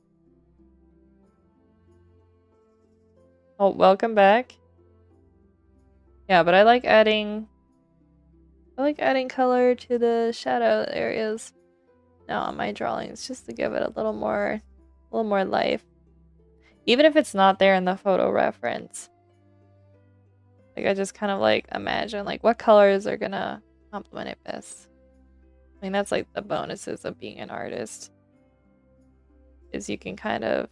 S1: Oh, welcome back. Yeah, but I like adding color to the shadow areas now on my drawings just to give it a little more life. Even if it's not there in the photo reference. Like I just kind of like imagine like what colors are gonna complement it best. I mean that's like the bonuses of being an artist. Is you can kind of...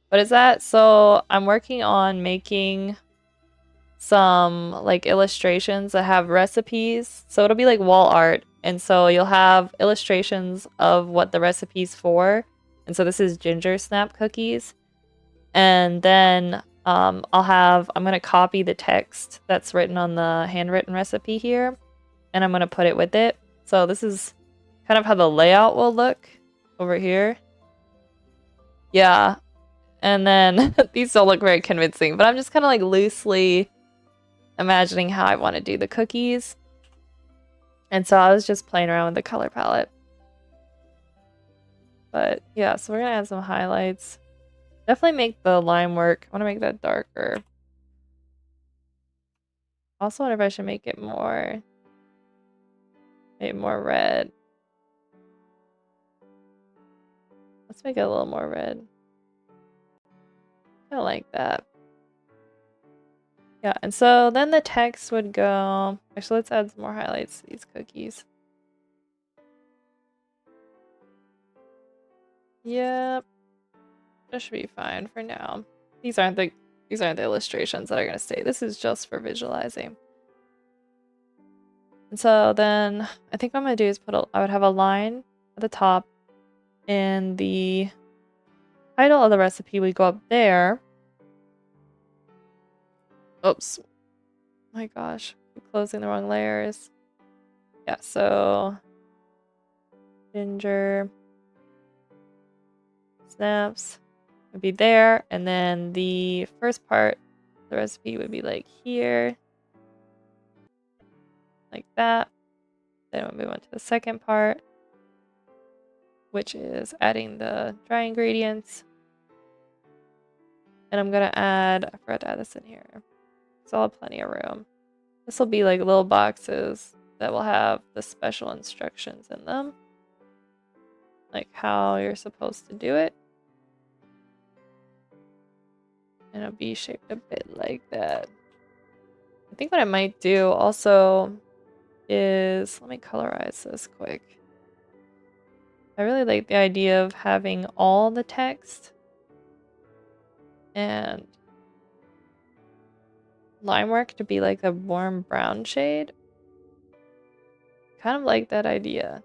S1: What is that? So I'm working on making some like illustrations that have recipes. So it'll be like wall art. And so you'll have illustrations of what the recipe's for. And so this is ginger snap cookies. And then I'm going to copy the text that's written on the handwritten recipe here. And I'm going to put it with it. So this is kind of how the layout will look over here. Yeah. And then these don't look very convincing, but I'm just kind of like loosely imagining how I want to do the cookies. And so I was just playing around with the color palette. But yeah, so we're gonna add some highlights. Definitely make the line work. I want to make that darker. Also wonder if I should make it more red. Let's make it a little more red. I like that. Yeah, and so then the text would go... Actually, let's add some more highlights to these cookies. Yep. That should be fine for now. These aren't the illustrations that are going to stay. This is just for visualizing. And so then I think what I'm going to do is I would have a line at the top and the title of the recipe would go up there. Oops. My gosh. I'm closing the wrong layers. Yeah, so ginger snaps would be there, and then the first part of the recipe would be like here. Like that. Then we'll move on to the second part, which is adding the dry ingredients. And I'm gonna add, I forgot to add this in here. So I'll have plenty of room. This will be like little boxes that will have the special instructions in them. Like how you're supposed to do it. And it'll be shaped a bit like that. I think what I might do also is, let me colorize this quick. I really like the idea of having all the text and lime work to be like a warm brown shade. Kind of like that idea.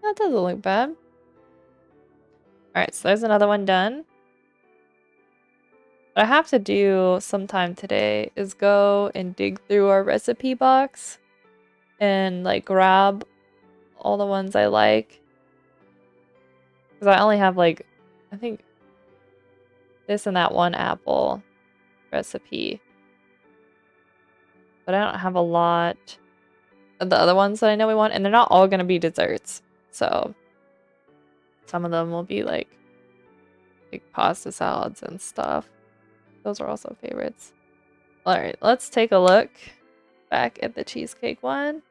S1: That doesn't look bad. Alright, so there's another one done. What I have to do sometime today is go and dig through our recipe box and like grab all the ones I like. Because I only have like, I think this and that one apple recipe. But I don't have a lot of the other ones that I know we want, and they're not all going to be desserts. So some of them will be like pasta salads and stuff. Those are also favorites. Alright, let's take a look back at the cheesecake one.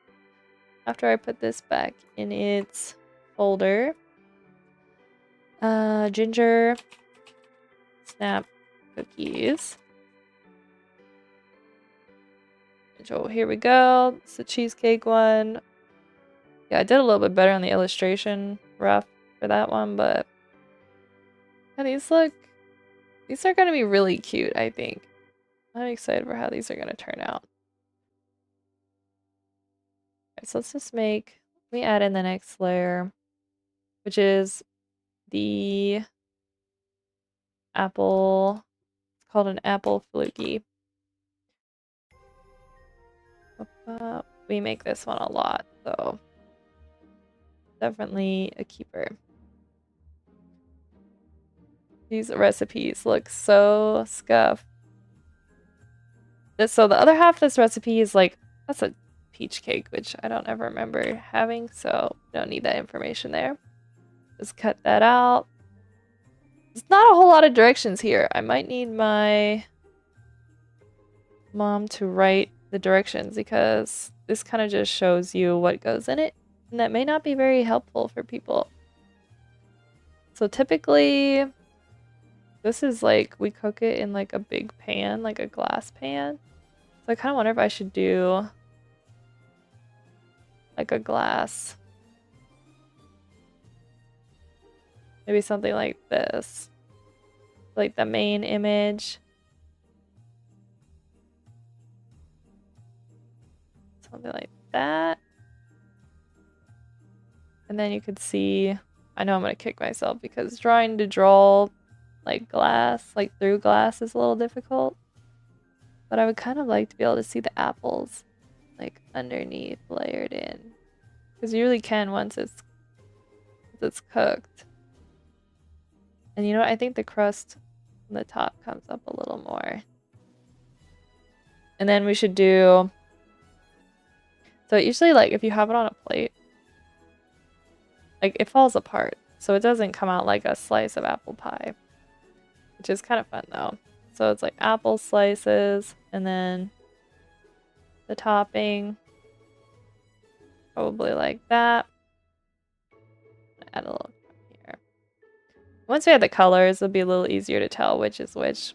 S1: After I put this back in its folder. Ginger snap cookies. So here we go. It's the cheesecake one. Yeah, I did a little bit better on the illustration rough for that one, but yeah, these are going to be really cute, I think. I'm excited for how these are going to turn out. Okay, so let's just let me add in the next layer, which is the apple. It's called an apple fluky. We make this one a lot, so definitely a keeper. These recipes look so scuffed. So the other half of this recipe is like, that's a peach cake, which I don't ever remember having, so don't need that information there. Just cut that out. There's not a whole lot of directions here. I might need my mom to write the directions because this kind of just shows you what goes in it, and that may not be very helpful for people. So typically, this is like, we cook it in like a big pan, like a glass pan. So I kind of wonder if I should do like a glass. Maybe something like this. Like the main image. Something like that. And then you could see, I know I'm going to kick myself because trying to draw like glass, like through glass is a little difficult. But I would kind of like to be able to see the apples like underneath layered in. Because you really can once it's cooked. And you know what? I think the crust on the top comes up a little more. And then we should do... So usually like if you have it on a plate, like it falls apart. So it doesn't come out like a slice of apple pie. Which is kind of fun though. So it's like apple slices and then the topping. Probably like that. Add a little here. Once we have the colors, it'll be a little easier to tell which is which.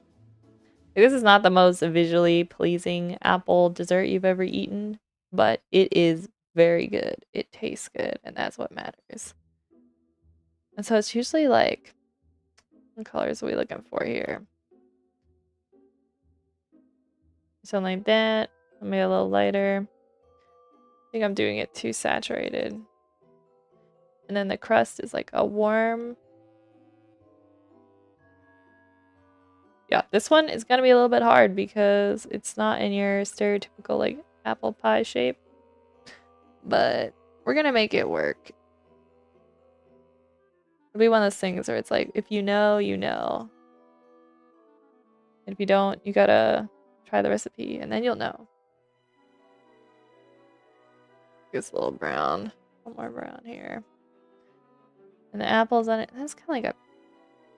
S1: This is not the most visually pleasing apple dessert you've ever eaten, but it is very good. It tastes good, and that's what matters. And so it's usually like, what colors are we looking for here? Something like that. Maybe a little lighter. I think I'm doing it too saturated. And then the crust is like a warm. Yeah, this one is gonna be a little bit hard because it's not in your stereotypical like apple pie shape. But we're gonna make it work. It'll be one of those things where it's like, if you know, you know. And if you don't, you gotta try the recipe and then you'll know. It's a little brown. A little more brown here. And the apples on it, that's kind of like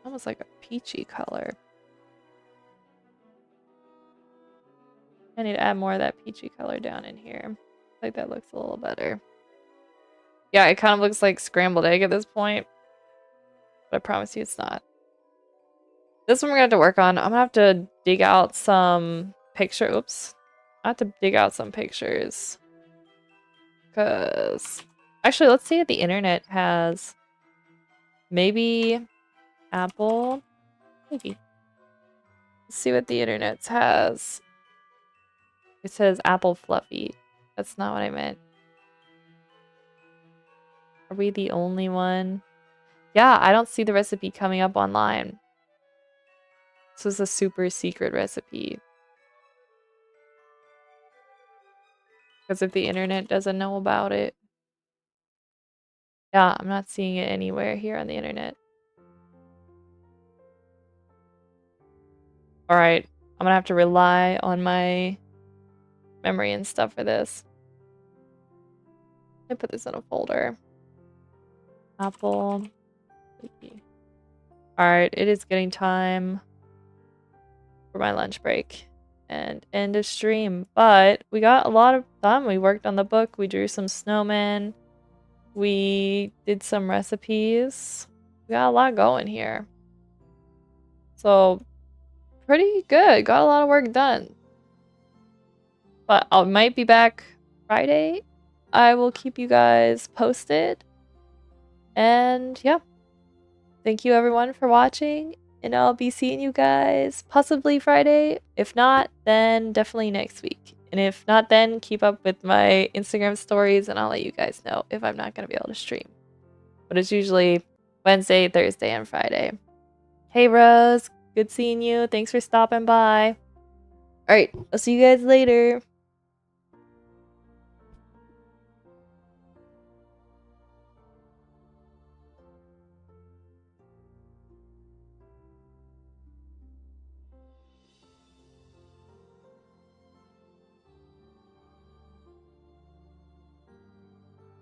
S1: almost like a peachy color. I need to add more of that peachy color down in here. I think that looks a little better. Yeah, it kind of looks like scrambled egg at this point. But I promise you it's not. This one we're gonna have to work on. I'm gonna have to dig out some picture. Oops. I have to dig out some pictures. Because actually, let's see if the internet has maybe apple. Maybe Let's see what the internet has. It says apple fluffy. That's not what I meant. Are we the only one? Yeah, I don't see the recipe coming up online. This is a super secret recipe. Because if the internet doesn't know about it. Yeah, I'm not seeing it anywhere here on the internet. Alright, I'm gonna have to rely on my memory and stuff for this. I put this in a folder. Apple. Alright, it is getting time for my lunch break and end of stream. But we got a lot of done. We worked on the book. We drew some snowmen. We did some recipes. We got a lot going here. So, pretty good. Got a lot of work done. But I might be back Friday. I will keep you guys posted. And yeah. Thank you everyone for watching. And I'll be seeing you guys possibly Friday. If not, then definitely next week. And if not then, keep up with my Instagram stories and I'll let you guys know if I'm not going to be able to stream. But it's usually Wednesday, Thursday, and Friday. Hey Rose, good seeing you. Thanks for stopping by. Alright, I'll see you guys later.